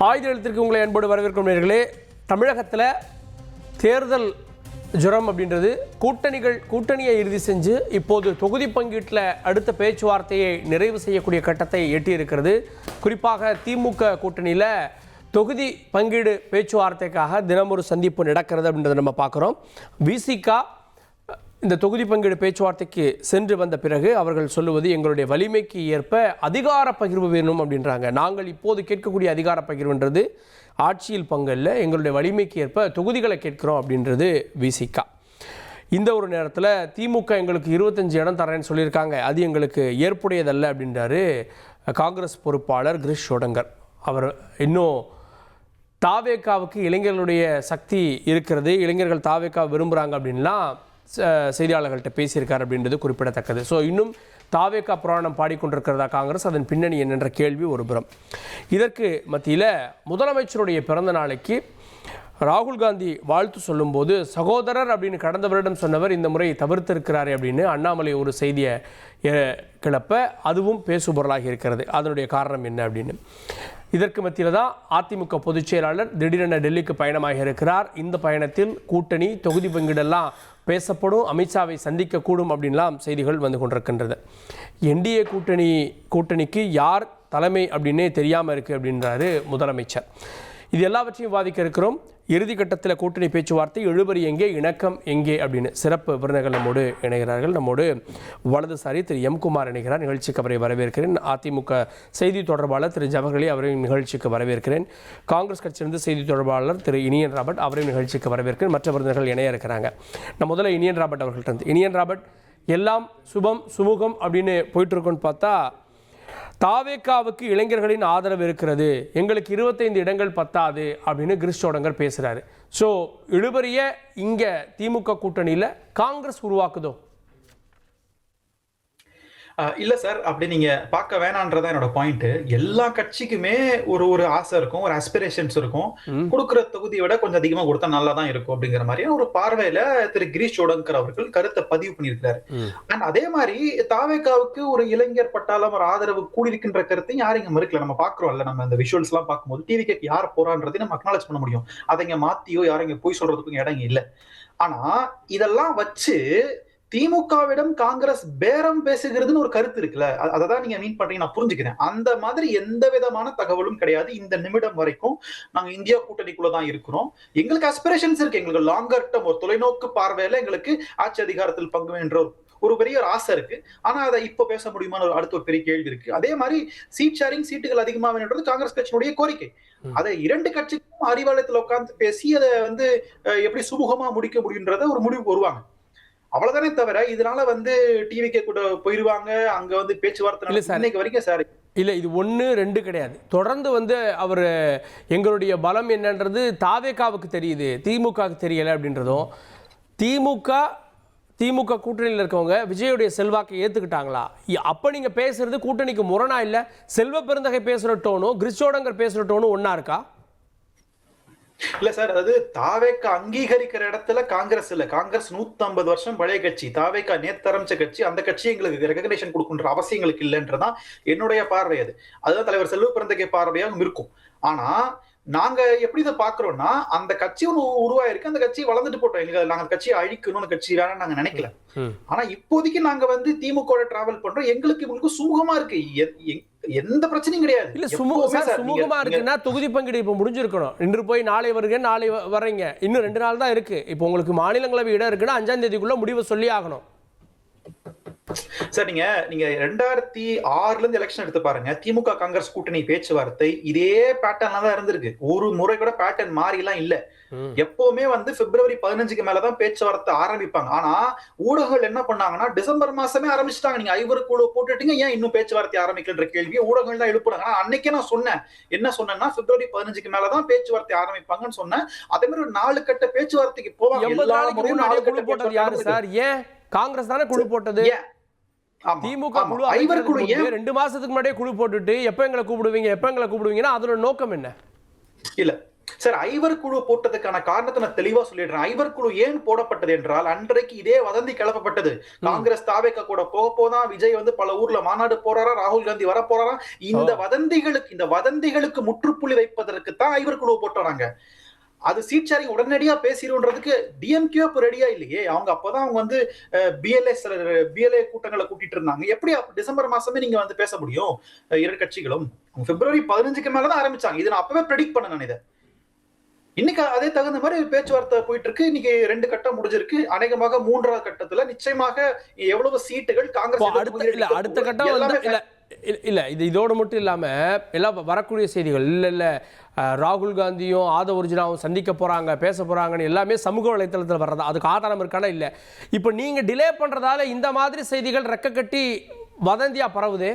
ஆயுத எழுத்திற்கு உங்களை அன்போடு வரவேற்கும் நேயர்களே. தமிழகத்தில் தேர்தல் ஜுரம் அப்படின்றது கூட்டணியை இறுதி செஞ்சு இப்போது தொகுதி பங்கீட்டில் அடுத்த பேச்சுவார்த்தையை நிறைவு செய்யக்கூடிய கட்டத்தை எட்டியிருக்கிறது. குறிப்பாக திமுக கூட்டணியில் தொகுதி பங்கீடு பேச்சுவார்த்தைக்காக தினமொரு சந்திப்பு நடக்கிறது அப்படின்றத நம்ம பார்க்குறோம். விசிகா இந்த தொகுதி பங்கீடு பேச்சுவார்த்தைக்கு சென்று வந்த பிறகு அவர்கள் சொல்லுவது எங்களுடைய வலிமைக்கு ஏற்ப அதிகார பகிர்வு வேணும் அப்படின்றாங்க. நாங்கள் இப்போது கேட்கக்கூடிய அதிகார பகிர்வுன்றது ஆட்சியில் பங்கல்ல, எங்களுடைய வலிமைக்கு ஏற்ப தொகுதிகளை கேட்கிறோம் அப்படின்றது விசிகா. இந்த ஒரு நேரத்தில் திமுக எங்களுக்கு 25 இடம் தரேன்னு சொல்லியிருக்காங்க, அது எங்களுக்கு ஏற்புடையதல்ல அப்படின்றாரு காங்கிரஸ் பொறுப்பாளர் கிரிஷ் ஷோடங்கர். அவர் இன்னும் தாவேகாவுக்கு இளைஞர்களுடைய சக்தி இருக்கிறது, இளைஞர்கள் தாவேகா விரும்புகிறாங்க அப்படின்லாம் செய்தியாளர்கள்ட்ட பேசியிருக்கார் அப்படின்றது குறிப்பிடத்தக்கது. ஸோ இன்னும் தாவேகா புராணம் பாடிக்கொண்டிருக்கிறதா காங்கிரஸ், அதன் பின்னணி என்னென்ற கேள்வி ஒருபுறம். இதற்கு மத்தியில் முதலமைச்சருடைய பிறந்த நாளைக்கு ராகுல் காந்தி வாழ்த்து சொல்லும்போது சகோதரர் அப்படின்னு கடந்த வருடம் சொன்னவர் இந்த முறை தவிர்த்திருக்கிறாரே அப்படின்னு அண்ணாமலை ஒரு செய்தியை கிளப்ப அதுவும் பேசுபொருளாகி இருக்கிறது. அதனுடைய காரணம் என்ன அப்படின்னு இதற்கு மத்தியில் தான் அதிமுக பொதுச் செயலாளர் திடீரென டெல்லிக்கு பயணமாக இருக்கிறார். இந்த பயணத்தில் கூட்டணி தொகுதி பங்கீடெல்லாம் பேசப்படும், அமித்ஷாவை சந்திக்கக்கூடும் அப்படின்லாம் செய்திகள் வந்து கொண்டிருக்கின்றது. என்டிஏ கூட்டணிக்கு யார் தலைமை அப்படின்னே தெரியாமல் இருக்குது அப்படின்றாரு முதலமைச்சர். இது எல்லாவற்றையும் விவாதிக்க இருக்கிறோம். இறுதிக்கட்டத்தில் கூட்டணி பேச்சுவார்த்தை, எழுபறி எங்கே, இணக்கம் எங்கே அப்படின்னு சிறப்பு விருந்தினர்கள் நம்மோடு இணைகிறார்கள். நம்மோடு வலதுசாரி திரு எம் குமார் இணைகிறார். நிகழ்ச்சிக்கு அவரை வரவேற்கிறேன். அதிமுக செய்தி தொடர்பாளர் திரு ஜவஹர்லி அவரையும் நிகழ்ச்சிக்கு வரவேற்கிறேன். காங்கிரஸ் கட்சியிலிருந்து செய்தி தொடர்பாளர் திரு இனியன் ராபர்ட் அவரையும் நிகழ்ச்சிக்கு வரவேற்கிறேன். மற்ற விருந்தினர்கள் இணைய இருக்கிறாங்க. நான் முதல்ல இனியன் ராபர்ட் அவர்கள்ட்ட இனியன் ராபர்ட், எல்லாம் சுபம் சுமூகம் அப்படின்னு போயிட்டுருக்கோன்னு பார்த்தா தாவேகாவுக்கு இளைஞர்களின் ஆதரவு இருக்கிறது, எங்களுக்கு 25 இடங்கள் பத்தாது அப்படின்னு கிரிஷ் ஷோடங்கர் பேசுகிறாரு. ஸோ இழுபறிய இங்கே திமுக கூட்டணியில் காங்கிரஸ் உருவாக்குதோ? இல்ல சார், அப்படி நீங்க பார்க்க வேணான்றதான் என்னோட பாயிண்ட். எல்லா கட்சிக்குமே ஒரு ஒரு ஆசை இருக்கும், ஒரு ஆஸ்பிரேஷன்ஸ் இருக்கும். கொடுக்குற தொகுதியை விட கொஞ்சம் அதிகமா கொடுத்தா நல்லா தான் இருக்கும் அப்படிங்கிற மாதிரியான ஒரு பார்வையில திரு கிரீஷ் ஷோடங்கர் அவர்கள் கருத்தை பதிவு பண்ணியிருக்காரு. அண்ட் அதே மாதிரி தாவேகாவுக்கு ஒரு இளைஞர் பட்டாளம் ஒரு ஆதரவு கூடியிருக்கின்ற கருத்தையும் யாரும் இங்க மறுக்கல. நம்ம பாக்குறோம்ல, நம்ம இந்த விஷுவல்ஸ் எல்லாம் பார்க்கும்போது டிவி கேக்கு யார் போறான்றதையும் நம்ம அக்னாலேஜ் பண்ண முடியும். அதை இங்க மாத்தியோ யாரும் இங்க போய் சொல்றதுக்கும் இடம் இல்லை. ஆனா இதெல்லாம் வச்சு திமுகவிடம் காங்கிரஸ் பேரம் பேசுகிறதுன்னு ஒரு கருத்து இருக்குல்ல, அததான் நீங்க மீன் பண்றீங்க, நான் புரிஞ்சுக்கிறேன். அந்த மாதிரி எந்த விதமான தகவலும் கிடையாது. இந்த நிமிடம் வரைக்கும் நாங்க இந்தியா கூட்டணிக்குள்ளதான் இருக்கிறோம். எங்களுக்கு அஸ்பிரேஷன்ஸ் இருக்கு, எங்களுக்கு லாங்கர் டர்ம் ஒரு தொலைநோக்கு பார்வையில எங்களுக்கு ஆட்சி அதிகாரத்தில் பங்கு என்ற ஒரு பெரிய ஒரு ஆசை இருக்கு. ஆனா அதை இப்ப பேச முடியுமான அடுத்த ஒரு பெரிய கேள்வி இருக்கு. அதே மாதிரி சீட் ஷேரிங், சீட்டுகள் அதிகமாக வேணுன்றது காங்கிரஸ் கட்சியினுடைய கோரிக்கை. அதை இரண்டு கட்சிக்கும் அறிவாலயத்தில் உட்கார்ந்து பேசி அதை எப்படி சுமூகமா முடிக்க முடியுன்றத ஒரு முடிவுக்கு வருவாங்க. அவ்வளவுதானே தவிர இதனால டிவிகே கூட போயிருவாங்க, அங்க பேச்சுவார்த்தை இன்னைக்கு வரைக்கும் சார் இல்லை, இது 1 2 கிடையாது. தொடர்ந்து அவர் எங்களுடைய பலம் என்னன்றது தாவேகாவுக்கு தெரியுது, திமுகவுக்கு தெரியலை அப்படின்றதும். திமுக கூட்டணியில் இருக்கவங்க விஜயுடைய செல்வாக்கை ஏற்றுக்கிட்டாங்களா? அப்போ நீங்கள் பேசுறது கூட்டணிக்கு முரணா இல்லை? செல்வ பெருந்தகை பேசுகிற டோனும் கிரிஷ் ஷோடங்கர் பேசுகிற டோனும் ஒன்றா இருக்கா? இல்ல சார், அதாவது தாவேக்கா அங்கீகரிக்கிற இடத்துல காங்கிரஸ் இல்ல. காங்கிரஸ் 150 வருஷம் பழைய கட்சி. தாவேக்கா நேத்து ஆரம்பிச்ச கட்சி. அந்த கட்சி எங்களுக்கு ரெகக்னேஷன் கொடுக்குன்ற அவசியம் எங்களுக்கு இல்லைன்றதான் என்னுடைய பார்வை. அதுதான் தலைவர் செல்வ பெருந்தகை பார்வையாக இருக்கும். ஆனா நாங்க எப்படி இதை பாக்குறோம்னா, அந்த கட்சி ஒன்று உருவாயிருக்கு, அந்த கட்சி வளர்ந்துட்டு போட்டோம். எங்களுக்கு நாங்க கட்சியை அழிக்கணும்னு கட்சி வேணாம் நாங்க நினைக்கல. ஆனா இப்போதைக்கு நாங்க திமுக டிராவல் பண்றோம். எங்களுக்கு சுமூகமா இருக்கு, எந்த பிரச்சனையும் கிடையாது. இல்ல சுமூகமா இருக்குன்னா தொகுதி பங்கீடு இப்ப முடிஞ்சிருக்கணும். இன்று போய் நாளை வருக, நாளை வர்றீங்க, இன்னும் 2 நாள் தான் இருக்கு. இப்போ உங்களுக்கு மாநிலங்களவை இடம் இருக்குன்னா 5ஆம் தேதிக்குள்ள முடிவு சொல்லி ஆகணும் சார். நீங்க 2006ல இருந்து எலெக்ஷன் எடுத்து பாருங்க. திமுக காங்கிரஸ் கூட்டணி பேச்சுவார்த்தை இதே பேட்டர்ன்ல தான் இருந்திருக்கு. ஒரு முறை கூட பேட்டர்ன் மாறி எல்லாம் இல்ல. எப்பவுமே பிப்ரவரி 15க்கு மேலதான் பேச்சுவார்த்தை ஆரம்பிப்பாங்க. ஆனா ஊடகங்கள் என்ன பண்ணாங்கன்னா, டிசம்பர் மாசமே ஆரம்பிச்சுட்டாங்க. நீங்க ஐவர் குழு போட்டுட்டீங்க, ஏன் இன்னும் பேச்சுவார்த்தை ஆரம்பிக்கலன்ற கேள்வியை ஊடகங்கள் தான் எழுப்புறாங்க. அன்னைக்கே நான் சொன்னேன், என்ன சொன்னேன்னா, பிப்ரவரி 15க்கு மேலதான் பேச்சுவார்த்தை ஆரம்பிப்பாங்கன்னு சொன்னேன். அதே மாதிரி ஒரு 4 கட்ட பேச்சுவார்த்தைக்கு போவாங்க. காங்கிரஸ் தானே குழு போட்டது. திமுக குழு 2 மாசத்துக்கு முன்னாடியே குழு போட்டுட்டு எப்ப எங்களை கூப்பிடுவீங்கன்னா அதோட நோக்கம் என்ன? இல்ல, சார், ஐவர் குழு போட்டதுக்கான காரணத்தை நான் தெளிவா சொல்லிடுறேன். ஐவர் குழு ஏன் போடப்பட்டது என்றால், அன்றைக்கு இதே வதந்தி கிளப்பப்பட்டது. காங்கிரஸ் தாவேகா கூட போதான் விஜய் வந்து பல ஊர்ல மாநாடு போறாரா, ராகுல் காந்தி வர போறாரா. இந்த வதந்திகளுக்கு முற்றுப்புள்ளி வைப்பதற்கு தான் ஐவர் குழு போட்டோறாங்க. அது சீட் ஷேரிங் உடனடியா பேசிடுன்றதுக்கு டிஎம்கே இப்ப ரெடியா இல்லையே. அப்பதான் அவங்க வந்து பிஎல்ஏ கூட்டங்களை கூட்டிட்டு இருந்தாங்க. எப்படி டிசம்பர் மாசமே நீங்க வந்து பேச முடியும்? இரு கட்சிகளும் பிப்ரவரி 15க்கு மேலதான் ஆரம்பிச்சாங்க. இது நான் அப்பவே ப்ரெடிக்ட் பண்ண நான் இதை. இன்னைக்கு அதே தகுந்த மாதிரி பேச்சுவார்த்தை போயிட்டு இருக்கு. இன்னைக்கு 2 கட்டம் முடிஞ்சிருக்கு. அநேகமாக 3வது கட்டத்துல நிச்சயமாக எவ்வளவு சீட்டுகள் காங்கிரஸ் அடுத்த கட்டம் இல்ல இது இதோட மட்டும் இல்லாம எல்லாம் வரக்கூடிய செய்திகள் இல்ல ராகுல் காந்தியும் ஆதவ் அர்ஜுனாவும் சந்திக்க போறாங்க, பேச போறாங்கன்னு எல்லாமே சமூக வலைத்தளத்தில் வர்றதா, அதுக்கு ஆதாரம் இருக்கானா இல்ல? இப்ப நீங்க டிலே பண்றதால இந்த மாதிரி செய்திகள் ரெக்க கட்டி வதந்தியா பரவுதே.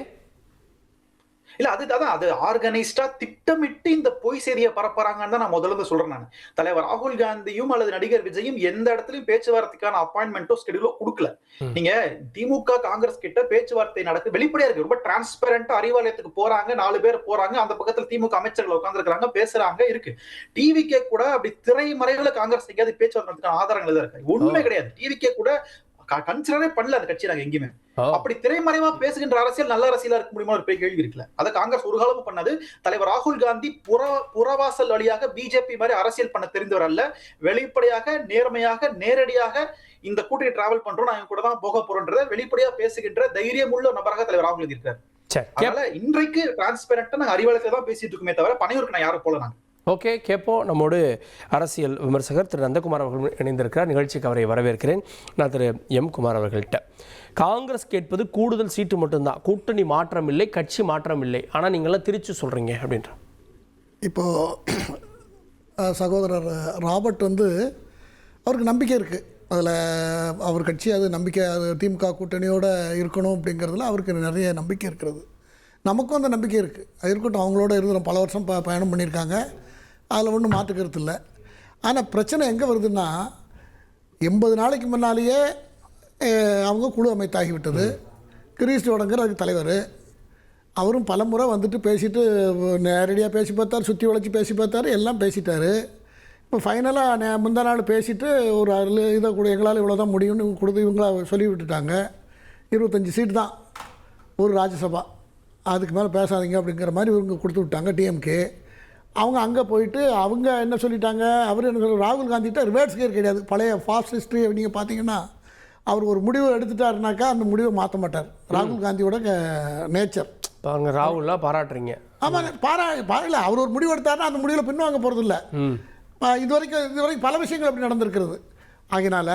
இல்ல அது ஆர்கனைஸ்டா திட்டமிட்டு இந்த பொய் செய்தியை பரப்புறாங்கன்னு தான் நான் முதல்ல சொல்றேன். நான் தலைவர் ராகுல் காந்தியும் அல்லது நடிகர் விஜயும் எந்த இடத்துலயும் பேச்சுவார்த்தைக்கான அப்பாயின்மெண்டோ ஸ்கெடியூலோ கொடுக்கல. நீங்க திமுக காங்கிரஸ் கிட்ட பேச்சுவார்த்தை நடக்கு வெளிப்படையா இருக்கு. ரொம்ப டிரான்ஸ்பரண்டா அறிவாலயத்துக்கு போறாங்க, 4 பேர் போறாங்க, அந்த பக்கத்துல திமுக அமைச்சர்கள் உட்கார்ந்துருக்காங்க, பேசுறாங்க இருக்கு. டிவிக்கே கூட அப்படி திரைமறைவுல காங்கிரஸ் எங்கேயாவது பேச்சுவார்த்தைக்கான ஆதாரங்கள் தான் இருக்கு. ஒண்ணுமே கிடையாது. டிவிக்கே கூட கன்சிடரே பண்ணல அந்த கட்சி. நாங்க எங்கேயுமே அப்படி திரைமறைவா பேசுகின்ற அரசியல் நல்ல அரசியலா இருக்க முடியுமா ஒரு பெரிய கேள்வி இருக்குல்ல. அதை காங்கிரஸ் ஒரு காலமும் பண்ணது. தலைவர் ராகுல் காந்தி புறவாசல் வழியாக பிஜேபி மாதிரி அரசியல் பண்ண தெரிந்தவர் அல்ல. வெளிப்படையாக, நேர்மையாக, நேரடியாக இந்த கூட்டணி டிராவல் பண்றோம், நான் கூட தான் போக போறோன்றதை வெளிப்படையா பேசுகின்ற தைரியம் உள்ள நபராக தலைவர் ராகுல் காந்தி இருக்காரு. அதனால இன்றைக்கு டிரான்ஸ்பரண்டா நாங்க அறிவாலயத்தை தான் பேசிட்டு இருக்கோமே தவிர பனையூருக்கு நான் யாரும் போல. நாங்க ஓகே கேட்போம். நம்மோடு அரசியல் விமர்சகர் திரு நந்தகுமார் அவர்கள் இணைந்திருக்கிறார். நிகழ்ச்சிக்கு அவரை வரவேற்கிறேன். நான் திரு எம் குமார் அவர்கள்ட்ட, காங்கிரஸ் கேட்பது கூடுதல் சீட்டு மட்டும்தான், கூட்டணி மாற்றம் இல்லை, கட்சி மாற்றம் இல்லை, ஆனால் நீங்களாம் திருச்சி சொல்கிறீங்க அப்படின்ற. இப்போது சகோதரர் ராபர்ட் வந்து அவருக்கு நம்பிக்கை இருக்குது அதில். அவர் கட்சி அது நம்பிக்கை, அது திமுக கூட்டணியோடு இருக்கணும் அப்படிங்கிறதுல அவருக்கு நிறைய நம்பிக்கை இருக்கிறது. நமக்கும் அந்த நம்பிக்கை இருக்குது. அது இருக்கட்டும், அவங்களோட இருந்து பல வருஷம் பயணம் பண்ணியிருக்காங்க, அதில் ஒன்றும் மாற்றுக்கிறது இல்லை. ஆனால் பிரச்சனை எங்கே வருதுன்னா, 80 நாளைக்கு முன்னாலேயே அவங்க குழு அமைத்தாகிவிட்டது. கிரீஷ் ஜோடங்கர் அதுக்கு தலைவர். அவரும் பல முறை வந்துட்டு பேசிட்டு நேரடியாக பேசி பார்த்தார், சுற்றி வளைச்சி பேசி பார்த்தார், எல்லாம் பேசிட்டார். இப்போ ஃபைனலாக முந்தா நாள் பேசிவிட்டு ஒரு இதை கூட எங்களால் இவ்வளோ தான் முடியும்னு கொடுத்து இவங்கள சொல்லி விட்டுட்டாங்க. 25 சீட்டு தான் ஒரு ராஜ்யசபா, அதுக்கு மேலே பேசாதீங்க அப்படிங்கிற மாதிரி இவங்க கொடுத்து விட்டாங்க டிஎம்கே. அவங்க அங்கே போயிட்டு அவங்க என்ன சொல்லிட்டாங்க, அவர் என்ன சொல்ல, ராகுல் காந்திகிட்ட ரிவர்ஸ் கியர் கிடையாது. பழைய ஃபாஸ்ட் ஹிஸ்ட்ரி நீங்கள் பார்த்தீங்கன்னா, அவர் ஒரு முடிவை எடுத்துட்டாருனாக்கா அந்த முடிவை மாற்ற மாட்டார். ராகுல் காந்தியோட நேச்சர் பாருங்க. ராகுல்லாம் பாராட்டுறீங்க. ஆமாங்க, பாருங்கள, அவர் ஒரு முடிவு எடுத்தாருன்னா அந்த முடிவில் பின்வாங்க போகிறதில்ல. இது வரைக்கும் பல விஷயங்கள் அப்படி நடந்திருக்கிறது. ஆகினால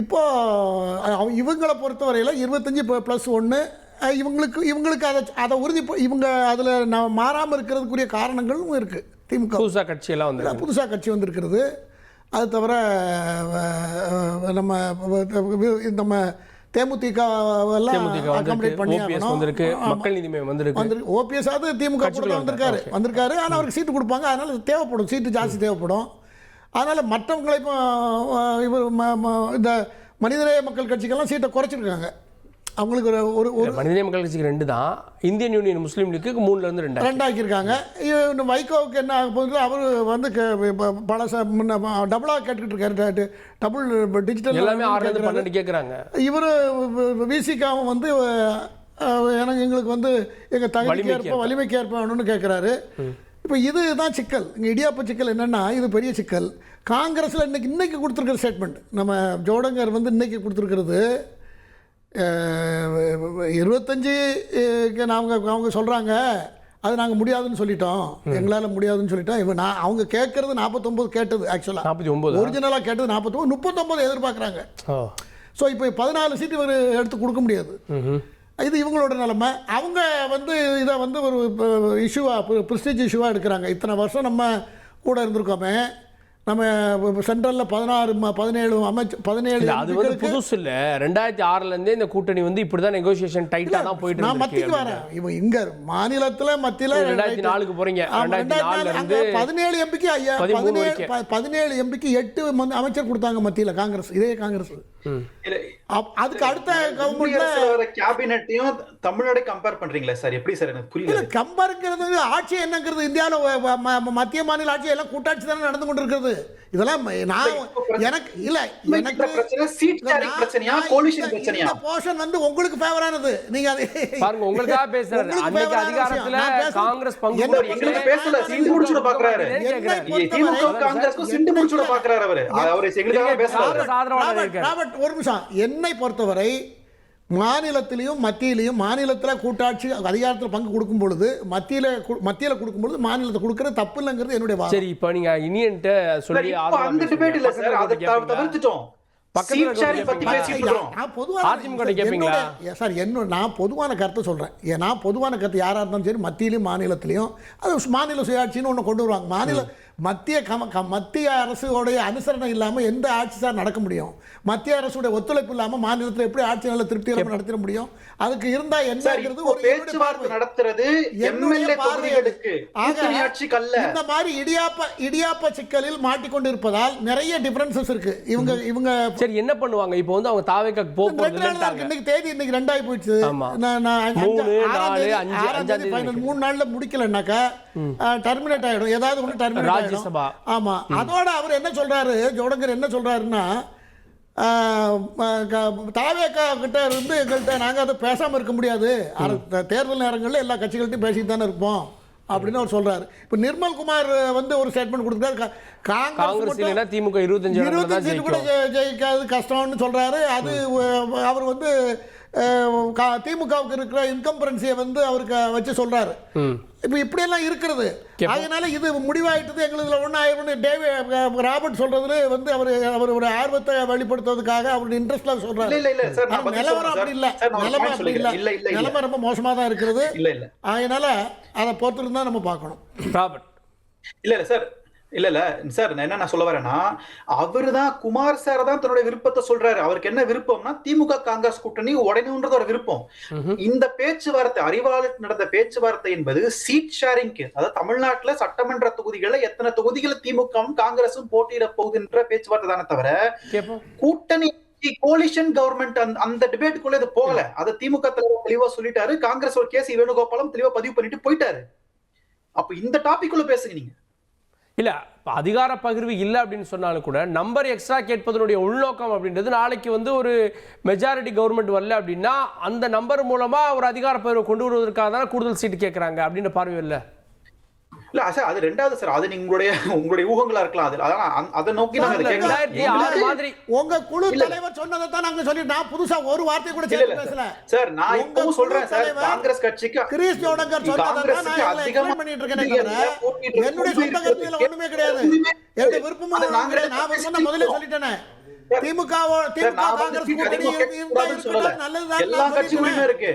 இப்போது இவங்களை பொறுத்தவரையில் 25+1 இவங்களுக்கு அதை உறுதி, இவங்க அதில் மாறாமல் இருக்கிறதுக்குரிய காரணங்களும் இருக்குது. திமுக புதுசாக கட்சியெல்லாம் வந்து புதுசாக கட்சி வந்திருக்கிறது. அது தவிர நம்ம தேமுதிகவெல்லாம் அகாமடேட் பண்ணியாகணும். மக்கள் நீதி மையம் வந்திருக்கு. ஓபிஎஸ் அது திமுக கூட வந்திருக்காரு. ஆனால் அவருக்கு சீட்டு கொடுப்பாங்க, அதனால் தேவைப்படும், சீட்டு ஜாஸ்தி தேவைப்படும். அதனால் மற்றவங்களை இவர் இந்த மனிதநேய மக்கள் கட்சிக்கெல்லாம் சீட்டை குறைச்சிருக்காங்க. அவங்களுக்கு ஒரு மனிதநேய மக்கள் கட்சிக்கு 2 தான், இந்தியன் யூனியன் முஸ்லீம் லீக்கு 3லேருந்து 2 ஆக்கியிருக்காங்க. வைகோவுக்கு என்ன ஆக போகுது, அவர் வந்து பல டபுளாக கேட்டுக்கிட்டு இருக்காரு, டபுள் டிஜிட்டல் எல்லாமே 6-12 கேட்குறாங்க. இவர் விசிகாவும் வந்து எங்களுக்கு வந்து எங்கள் தகுதிக்கு ஏற்ப வலிமைக்கு ஏற்ப வேணும்னு கேட்குறாரு. இப்போ இதுதான் சிக்கல். இங்கே இடியாப்ப சிக்கல் என்னென்னா, இது பெரிய சிக்கல். காங்கிரஸில் இன்னைக்கு கொடுத்துருக்கிற ஸ்டேட்மெண்ட், நம்ம ஜோடங்கர் வந்து இன்னைக்கு கொடுத்துருக்கிறது 25 அவங்க சொல்கிறாங்க, அது நாங்கள் முடியாதுன்னு சொல்லிட்டோம், எங்களால் முடியாதுன்னு சொல்லிட்டோம். இவன் அவங்க கேட்குறது 49 கேட்டது, ஆக்சுவலாக 49 ஒரிஜினலாக கேட்டது 49, 39 எதிர்பார்க்குறாங்க. ஸோ இப்போ 14 சீட்டு இவர் எடுத்து கொடுக்க முடியாது. இது இவங்களோட நிலைமை. அவங்க வந்து இதை வந்து ஒரு இஷ்யூவாக, ப்ரெஸ்டீஜ் இஷ்யூவாக எடுக்கிறாங்க. இத்தனை வருஷம் நம்ம கூட இருந்திருக்கோமே, நம்ம சென்ட்ரலில் 17 அது வந்து புதுசு இல்லை. 2006லேருந்தே இந்த கூட்டணி வந்து இப்படி தான் நெகோசியேஷன் டைட்டாக தான் போயிட்டு நான் மத்திக்கு வரேன். இவன் இங்கே மாநிலத்தில் மத்தியில் 2004க்கு போகிறீங்க. 17 எம்பிக்கு 17 எம்பிக்கு 8 அமைச்சர் கொடுத்தாங்க மத்தியில் காங்கிரஸ், இதே காங்கிரஸ். அதுக்கு அடுத்த கவர்மெண்ட்ல கேபினட்டையும் தமிழ்நாடு கம்பேர் பண்றீங்களா சார்? எப்படி சார் எனக்கு புரியல. கம்பேருங்கிறது ஆட்சி என்னங்கிறது இந்தியாவில் மத்திய மாநில ஆட்சி எல்லாம் கூட்டாட்சி தானே நடந்து கொண்டு இருக்கிறது. இதெல்லாம் நான் எனக்கு இல்ல எனக்கு பிரச்சனை சீட் ஷேரிங் பிரச்சனையா கோலிஷன் பிரச்சனையா? இந்த போஷன் வந்து உங்களுக்கு ஃபேவரானது. நீங்க அது பாருங்க உங்களுக்காக பேசுறாரு. அன்னைக்கு அதிகாரத்துல காங்கிரஸ் பங்கு எங்களுக்கு பேசல சிண்டு முடிச்சுட பாக்குறாரு. திமுக காங்கிரஸ்க்கு சிண்டு முடிச்சுட பாக்குறாரு அவரு. அவரு எங்களுக்காக பேசுறாரு. ராபர்ட் ஒரு நிமிஷம். என்னை பொறுத்தவரை மாநிலத்திலையும் மத்தியிலையும் மாநிலத்தில் கூட்டாட்சி அதிகாரத்தில் பங்கு கொடுக்கும் பொழுது மத்தியில் கொடுக்கும் பொழுது மாநிலத்தை கொடுக்கறது தப்பு இல்லைங்கிறது என்னுடைய வாதம். சரி, இப்போ நீங்க இனியன்ட்ட சொல்லி அந்த டிபேட் இல்ல சார், அதை தவிர்த்துட்டோம். நான் பொதுவான கருத்தை சொல்றேன். நான் பொதுவான கருத்து யாரா இருந்தாலும் சரி மத்தியிலும் மாநிலத்திலையும் அது மாநில சுயாட்சின்னு ஒன்று கொண்டு வருவாங்க. மத்திய அரசுடைய அனுசரணை இல்லாமல் எந்த ஆட்சி சார் நடக்க முடியும்? மத்திய அரசுடைய ஒத்துழைப்பு இல்லாமல் மாநிலத்தில் எப்படி ஆட்சி நல்ல திருப்திகரமாக நடத்திட முடியும்? அதுக்கு இருந்தா என்னங்கிறது ஒரு பேச்சுவார்த்தை நடத்துறது எம்எல்ஏ தொகுதிகளுக்கு இந்த மாதிரி இடியாப்ப சிக்கலில் மாட்டிக்கொண்டு இருப்பதால் நிறைய டிஃபரன்சஸ் இருக்கு. இவங்க சரி என்ன பண்ணுவாங்க இப்போ வந்து அவங்க தாவேக்கு போறாங்க. இன்னைக்கு தேதி இன்னைக்கு 2 ஆகி போயிடுச்சு. 3 நாள்ல முடிக்கலன்னாக்கா டெர்மினேட் ஆயிடும். ஏதாவது ஒன்று டெர்மினேட் ஆயிடும். ஆமா, அதோட அவர் என்ன சொல்றாரு, ஜோடங்கர் என்ன சொல்றாருன்னா தாவேக்கா கிட்ட இருந்து எங்கள்கிட்ட நாங்கள் அதை பேசாமல் இருக்க முடியாது, தேர்தல் நேரங்களில் எல்லா கட்சிகள்ட்டையும் பேசிட்டு தானே இருப்போம் அப்படின்னு அவர் சொல்றாரு. இப்போ நிர்மல் குமார் வந்து ஒரு ஸ்டேட்மெண்ட் கொடுத்துருக்காரு. காங்கிரஸ் திமுக 25 சீட்டு கூட ஜெயிக்காது கஷ்டம்னு சொல்றாரு. அது அவர் வந்து திமுகவுக்கு இருக்கிற இன்கம்பரன்சியை வந்து அவருக்கு வச்சு சொல்றாரு. இப்போ இப்படியெல்லாம் இருக்கிறது. அதனால இது முடிவாயிட்டது எங்களுக்கு ஒன்றும் ஆயிரம் ராபர்ட் சொல்றதுல வந்து அவர் ஒரு ஆர்வத்தை வெளிப்படுத்துவதற்காக அவருடைய இன்ட்ரெஸ்ட்ல சொல்றாரு. நிலவரம் அப்படி இல்லை, நிலைமை அப்படி இல்லை, நிலைமை ரொம்ப மோசமாக தான் இருக்கிறது. அதனால அதை பொறுத்து தான் நம்ம பார்க்கணும். ராபர்ட் இல்ல சார், இல்ல சார், நான் என்ன சொல்ல வரேன்னா அவரு தான் குமார் சார் தான் தன்னுடைய விருப்பத்தை சொல்றாரு. அவருக்கு என்ன விருப்பம்னா திமுக காங்கிரஸ் கூட்டணி உடையணும்ன்றது ஒரு விருப்பம். இந்த பேச்சுவார்த்தை அறிவாளர் நடந்த பேச்சுவார்த்தை என்பது சீட் ஷேரிங்க்கு, அதாவது தமிழ்நாட்டுல சட்டமன்ற தொகுதிகளில் எத்தனை தொகுதிகளை திமுகவும் காங்கிரஸும் போட்டியிட போகுதுன்ற பேச்சுவார்த்தை தானே தவிர கூட்டணி கோலிஷன் கவர்மெண்ட் அந்த டிபேட்டுக்குள்ள இது போகல. அதை திமுக தலைவர் தெளிவா சொல்லிட்டாரு. காங்கிரஸ் ஒரு கேஸ் வேணுகோபாலும் தெளிவா பதிவு பண்ணிட்டு போயிட்டாரு. அப்ப இந்த டாபிக் உள்ள பேசுங்க நீங்க. இல்ல அதிகார பகிர்வு இல்லை அப்படின்னு சொன்னாலும் கூட நம்பர் எக்ஸ்ட்ரா கேட்பதனுடைய உள்நோக்கம் அப்படின்றது நாளைக்கு வந்து ஒரு மெஜாரிட்டி கவர்மெண்ட் வரல அப்படின்னா அந்த நம்பர் மூலமா ஒரு அதிகார பகிர்வு கொண்டு வருவதற்காக தான் கூடுதல் சீட்டு கேட்கறாங்க அப்படின்னு பார்வை இல்லை. இல்ல சார், அது ரெண்டாவது சார், அது உங்களுடைய ஊகங்களா இருக்கலாம். அதை நோக்கி உங்க குழு தலைவர் சொன்னதை தான் நாங்க சொல்லி நான் புதுசா ஒரு வார்த்தை கூட பேசல சார். நான் இப்பவும் சொல்றேன் சார், காங்கிரஸ் கட்சிக்கு கிரீஷ் ஜோடங்கர் சொன்னதை தான் நான் எக்ஸ்பிளைன் பண்ணிட்டு இருக்கேன். என்னுடைய சொந்த கருத்துல ஒண்ணுமே கிடையாது. என்னுடைய விருப்பமா நான் விருப்பம் முதல்ல சொல்லிட்டேனே. திமுக காங்கிரஸ் கூட்டணி நல்லதுதான் எல்லா கட்சிகளுமே இருக்கு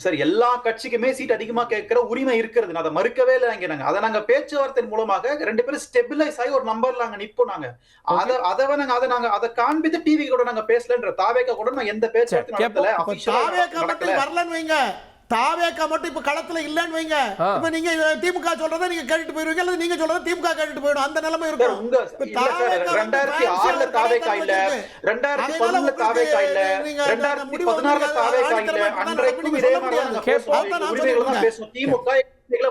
சார். எல்லா கட்சிக்குமே சீட் அதிகமா கேட்கிற உரிமை இருக்கிறது. அதை மறுக்கவே இல்லை. அதை நாங்க பேச்சுவார்த்தை மூலமாக 2 பேரும் ஸ்டெபிலைஸ் ஆகி ஒரு நம்பர்ல நாங்க நிப்போம். நாங்க அதை காண்பித்து டிவி கூட நாங்க பேசலன்ற தாவேக்கா கூட நான் எந்த பேச்சுவார்த்தை வரலன்னு வைங்க. தாவேக்கா மட்டும் இப்ப களத்துல இல்லன்னு வைங்க. இப்ப நீங்க திமுக சொல்றதை நீங்க கேட்டுட்டு போயிருவீங்க, அல்லது நீங்க சொல்றதை திமுக கேட்டுட்டு போயிடும். அந்த நிலைமை இருக்கும். 2006 தாவேக்கா இல்ல, 2011 தாவேக்கா இல்ல, 2016 தாவேக்கா இல்ல. அன்றைக்கும் இதே மாதிரி நாங்க பேசுவோம். திமுக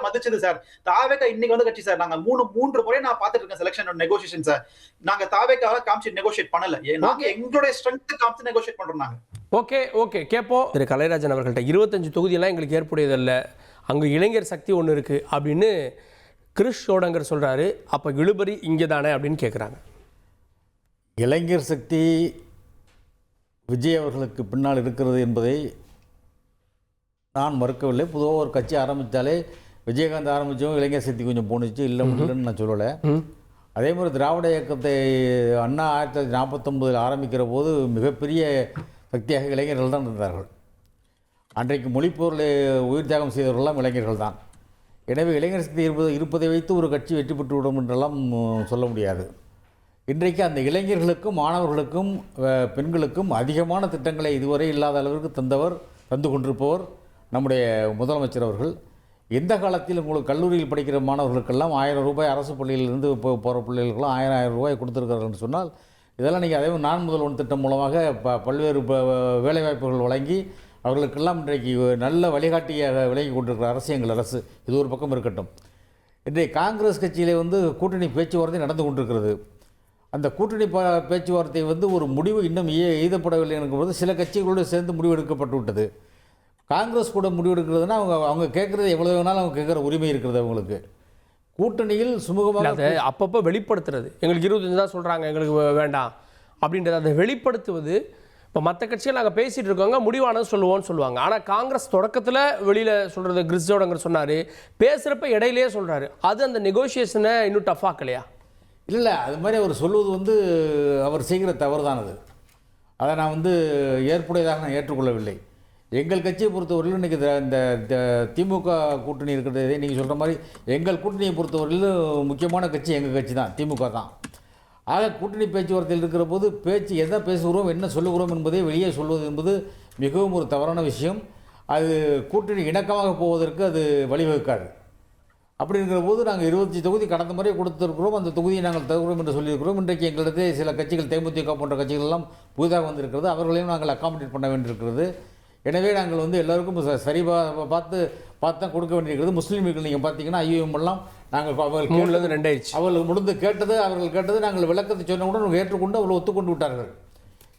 மதிச்சது சார். தாவேக்கா இன்னைக்கு வந்து கட்சி சார். நாங்க 3 முறை நான் பாத்துட்டு இருக்கேன் செலக்ஷன் நெகோசியேஷன் சார். நாங்க தாவேக்காவை காமிச்சு நெகோசியேட் பண்ணல. நாங்க எங்களுடைய ஸ்ட்ரெங்த் காமிச்சு நெகோசியேட் பண்றோம் நாங்க. ஓகே கேப்போம். திரு கலைராஜன் அவர்கள்ட்ட 25 தொகுதியெல்லாம் எங்களுக்கு ஏற்புடையதல்ல, அங்கே இளைஞர் சக்தி ஒன்று இருக்குது அப்படின்னு கிறிஷ் ஜோடங்கர் சொல்கிறாரு. அப்போ இழுபறி இங்கே தானே அப்படின்னு கேட்குறாங்க. இளைஞர் சக்தி விஜய் அவர்களுக்கு பின்னால் இருக்கிறது என்பதை நான் மறுக்கவில்லை. பொதுவாக ஒரு கட்சி ஆரம்பித்தாலே விஜயகாந்த் ஆரம்பித்தோம் இளைஞர் சக்தி கொஞ்சம் போணுச்சு, இல்லைன்னு நான் சொல்லலை. அதே மாதிரி திராவிட இயக்கத்தை அண்ணா 1949 ஆரம்பிக்கிற போது மிகப்பெரிய சக்தியாக இளைஞர்கள் தான் இருந்தார்கள். அன்றைக்கு மொழிப்போரில் உயிர் தியாகம் செய்தவர்களெல்லாம் இளைஞர்கள் தான். எனவே இளைஞர் சக்தி இருப்பதை வைத்து ஒரு கட்சி வெற்றி பெற்றுவிடும் என்றெல்லாம் சொல்ல முடியாது. இன்றைக்கு அந்த இளைஞர்களுக்கும் மாணவர்களுக்கும் பெண்களுக்கும் அதிகமான திட்டங்களை இதுவரை இல்லாத அளவிற்கு தந்து கொண்டிருப்பவர் நம்முடைய முதலமைச்சர் அவர்கள். எந்த காலத்தில் உங்களுக்கு கல்லூரியில் படிக்கிற மாணவர்களுக்கெல்லாம் 1000 ரூபாய் அரசு பள்ளியிலிருந்து போகிற பிள்ளைகளுக்கெல்லாம் 1000 ரூபாய் கொடுத்துருக்காருன்னு சொன்னால் இதெல்லாம் நீங்கள் அதே நான் முதல்வன் திட்டம் மூலமாக பல்வேறு வேலைவாய்ப்புகள் வழங்கி அவர்களுக்கெல்லாம் இன்றைக்கு நல்ல வழிகாட்டியாக விளங்கி கொண்டிருக்கிற அரசு எங்கள் அரசு. இது ஒரு பக்கம் இருக்கட்டும். இன்றைய காங்கிரஸ் கட்சியிலே கூட்டணி பேச்சுவார்த்தை நடந்து கொண்டிருக்கிறது. அந்த கூட்டணி பேச்சுவார்த்தை ஒரு முடிவு இன்னும் எய்தப்படவில்லை என்கும்போது சில கட்சிகளோடு சேர்ந்து முடிவெடுக்கப்பட்டு விட்டது. காங்கிரஸ் கூட முடிவெடுக்கிறதுனா அவங்க கேட்குறது எவ்வளோ வேணாலும் அவங்க கேட்குற உரிமை இருக்கிறது அவங்களுக்கு. கூட்டணியில் சுமூகமாக அதை அப்பப்போ வெளிப்படுத்துறது, எங்களுக்கு 25 தான் சொல்கிறாங்க, எங்களுக்கு வேண்டாம் அப்படின்றத அதை வெளிப்படுத்துவது. இப்போ மற்ற கட்சிகள் நாங்கள் பேசிகிட்டு இருக்கோங்க, முடிவானது சொல்லுவோம்னு சொல்லுவாங்க. ஆனால் காங்கிரஸ் தொடக்கத்தில் வெளியில் சொல்கிறது, கிறிஸ்டோடங்கர் சொன்னார், பேசுகிறப்ப இடையிலேயே சொல்கிறாரு. அது அந்த நெகோசியேஷனை இன்னும் டஃப்பாக்கலையா? இல்லை, அது மாதிரி அவர் சொல்வது அவர் செய்கிற தவறு தான். அதை நான் ஏற்புடையதாக நான் ஏற்றுக்கொள்ளவில்லை. எங்கள் கட்சியை பொறுத்தவரையிலும் இன்றைக்கி இந்த திமுக கூட்டணி இருக்கிறதே நீங்கள் சொல்கிற மாதிரி எங்கள் கூட்டணியை பொறுத்தவரையிலும் முக்கியமான கட்சி எங்கள் கட்சி தான், திமுக தான். ஆக கூட்டணி பேச்சுவார்த்தையில் இருக்கிற போது எதை பேசுகிறோம், என்ன சொல்லுகிறோம் என்பதை வெளியே சொல்வது என்பது மிகவும் ஒரு தவறான விஷயம். அது கூட்டணி இணக்கமாக போவதற்கு அது வழிவகுக்காது. அப்படி இருக்கிற போது நாங்கள் 25 தொகுதி கடந்த முறை கொடுத்துருக்கிறோம். அந்த தொகுதியை நாங்கள் தருகிறோம் என்று சொல்லியிருக்கிறோம். இன்றைக்கு எங்களிடத்தே சில கட்சிகள், தேமுதிக போன்ற கட்சிகள் எல்லாம் புதிதாக வந்திருக்கிறது. அவர்களையும் நாங்கள் அக்காமடேட் பண்ண வேண்டியிருக்கிறது. எனவே நாங்கள் எல்லாருக்கும் சரி பார்த்து தான் கொடுக்க வேண்டியிருக்கிறது. முஸ்லீம்கள் நீங்கள் பார்த்தீங்கன்னா ஐயோஎம் எல்லாம் நாங்கள் அவர்கள் முடிந்து அவர்கள் கேட்டது நாங்கள் விளக்கத்தை சொன்னவுடன் ஏற்றுக்கொண்டு அவர்கள் ஒத்துக்கொண்டு விட்டார்கள்.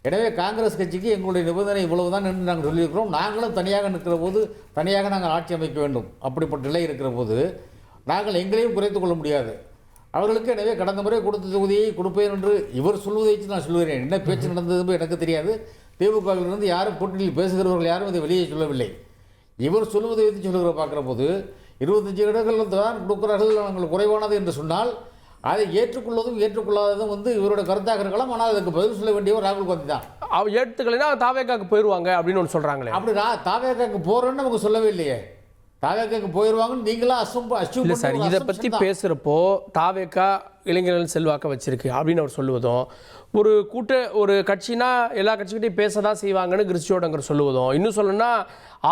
எனவே காங்கிரஸ் கட்சிக்கு எங்களுடைய நிபந்தனை இவ்வளவுதான் என்று நாங்கள் சொல்லியிருக்கிறோம். நாங்களும் தனியாக நிற்கிற போது தனியாக நாங்கள் ஆட்சி அமைக்க வேண்டும். அப்படிப்பட்ட நிலை இருக்கிற போது நாங்கள் எங்களையும் குறைத்துக் கொள்ள முடியாது அவர்களுக்கு. எனவே கடந்த முறை கொடுத்த தொகுதியை கொடுப்பேன் என்று இவர் சொல்வதை வச்சு நான் சொல்லுகிறேன். என்ன பேச்சு நடந்தது எனக்கு தெரியாது. திமுகவிலிருந்து யாரும் கூட்டணியில் பேசுகிறவர்கள் யாரும் இதை வெளியே சொல்லவில்லை. இவர் சொல்வதை வைத்து சொல்லுகிற பார்க்குற போது 25 இடங்கள் தான் கொடுக்கிறார்கள், நாங்கள் குறைவானது என்று சொன்னால் அதை ஏற்றுக்கொள்வதும் ஏற்றுக்கொள்ளாததும் இவரோட கருத்தாக இருக்கலாம். ஆனால் அதுக்கு பதில் சொல்ல வேண்டியவர் ராகுல் காந்தி தான். அவர் ஏற்றுக்கலைன்னா தாவேக்காக்கு போயிடுவாங்க அப்படின்னு ஒன்று சொல்கிறாங்களே. அப்படி தாவேக்காக்கு போகிறோன்னு அவங்க சொல்லவே இல்லையே. தாவேக்காக்கு போயிடுவாங்கன்னு நீங்களா இல்லை சார், இதை பற்றி பேசுகிறப்போ தாவேக்கா இளைஞர்கள் செல்வாக்க வச்சிருக்கு அப்படின்னு அவர் சொல்லுவதும், ஒரு கட்சினா எல்லா கட்சிகிட்டையும் பேச தான் செய்வாங்கன்னு கிறிஸ்டியோடங்கர் சொல்லுவதும், இன்னும் சொல்லணும்னா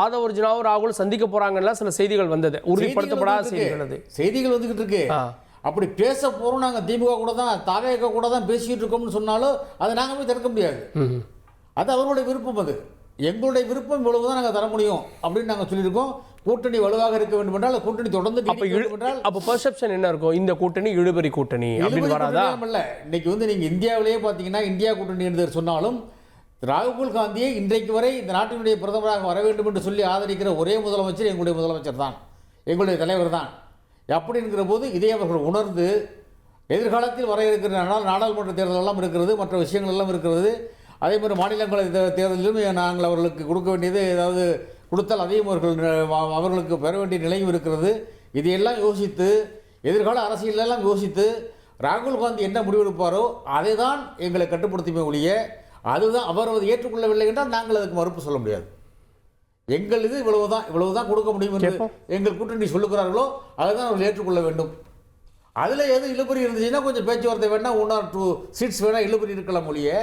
ஆதவர்ஜுனாவும் ராகுல் சந்திக்க போகிறாங்கன்னா சில செய்திகள் வந்தது, உறுதிப்படுத்தப்படாத செய்திகள் வந்துக்கிட்டு இருக்கு. அப்படி பேச போகிறோம் நாங்கள் திமுக கூட தான் தாவேக்கா கூட தான் பேசிக்கிட்டு இருக்கோம்னு சொன்னாலும் அதை நாங்கள் போய் தடுக்க முடியாது. அது அவர்களுடைய விருப்பம். அது எங்களுடைய விருப்பம் இவ்வளவு தான் நாங்கள் தர முடியும் அப்படின்னு நாங்கள் சொல்லியிருக்கோம். கூட்டணி வலுவாக இருக்க வேண்டும் என்றால் கூட்டணி தொடர்ந்து அப்போ பெர்செப்ஷன் என்ன இருக்கும்? இந்த கூட்டணி இழுபறி கூட்டணி அப்படின்னு வராதா? இல்லை, இன்னைக்கு நீங்கள் இந்தியாவிலேயே பார்த்தீங்கன்னா இந்தியா கூட்டணி என்று சொன்னாலும் ராகுல் காந்தியை இன்றைக்கு வரை இந்த நாட்டினுடைய பிரதமராக வர வேண்டும் என்று சொல்லி ஆதரிக்கிற ஒரே முதலமைச்சர் எங்களுடைய முதலமைச்சர் தான், எங்களுடைய தலைவர் தான். அப்படிங்கிற போது இதை அவர்கள் உணர்ந்து எதிர்காலத்தில் வர இருக்கிற நாடாளுமன்ற தேர்தல் எல்லாம் இருக்கிறது, மற்ற விஷயங்கள் எல்லாம் இருக்கிறது. அதே மாதிரி மாநிலங்களவை தேர்தலிலும் நாங்கள் அவர்களுக்கு கொடுக்க வேண்டியது ஏதாவது கொடுத்தால் அதையும் அவர்களுக்கு பெற வேண்டிய நிலையும் இருக்கிறது. இதையெல்லாம் யோசித்து எதிர்கால அரசியலெல்லாம் யோசித்து ராகுல் காந்தி என்ன முடிவெடுப்பாரோ அதை தான் எங்களை கட்டுப்படுத்துமே ஒழிய அதுதான் அவர் ஏற்றுக்கொள்ளவில்லை என்றால் நாங்கள் அதுக்கு மறுப்பு சொல்ல முடியாது. எங்கள் இது இவ்வளவுதான் கொடுக்க முடியும் என்று எங்கள் கூட்டணி சொல்லுகிறார்களோ அதுதான் அவர்கள் ஏற்றுக்கொள்ள வேண்டும். அதில் எது இழுபறி இருந்துச்சுன்னா கொஞ்சம் பேச்சுவார்த்தை வேணா 1 or 2 சீட்ஸ் வேணா இழுபறி இருக்கலாம் மொழியே.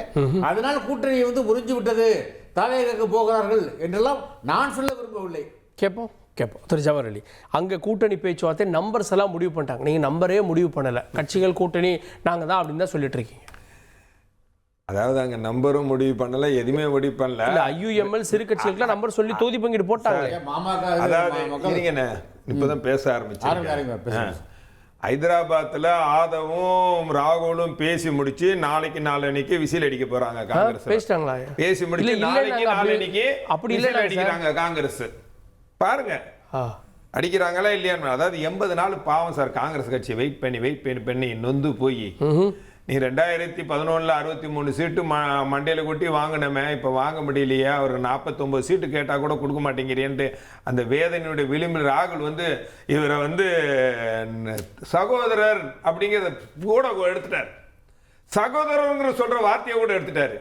அதனால கூட்டணி முறிஞ்சு விட்டது, தாவேக்காக்கு போகிறார்கள் என்றெல்லாம் நான் சொல்ல விரும்பவில்லை. கேட்போம் திரு ஜவஹர் அலி, அங்கே கூட்டணி பேச்சுவார்த்தை நம்பர்ஸ் எல்லாம் முடிவு பண்ணிட்டாங்க, நீங்கள் நம்பரே முடிவு பண்ணலை, கட்சிகள் கூட்டணி நாங்கள் தான் அப்படின்னு தான் சொல்லிட்டு இருக்கீங்க. அதாவது அங்கே நம்பரும் முடிவு பண்ணலை, எதுவுமே முடிவு பண்ணல. ஐயுஎம்எல் சிறு கட்சிகளுக்குலாம் நம்பர் சொல்லி தொகுதி பங்கீடு போட்டாங்க. அதாவது இப்போதான் பேச ஆரம்பிச்சாங்க. ஹைதராபாத்தில் ஆதவும் ராகுலும் பேசி முடிச்சு நாளைக்கு விசில் அடிக்க போறாங்க காங்கிரஸ். பேசிட்டாங்களா? பேசி முடிச்சு நாளைக்கு அப்படி விசில் அடிக்கிறாங்க காங்கிரஸ். பாருங்க அடிக்கிறாங்களா இல்லையான்னு. அதாவது 80 நாள் பாவம் சார் காங்கிரஸ் கட்சி வெயிட் பண்ணி நொந்து போய் நீ 2011 63 சீட்டு மண்டையில கொட்டி வாங்கினமே, இப்போ வாங்க முடியலையே, ஒரு 49 சீட்டு கேட்டால் கூட கொடுக்க மாட்டேங்கிறேன்ட்டு அந்த வேதனையுடைய விளிம்பில் ராகுல் இவரை சகோதரர் அப்படிங்கிறத கூட எடுத்துட்டார். சகோதரருங்கிற சொல்ற வார்த்தையை கூட எடுத்துட்டாரு.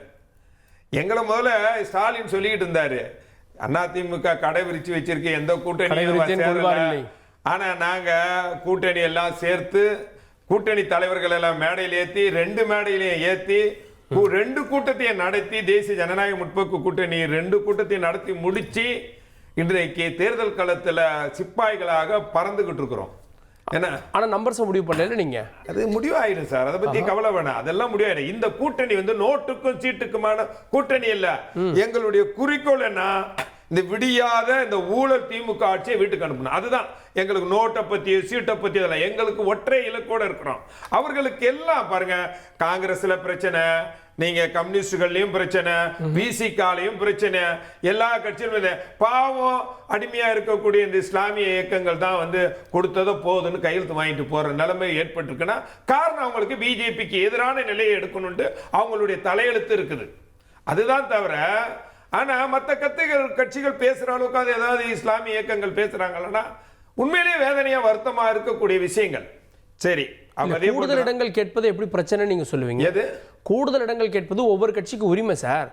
எங்களை முதல்ல ஸ்டாலின் சொல்லிக்கிட்டு இருந்தாரு, அதிமுக கடை விரிச்சு வச்சிருக்க எந்த கூட்டணி, ஆனா நாங்க கூட்டணி எல்லாம் சேர்த்து கூட்டணி தலைவர்கள் எல்லாம் மேடையில் ஏற்றி 2 மேடையிலையும் ஏற்றி 2 கூட்டத்தையும் நடத்தி தேசிய ஜனநாயக முற்போக்கு கூட்டணி 2 கூட்டத்தையும் நடத்தி முடிச்சு இன்றைக்கு தேர்தல் களத்தில் சிப்பாய்களாக பறந்துகிட்டு இருக்கிறோம். என்ன ஆனா நம்பர்ஸ் முடிவு பண்ணல நீங்க. அது முடிவாயிடும் சார், அதை பத்தி கவலை வேணாம், அதெல்லாம் முடிவாயிடும். இந்த கூட்டணி வந்து நோட்டுக்கும் சீட்டுக்குமான கூட்டணி இல்ல. எங்களுடைய குறிக்கோள் என்ன, இந்த விடியாத இந்த ஊழல் திமுக ஆட்சியை வீட்டுக்கு அனுப்பணும். அதுதான் எங்களுக்கு. நோட்டை பத்தி சீட்டை பத்தி அதெல்லாம் எங்களுக்கு ஒற்றை இலக்கோட இருக்கிறோம். அவர்களுக்கு எல்லாம் பாருங்க, காங்கிரஸ்ல பிரச்சனை, நீங்க கம்யூனிஸ்டுகள்லயும் பிரச்சனை, பிசிகாலையும் பிரச்சனை, எல்லா கட்சியிலும் பாவம் அடிமையா இருக்கக்கூடிய இந்த இஸ்லாமிய இயக்கங்கள் தான் வந்து கொடுத்ததோ போதுன்னு கையெழுத்து வாங்கிட்டு போற நிலைமை ஏற்பட்டிருக்குன்னா காரணம் அவங்களுக்கு பிஜேபிக்கு எதிரான நிலையை எடுக்கணும்னு அவங்களுடைய தலையெழுத்து இருக்குது. அதுதான் தவிர, ஆனா மற்ற கட்சிகள் பேசுற அளவுக்கு அது ஏதாவது இஸ்லாமிய இயக்கங்கள் பேசுறாங்கன்னா உண்மையிலேயே வேதனையா வருத்தமா இருக்கக்கூடிய விஷயங்கள். சரி, கூடுதல் இடங்கள் கேட்பது எப்படி பிரச்சனை நீங்க சொல்லுவீங்க? எது கூடுதல் இடங்கள் கேட்பது ஒவ்வொரு கட்சிக்கு உரிமை சார்,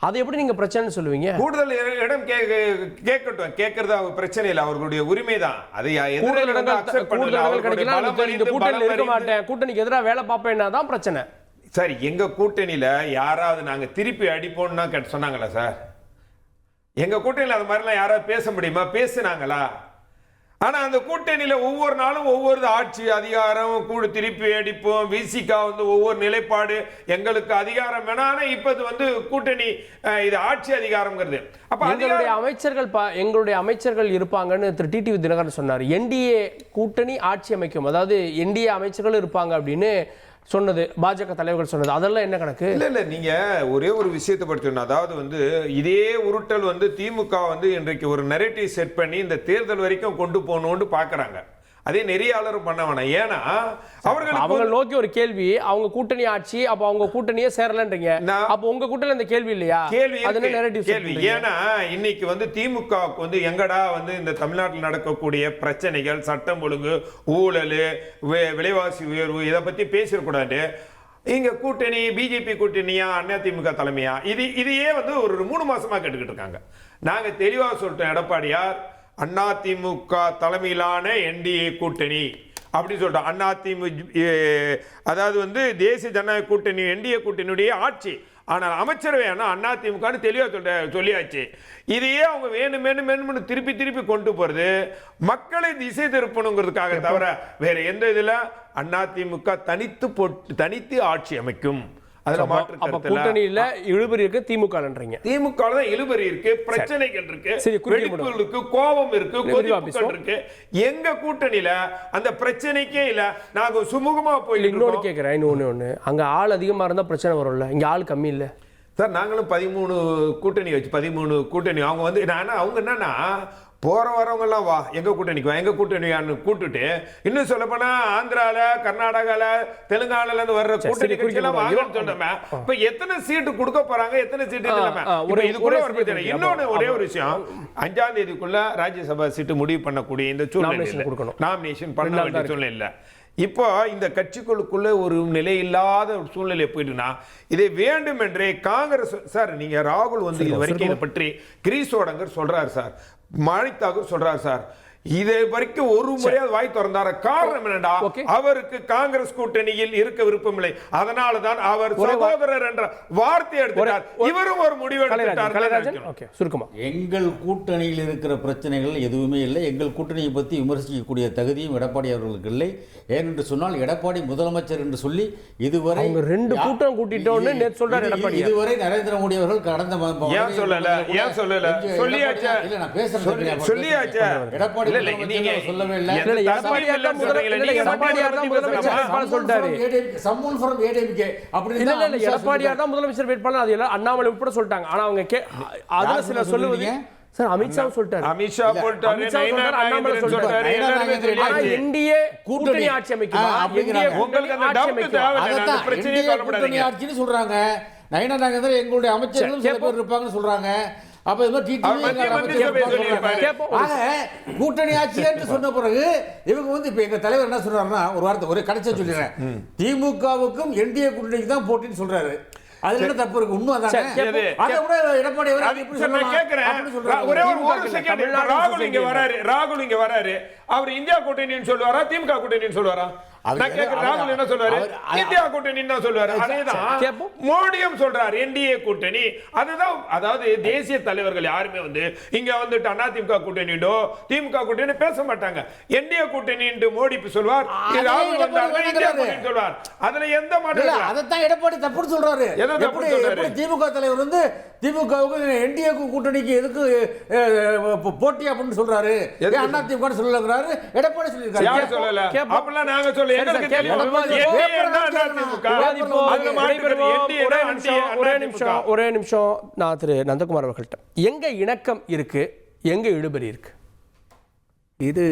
அதை எப்படி நீங்க பிரச்சனை சொல்லுவீங்க? கூடுதல் இடம் கேட்கட்டும், கேட்கறது அவங்க பிரச்சனை இல்லை, அவர்களுடைய உரிமை தான். அது கூடுதல் இடங்கள் கிடைக்கலாம், இந்த கூட்டணியில் இருக்க மாட்டேன், கூட்டணிக்கு எதிராக வேலை பார்ப்பேன்னா தான் பிரச்சனை. சரி, எங்க கூட்டணியில யாராவது நாங்க திருப்பி அடிப்போம்னா சொன்னாங்களா சார்? எங்க கூட்டணியில அது மாதிரிலாம் யாராவது பேச முடியுமா? பேசுனாங்களா? ஆனா அந்த கூட்டணியில ஒவ்வொரு நாளும் ஒவ்வொரு ஆட்சி அதிகாரம் கூட திருப்பி அடிப்போம், விசிகா வந்து ஒவ்வொரு நிலைப்பாடு, எங்களுக்கு அதிகாரம் வேணா. ஆனா இப்ப வந்து கூட்டணி இது ஆட்சி அதிகாரம்ங்கிறது. அப்ப எங்களுடைய அமைச்சர்கள் இருப்பாங்கன்னு திரு டிடிவி தினகரன் சொன்னார். என்டிஏ கூட்டணி ஆட்சி அமைக்கும், அதாவது என்டிஏ அமைச்சர்கள் இருப்பாங்க அப்படின்னு சொன்னது பாஜக தலைவர்கள் சொன்னது. அதெல்லாம் என்ன கணக்கு? இல்ல நீங்க ஒரே ஒரு விஷயத்தை படுத்தணும். அதாவது வந்து இதே உருட்டல் வந்து திமுக வந்து இன்றைக்கு ஒரு நரேட்டிவ் செட் பண்ணி இந்த தேர்தல் வரைக்கும் கொண்டு போகணும்னு பாக்குறாங்க. அதே நெறியாளரும் பண்ண வேணாம். ஏன்னா அவங்க நோக்கி ஒரு கேள்வி, அவங்க கூட்டணி ஆட்சி, அப்ப அவங்க கூட்டணியே சேரலன்றீங்க. அப்ப உங்க கூட்டணியில இந்த கேள்வி இல்லையா? கேள்வி. ஏன்னா இன்னைக்கு வந்து திமுக வந்து எங்கடா வந்து இந்த தமிழ்நாட்டில் நடக்கக்கூடிய பிரச்சனைகள், சட்டம் ஒழுங்கு, ஊழல், விலைவாசி உயர்வு, இதை பத்தி பேசிடக்கூடாது. இங்க கூட்டணி பிஜேபி கூட்டணியா அதிமுக தலைமையா, இதையே வந்து ஒரு 3 மாசமா கேட்டுக்கிட்டு இருக்காங்க. நாங்க தெளிவா சொல்லிட்டோம், எடப்பாடியார் அதிமுக தலைமையிலான என்டிஏ கூட்டணி அப்படி சொல்லிட்டோம். அதிமுக அதாவது வந்து தேசிய ஜனநாயக கூட்டணி என்டிஏ கூட்டணியுடைய ஆட்சி, ஆனால் அமைச்சரவை அதிமுக தெளிவா சொல்லியாச்சு. இதையே அவங்க வேணும் திருப்பி கொண்டு போறது மக்களை திசை திருப்பணுங்கிறதுக்காக தவிர வேற எந்த இதுல அதிமுக தனித்து ஆட்சி அமைக்கும். கூட்டணியில இழுபறி இருக்கு, திமுகன்றீங்க. திமுக தான் இழுபறி இருக்கு, பிரச்சனைகள் இருக்கு, வெடிப்புகள் இருக்கு, கோபம் இருக்கு, கொதிப்புகள் இருக்கு. எங்க கூட்டணியில அந்த பிரச்சனைக்கே இல்ல, நாங்க சுமூகமா போய். இன்னொன்னு கேக்குறேன், இன்னொன்னு அங்க ஆள் அதிகமா இருந்தா பிரச்சனை வரும்ல, இங்க ஆள் கம்மி இல்ல சார். நாங்களும் 13 கூட்டணி வச்சு 13 கூட்டணி அவங்க வந்து அவங்க என்னன்னா போற வரவங்க எல்லாம் வா எங்க கூட்டணிக்கு வா, எங்க கூட்டணியான்னு கூட்டுட்டு, இன்னும் சொல்ல போனா ஆந்திரால, கர்நாடகால, தெலுங்கானால இருந்து வர்ற கூட்டணி கட்சியெல்லாம் வாங்கன்னு சொன்னோமே. இப்ப எத்தனை சீட்டு கொடுக்க போறாங்க, எத்தனை சீட்டு இது கூட ஒரு பிரச்சனை. இன்னொன்னு ஒரே ஒரு விஷயம், 5ஆம் தேதிக்குள்ள ராஜ்யசபா சீட்டு முடிவு பண்ணக்கூடிய இந்த சூழ்நிலை, நாமினேஷன் பண்ண வேண்டிய சூழ்நிலை இல்ல. இப்போ இந்த கட்சிகளுக்குள்ள ஒரு நிலை இல்லாத ஒரு சூழ்நிலை போயிட்டுனா இதை வேண்டும் என்றே காங்கிரஸ் சார், நீங்க ராகுல் வந்து இது வரைக்கும் இதை பற்றி கிரீஷோடங்கர் சொல்றாரு சார், மாணிக் தாக்கூர் சொல்றாரு சார், இதை வரைக்கும் ஒரு முறையாவது வாய் திறந்தார. காரணம் என்னடா, அவருக்கு காங்கிரஸ் கூட்டணியில் இருக்க விருப்பமில்லை, அதனால தான் அவர் சகோதரர் என்ற வார்த்தை எடுத்தார். இவரும் ஒரு முடிவு எடுத்தார். சுருக்கமா, எங்கள் கூட்டணியில் இருக்கிற பிரச்சனைகள் எதுவுமே இல்லை, எங்கள் கூட்டணியை பற்றி விமர்சிக்கக்கூடிய தகுதியும் எடப்பாடி அவர்களுக்கு இல்லை. ஏனென்று சொன்னால் எடப்பாடி முதலமைச்சர் என்று சொல்லி இதுவரை 2 கூட்டம் கூட்டிட்டோம்னு நேத்து சொல்றாரு எடப்பாடி. இதுவரை நரேந்திர மோடி அவர்கள் கடந்த ஏன் சொல்லல சொல்லியாச்சா? இல்ல நான் பேசுறேன், சொல்லியாச்சா? எடப்பாடி சொல்லவே இல்லை. எடப்பாடியார் தான் முதலமைச்சர் வேட்பாளர், அது எல்லாம் அண்ணாமலை உட்பட சொல்லிட்டாங்க. ஆனா அவங்க அதுல சில சொல்லுவது சார், அமித்ஷா சொல்லிட்டாரு, அமித்ஷா போட்டாரு, அண்ணாமலை சொல்லிட்டாரு, என்டிஏ கூட்டணி ஆட்சி அமைக்குமா, கூட்டணி ஆட்சின்னு சொல்றாங்க. நயனா நாகேந்திரன் எங்களுடைய அமைச்சர்களும் சில பேர் இருப்பாங்கன்னு சொல்றாங்க. அப்ப கூட்டணி ஆட்சி என்று சொன்ன பிறகு இவங்க வந்து இப்ப எங்க தலைவர் என்ன சொல்றாருன்னா, ஒரு வார்த்தை ஒரே கடைசியா சொல்லிடுறேன், திமுகவுக்கும் என்டிஏ கூட்டணிக்கு தான் போட்டின்னு சொல்றாரு. அதுல என்ன தப்பு இருக்கு? உண்மை அதான். அத கூட எடப்பாடி ராகுல் இங்க வராரு, அவர் இந்தியா கூட்டணின்னு சொல்லுவாரா, திமுக கூட்டணின்னு சொல்லுவாரா? நான் கேட்கிறேன், ராகுல் என்ன சொல்றாரு? இந்தியா கூட்டணி என்ன சொல்றாரு? அதேதான் கேப்போம். மோடியும் சொல்றாரு, என்டிஏ கூட்டணி. அதுதான், அதாவது தேசிய தலைவர்கள் யாருமே இங்க வந்துட்டு அதிமுக கூட்டணிடோ திமுக கூட்டணி பேச மாட்டாங்க. என்டிஏ கூட்டணி என்று மோடி சொல்வார், ராகுல் வந்தாருன்னா இந்தியா கூட்டணி சொல்வார். அதுல எந்த மாற்றம் இல்ல. அதைத்தான் எடப்பாடி தப்புன்னு சொல்றாரு. எதை தப்புன்னு சொல்றாரு? எப்படி திமுக தலைவர் திமுகவுக்கு என்டிஏ கூட்டணிக்கு எதுக்கு போட்டி அப்படின்னு சொல்றாரு? அண்ணா திமுக சொல்லலங்கிறாரு, எடப்பாடி சொல்லியிருக்காரு. யார் சொல்லல? கேப்போம். அப்பலாம் நாங்க சொல்ல எங்களுக்கு தெரியும். ஒரே நிமிஷம் நான் திரு நந்தகுமார் அவர்கள்ட்ட, எங்க இணக்கம் இருக்கு, எங்க இழுபறி இருக்கு? இது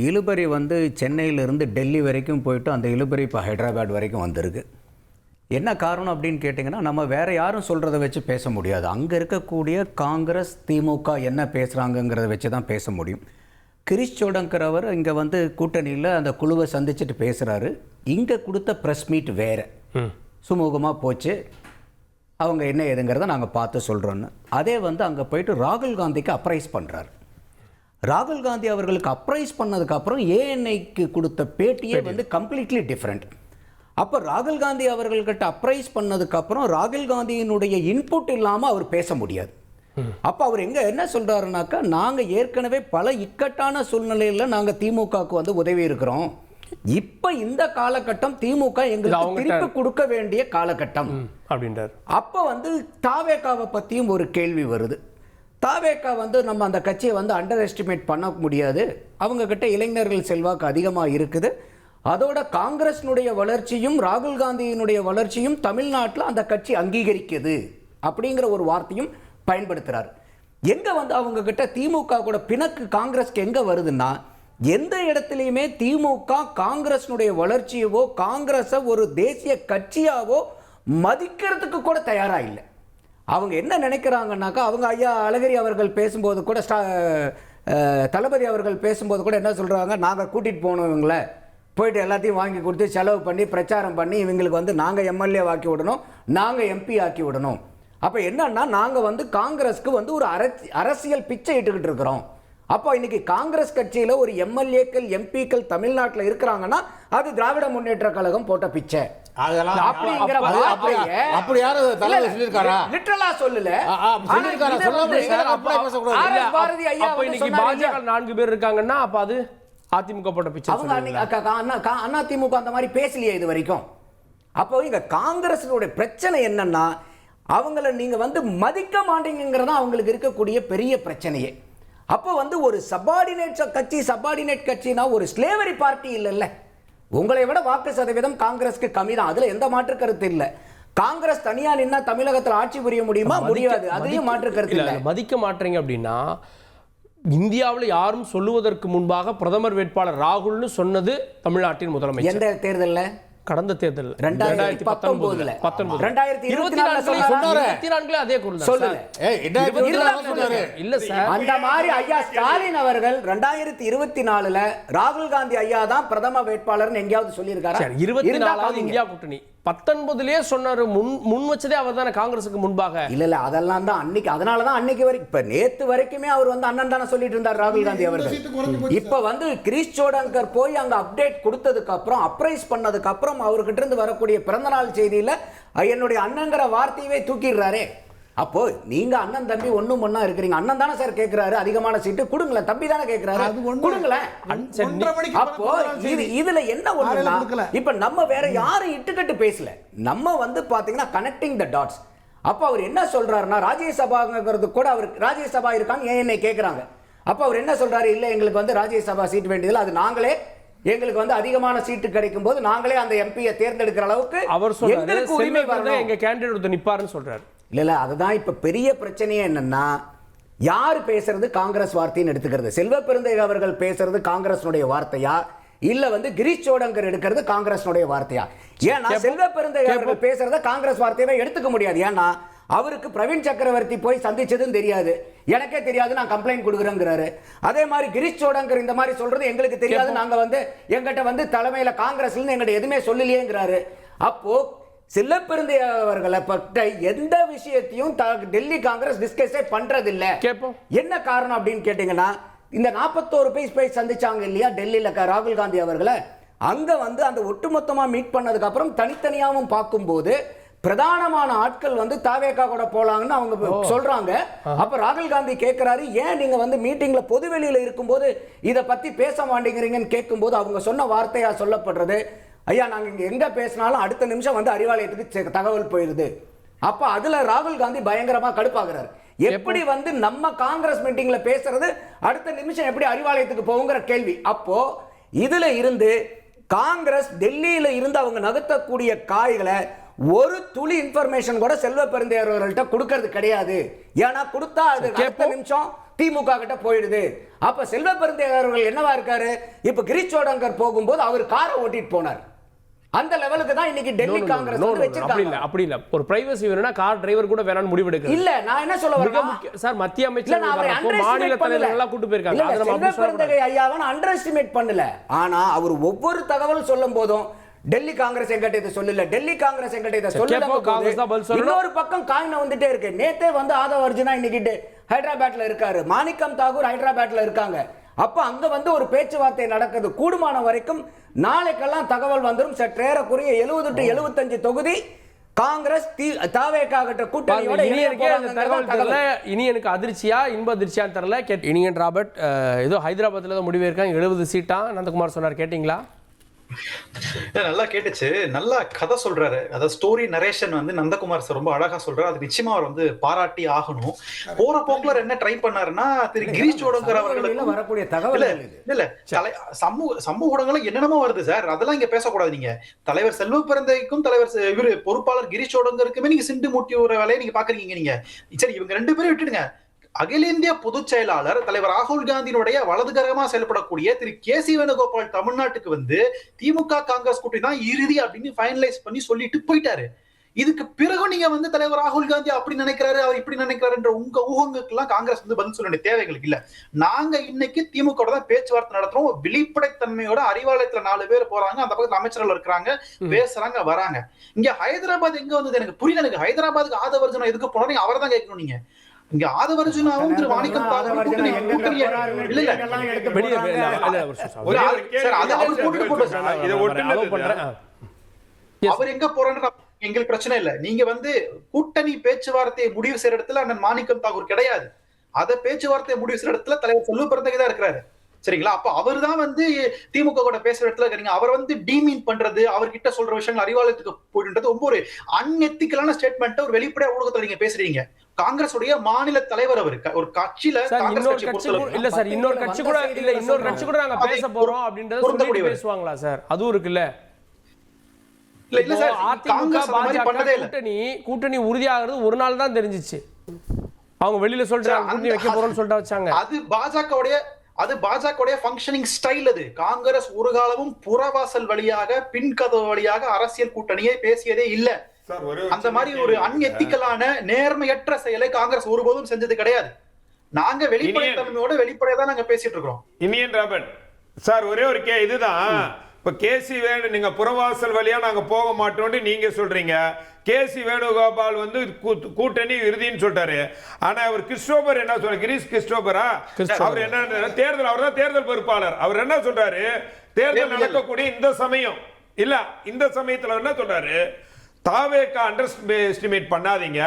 இழுபறி சென்னையிலிருந்து டெல்லி வரைக்கும் போயிட்டு அந்த இழுபறி இப்போ ஹைதராபாத் வரைக்கும் வந்திருக்கு. என்ன காரணம் அப்படின்னு கேட்டிங்கன்னா, நம்ம வேறு யாரும் சொல்கிறத வச்சு பேச முடியாது. அங்கே இருக்கக்கூடிய காங்கிரஸ் திமுக என்ன பேசுகிறாங்கங்கிறத வச்சு தான் பேச முடியும். கிரீஷ் சோடங்கர் அவர் இங்கே கூட்டணியில் அந்த குழுவை சந்திச்சுட்டு பேசுகிறாரு. இங்கே கொடுத்த ப்ரெஸ் மீட் வேறு சுமூகமாக போச்சு, அவங்க என்ன ஏதுங்கிறத நாங்கள் பார்த்து சொல்கிறோன்னு. அதே அங்கே போயிட்டு ராகுல் காந்திக்கு அப்ரைஸ் பண்ணுறாரு. ராகுல் காந்தி அவர்களுக்கு அப்ரைஸ் பண்ணதுக்கப்புறம் ஏஎன்ஐக்கு கொடுத்த பேட்டியே கம்ப்ளீட்லி டிஃப்ரெண்ட். அப்போ ராகுல் காந்தி அவர்கள்கிட்ட அப்ரைஸ் பண்ணதுக்கப்புறம் ராகுல் காந்தியினுடைய இன்புட் இல்லாமல் அவர் பேச முடியாது. அப்போ அவர் என்ன சொல்கிறாருனாக்கா, நாங்கள் ஏற்கனவே பல இக்கட்டான சூழ்நிலையில் நாங்கள் திமுகவுக்கு உதவி இருக்கிறோம். இப்போ இந்த காலகட்டம் திமுக எங்களுக்கு திருப்பி கொடுக்க வேண்டிய காலகட்டம் அப்படின்றார். அப்போ தாவேகாவை பற்றியும் ஒரு கேள்வி வருது. தாவேகா நம்ம அந்த கட்சியை அண்டர் எஸ்டிமேட் பண்ண முடியாது. அவங்கக்கிட்ட இளைஞர்கள் செல்வாக்கு அதிகமாக இருக்குது. அதோட காங்கிரஸினுடைய வளர்ச்சியும் ராகுல் காந்தியினுடைய வளர்ச்சியும் தமிழ்நாட்டில் அந்த கட்சி அங்கீகரிக்குது அப்படிங்கிற ஒரு வார்த்தையும் பயன்படுத்துகிறார். எங்கே அவங்க கிட்ட திமுக கூட பிணக்கு காங்கிரஸ்க்கு எங்கே வருதுன்னா, எந்த இடத்துலையுமே திமுக காங்கிரஸினுடைய வளர்ச்சியவோ காங்கிரஸை ஒரு தேசிய கட்சியாவோ மதிக்கிறதுக்கு கூட தயாராக இல்லை. அவங்க என்ன நினைக்கிறாங்கன்னாக்கா, அவங்க ஐயா அழகிரி அவர்கள் பேசும்போது கூட தளபதி அவர்கள் பேசும்போது கூட என்ன சொல்கிறாங்க, நாங்கள் கூட்டிகிட்டு போனவங்கள போயிட்டு எல்லாத்தையும் வாங்கி கொடுத்து செலவு பண்ணி பிரச்சாரம் பண்ணி இவங்களுக்கு நாங்கள் எம்எல்ஏ ஆக்கி விடணும், நாங்கள் எம்பி ஆக்கி விடணும். அப்போ என்னன்னா, நாங்கள் காங்கிரஸ்க்கு ஒரு அரசியல் பிச்சை இட்டுக்கிட்டு இருக்கிறோம். அப்போ இன்னைக்கு காங்கிரஸ் கட்சியில் ஒரு எம்எல்ஏக்கள் எம்பிக்கள் தமிழ்நாட்டில் இருக்கிறாங்கன்னா அது திராவிட முன்னேற்ற கழகம் போட்ட பிச்சை. நான்கு பேர் இருக்காங்கன்னா அப்ப அது அதிமுக போட்ட பிச்சை. அதிமுக அந்த மாதிரி பேசலையே இது வரைக்கும். அப்போ இங்க காங்கிரஸ் பிரச்சனை என்னன்னா, அவங்கள நீங்க மதிக்க மாட்டீங்கிறதா அவங்களுக்கு இருக்கக்கூடிய பெரிய பிரச்சனையே. அப்போ ஒரு சபார்டினேட் கட்சினா ஒரு ஸ்லேவரி பார்ட்டி இல்லைல்ல. உங்களை விட வாக்கு சதவீதம் காங்கிரஸ்க்கு கம்மி தான், அதுல எந்த மாற்று கருத்து இல்லை. காங்கிரஸ் தனியா நின்னா தமிழகத்தில் ஆட்சி புரிய முடியுமா? முடியாது. அதையும் மாற்று கருத்து இல்லை. மதிக்க மாட்டீங்க அப்படின்னா, இந்தியாவில் யாரும் சொல்லுவதற்கு முன்பாக பிரதமர் வேட்பாளர் ராகுல்னு சொன்னது தமிழ்நாட்டின் முதலமைச்சர். எந்த தேர்தலில்? கடந்த தேர்தல் 2019 அதே குரல் இல்ல சார். அந்த மாதிரி ஐயா ஸ்டாலின் அவர்கள் 2024 ராகுல் காந்தி ஐயா தான் பிரதம வேட்பாளர் எங்கேயாவது சொல்லியிருக்காரா? 24 இந்தியா கூட்டணி 19லயே சொன்னாரு. முன் வச்சதே அவர் தானே காங்கிரஸுக்கு முன்பாக. இல்ல அதெல்லாம் தான் அன்னைக்கு. அதனாலதான் அன்னைக்கு வரைக்கும், இப்ப நேத்து வரைக்குமே அவர் அண்ணன் தானே சொல்லிட்டு இருந்தார் ராகுல் காந்தி அவர்கள். இப்ப கிரீஷ் சோடங்கர் போய் அங்க அப்டேட் கொடுத்ததுக்கு அப்புறம், அப்ரைஸ் பண்ணதுக்கு அப்புறம் அவர்கிட்ட இருந்து வரக்கூடிய பிறந்தநாள் செய்தியில என்னுடைய அண்ணங்கிற வார்த்தையவே தூக்கிடுறாரே. அப்போ நீங்க அண்ணன் தம்பி ஒண்ணும் ஒண்ணா இருக்கிறீங்க. அண்ணன் தானே சார் கேட்கிறாரு அதிகமான சீட்டு கொடுங்களேன், தம்பி தானே கேட்கிறாரு கொடுங்களேன். அப்போ இதுல என்ன ஒண்ணுன்னா, இப்ப நம்ம வேற யாரும் இட்டுக்கட்டு பேசல, நம்ம பாத்தீங்கன்னா கனெக்டிங் த டாட்ஸ். அப்ப அவர் என்ன சொல்றாருன்னா, ராஜ்யசபாங்கிறது கூட அவர் ராஜ்யசபா இருக்கான்னு ஏஎன்ஐ கேட்கறாங்க. அப்ப அவர் என்ன சொல்றாரு, இல்ல எங்களுக்கு ராஜ்யசபா சீட் வேண்டியதில்லை, அது நாங்களே எங்களுக்கு அதிகமான சீட்டு கிடைக்கும் போது நாங்களே அந்த எம்பியை தேர்ந்தெடுக்கிற அளவுக்கு அவர் சொல்றாரு உரிமை வரணும், எங்க கேண்டிடேட் ஒருத்தர் நிப்பாருன்னு சொல்றாரு. இல்ல அதுதான் இப்ப பெரிய பிரச்சனையே என்னன்னா, யார் பேசுறது காங்கிரஸ் வார்த்தைன்னு எடுத்துக்கிறது. செல்வ பெருந்தகை அவர்கள் பேசுறது காங்கிரஸுடைய வார்த்தையா, இல்ல கிரீஷ் சோடங்கர் எடுக்கிறது காங்கிரஸுடைய வார்த்தையா? ஏன்னா செல்வ பெருந்தகை அவர்கள் பேசுறத காங்கிரஸ் வார்த்தையவே எடுத்துக்க முடியாது. ஏன்னா அவருக்கு பிரவீன் சக்கரவர்த்தி போய் சந்திச்சதும் தெரியாது, எனக்கே தெரியாது, நான் கம்ப்ளைண்ட் கொடுக்குறேங்கிறாரு. அதே மாதிரி கிரீஷ் சோடங்கர் இந்த மாதிரி சொல்றது எங்களுக்கு தெரியாது, நாங்க எங்கிட்ட தலைமையில காங்கிரஸ்ல எங்கிட்ட எதுவுமே சொல்லலையேங்கிறாரு. அப்போ செல்வ பெருந்தகை அவர்களை பட்ட எந்த விஷயத்தையும் டெல்லி காங்கிரஸ் டிஸ்கஸே பண்றதில்லை. என்ன காரணம் அப்படின்னு கேட்டீங்கன்னா, இந்த 41 பேர் போய் சந்திச்சாங்க இல்லையா டெல்லியில ராகுல் காந்தி அவர்களை, அங்க வந்து அந்த ஒட்டுமொத்தமா மீட் பண்ணதுக்கு அப்புறம் தனித்தனியாவும் பார்க்கும்போது பிரதானமான ஆட்கள் வந்து தாவேகா கூட போலாங்கன்னு அவங்க சொல்றாங்க. அப்ப ராகுல் காந்தி கேட்கிறாரு, ஏன் நீங்க வந்து மீட்டிங்ல பொதுவெளியில இருக்கும்போது இதை பத்தி பேச மாட்டேங்கிறீங்கன்னு கேட்கும்போது அவங்க சொன்ன வார்த்தையா சொல்லப்படுறது, ஐயா நாங்க இங்க எங்க பேசினாலும் அடுத்த நிமிஷம் வந்து அறிவாலயத்துக்கு தகவல் போயிருது. அப்ப அதுல ராகுல் காந்தி பயங்கரமா கடுப்பாகிறார். எப்படி வந்து நம்ம காங்கிரஸ் மீட்டிங்ல பேசுறது அடுத்த நிமிஷம் எப்படி அறிவாலயத்துக்கு போகுங்கிற கேள்வி. அப்போ இதுல இருந்து காங்கிரஸ் டெல்லியில இருந்து அவங்க நகர்த்தக்கூடிய காய்களை ஒரு துளி இன்ஃபர்மேஷன் கூட செல்வ பெருந்தேவர்கள்ட்ட கொடுக்கிறது கிடையாது. ஏன்னா கொடுத்தா அது அடுத்த நிமிஷம் திமுக கிட்ட போயிடுது. அப்ப செல்வ பெருந்தேவர்கள் என்னவா இருக்காரு, இப்ப கிரீஷ் சோடங்கர் போகும்போது அவர் காரை ஓட்டிட்டு போனார். அந்த லெவலுக்கு தான் இன்னைக்கு டெல்லி காங்கிரஸ் வந்து வச்சிருக்காங்க. அப்படி இல்ல, ஒரு பிரைவசி வேணும்னா கார் டிரைவர் கூட வேணாம்னு முடிவெடுக்க இல்ல. நான் என்ன சொல்ல வரேன் சார், மத்திய அமைச்சர் மாநில தலைவர்கள் எல்லாம் கூட்டி போயிருக்காங்க. செல்வ பெருந்தகை ஐயாவை அண்டர் எஸ்டிமேட் பண்ணல. ஆனா அவர் ஒவ்வொரு தகவல் சொல்லும் போதும் டெல்லி காங்கிரஸ் எங்கிட்ட இதை சொல்லல, டெல்லி காங்கிரஸ் எங்கிட்ட இதை சொல்லல. இன்னொரு பக்கம் காயின வந்துட்டே இருக்கு. நேத்தே வந்து ஆதவ் அர்ஜுனா இன்னைக்கு ஹைதராபாத்ல இருக்காரு, மாணிக்கம் தாகூர் ஹைதராபாத்ல இருக்காங்க. அப்ப அங்க வந்து ஒரு பேச்சுவார்த்தை நடக்குது. கூடுமான வரைக்கும் நாளைக்கெல்லாம் தகவல் வந்துடும். சற்றேறக்குரிய 70 to 75 தொகுதி காங்கிரஸ் தாவேகா கிட்ட கூட்டணியோட இனி எனக்கு அதிர்ச்சியா இன்ப அதிர்ச்சியான்னு தெரியல. இனியன் ராபர்ட் ஏதோ ஹைதராபாத்ல தான் முடிவு இருக்காங்க, 70 சீட்டா நந்தகுமார் சொன்னார், கேட்டீங்களா? நல்லா கேட்டுச்சு. நல்லா கதை சொல்றாரு. அதாவது ஸ்டோரி நரேஷன் வந்து நந்தகுமார் சார் ரொம்ப அழகா சொல்றாரு. அது நிச்சயமா அவர் வந்து பாராட்டி ஆகணும். போற போக்குல என்ன ட்ரை பண்ணாருன்னா, திரு கிரீஷ் சோடங்கர் அவர்களுக்கு வரக்கூடிய தகவல் இல்ல சமூக ஊடகங்கள்ல என்னென்னமோ வருது சார், அதெல்லாம் இங்க பேசக்கூடாது. நீங்க தலைவர் செல்வ பெருந்தகைக்கும் தலைவர் இவரு பொறுப்பாளர் கிரீஷ் சோடங்கருக்குமே நீங்க சிண்டு மூட்டி ஒரு வேலையை நீங்க பாக்குறீங்க. நீங்க சரி, இவங்க 2 பேரும் விட்டுடுங்க. அகில இந்திய பொதுச் செயலாளர் தலைவர் ராகுல் காந்தியினுடைய வலதுகரமா செயல்படக்கூடிய திரு கே.சி. வேணுகோபால் தமிழ்நாட்டுக்கு வந்து திமுக காங்கிரஸ் கூட்டணி தான் இறுதி அப்படின்னு ஃபைனலைஸ் பண்ணி சொல்லிட்டு போயிட்டாரு. இதுக்கு பிறகு நீங்க வந்து தலைவர் ராகுல் காந்தி அப்படி நினைக்கிறாரு, அவர் இப்படி நினைக்கிறாருன்ற உங்க ஊகங்களுக்கு எல்லாம் காங்கிரஸ் வந்து பதில் சொல்ல வேண்டிய தேவைகளுக்கு இல்ல. நாங்க இன்னைக்கு திமுக தான் பேச்சுவார்த்தை நடத்துறோம். வெளிப்படைத்தன்மையோட அறிவாலயத்துல 4 பேர் போறாங்க, அந்த பக்கத்துல அமைச்சர்கள் இருக்கிறாங்க, பேசுறாங்க, வராங்க. இங்க ஹைதராபாத் எங்க வந்தது எனக்கு புரியல. எனக்கு ஹைதராபாத்துக்கு ஆதவ் அர்ஜுனா எதுக்கு போனோம் அவரை தான் கேட்கணும். நீங்க இங்க ஆதவ் அர்ஜுனாவும் திரு மாணிக்கம் அவர் எங்க போறாரு எங்களுக்கு பிரச்சனை இல்ல. நீங்க வந்து கூட்டணி பேச்சுவார்த்தையை முடிவு செய்யற இடத்துல அண்ணன் மாணிக்கம் தாகூர் கிடையாது. அத பேச்சுவார்த்தையை முடிவு செய்யற இடத்துல தலைவர் செல்வ பெருந்தகை தான் இருக்கிறாரு. சரிங்களா? அப்ப அவர் தான் வந்து திமுக கூட பேசுற இடத்துல இருக்கீங்க. அவர் வந்து டீமீன் பண்றது, அவர்கிட்ட சொல்ற விஷயங்கள் அறிவாலயத்துக்கு போயின்றது ரொம்ப ஒரு அன்எத்திக்கலான ஸ்டேட்மெண்ட் ஒரு வெளிப்படையா ஊடகத்துல நீங்க பேசுறீங்க. காங்கிரஸ் உடைய மாநில தலைவர் அவரு ஒரு கட்சியில இல்ல சார், இன்னொரு கட்சி கூட நாங்க பேச போறோம் அப்படின்றத சொல்லிட்டு பேசுவாங்களா சார்? அதுவும் இருக்குல்ல. இல்ல சார், அதிமுக பாஜக கூட்டணி உறுதியாகிறது ஒரு நாள் தான் தெரிஞ்சிச்சு. அவங்க வெளியில சொல்றாங்க கூட்டணி வைக்க போறோம்னு சொல்லிட்டு வச்சாங்க. அது பாஜகவுடைய ஃபங்க்ஷனிங் ஸ்டைல். அது காங்கிரஸ் ஒரு காலமும் புறவாசல் வழியாக பின்கதவு வழியாக அரசியல் கூட்டணியை பேசியதே இல்ல. அந்த மாதிரி ஒரு அன்எத்திக்கலான நேர்மையற்ற செயலை காங்கிரஸ் ஒருபோதும் செஞ்சது கிடையாது. நாங்க வெளிப்படைத்தன்மையோட வெளிப்படையா தான் நாங்க பேசிட்டு இருக்கோம். இனியன் ராபர்ட் சார், ஒரே ஒரு இதுதான். இப்ப கே.சி. வேணு நீங்க புறவாசல் வழியா நாங்க போக மாட்டோம்னு நீங்க சொல்றீங்க. கே.சி. வேணுகோபால் வந்து கூட்டணி இறுதின்னு சொல்லிட்டாரு. ஆனா அவர் கிறிஸ்டோபர் என்ன சொல்ற, கிரீஷ் கிறிஸ்டோபரா அவர் என்ன தேர்தல், அவர் தான் தேர்தல் பொறுப்பாளர். அவர் என்ன சொல்றாரு, தேர்தல் நடக்கக்கூடிய இந்த சமயம் இல்ல, இந்த சமயத்துல என்ன சொல்றாரு, தாவேகா அண்டர் எஸ்டிமேட் பண்ணாதீங்க,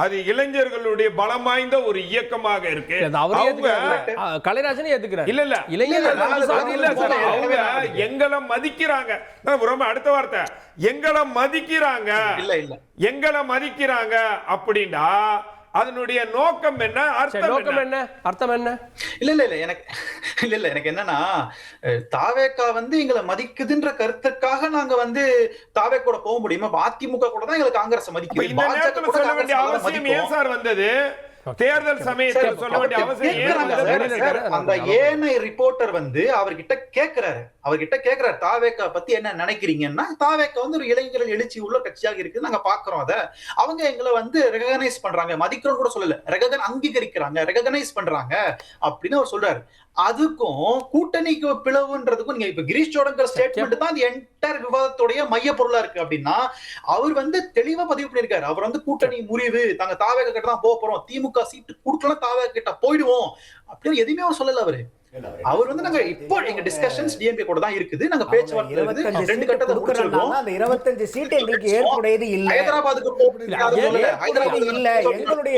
அது இளைஞர்களுடைய பலம் வாய்ந்த ஒரு இயக்கமாக இருக்கு. கலைராஜன் ஏத்துக்கிறார். இல்ல இல்ல அவங்க எங்களை மதிக்கிறாங்க. ரொம்ப அடுத்த வார்த்தை, எங்களை மதிக்கிறாங்க. எங்களை மதிக்கிறாங்க அப்படின்னா அதனுடைய நோக்கம் என்ன, அர்த்தம் என்ன? அர்த்தம் என்ன? இல்ல எனக்கு என்னன்னா, தாவேகா வந்து எங்களை மதிக்குதுன்ற கருத்துக்காக நாங்க வந்து தாவேக்கோட போக முடியுமா? அதிமுக கூட தான் எங்களை காங்கிரஸ் மதிக்குது. இந்த நேரத்துல சொல்ல வேண்டிய அவசியம் ஏன் சார் வந்தது? தேர்தல் சமயத்தில் சொல்ல வேண்டிய அவசியம். அந்த ஏனை ரிப்போர்ட்டர் வந்து அவர்கிட்ட கேக்குறாரு தாவேக்கா பத்தி என்ன நினைக்கிறீங்கன்னா, தாவேக்கா வந்து ஒரு இளைஞர்கள் எழுச்சி உள்ள கட்சியாக இருக்கு, நாங்க பாக்குறோம். அத அவங்க எங்களை வந்து ரெகனைஸ் பண்றாங்க, மதிக்கிறோம் கூட சொல்லல, அங்கீகரிக்கிறாங்க, ரெகனைஸ் பண்றாங்க அப்படின்னு அவர் சொல்றாரு. அதுக்கும் கூட்டணிக்கு பிளவுன்றதுக்கும் நீங்க இப்ப கிரீஷ் சோடங்கர் ஸ்டேட்மெண்ட் தான் அந்த என்டையர் விவாதத்துடைய மைய பொருளா இருக்கு. அப்படின்னா அவர் வந்து தெளிவா பதிவு பண்ணிருக்காரு. அவர் வந்து கூட்டணி முறிவு, தாங்க தாவேக கிட்ட தான் போக போறோம், திமுக சீட்டு கொடுக்கலாம் தாவேக கிட்ட போயிடுவோம் அப்படின்னு எதுவுமே அவர் சொல்லல. அவரு அவர் வந்து நாங்க இப்போ எங்க டிஸ்கஷன்ஸ் டிஎம்கே கூட தான் இருக்குது, நாங்க பேச்சுவார்த்தை இருக்குது, 2 கட்டத்தை முடிச்சிருக்கோம். அந்த 25 சீட் எங்களுக்கு ஏற்புடையது இல்ல. ஹைதராபாத்துக்கு இல்ல எங்களுடைய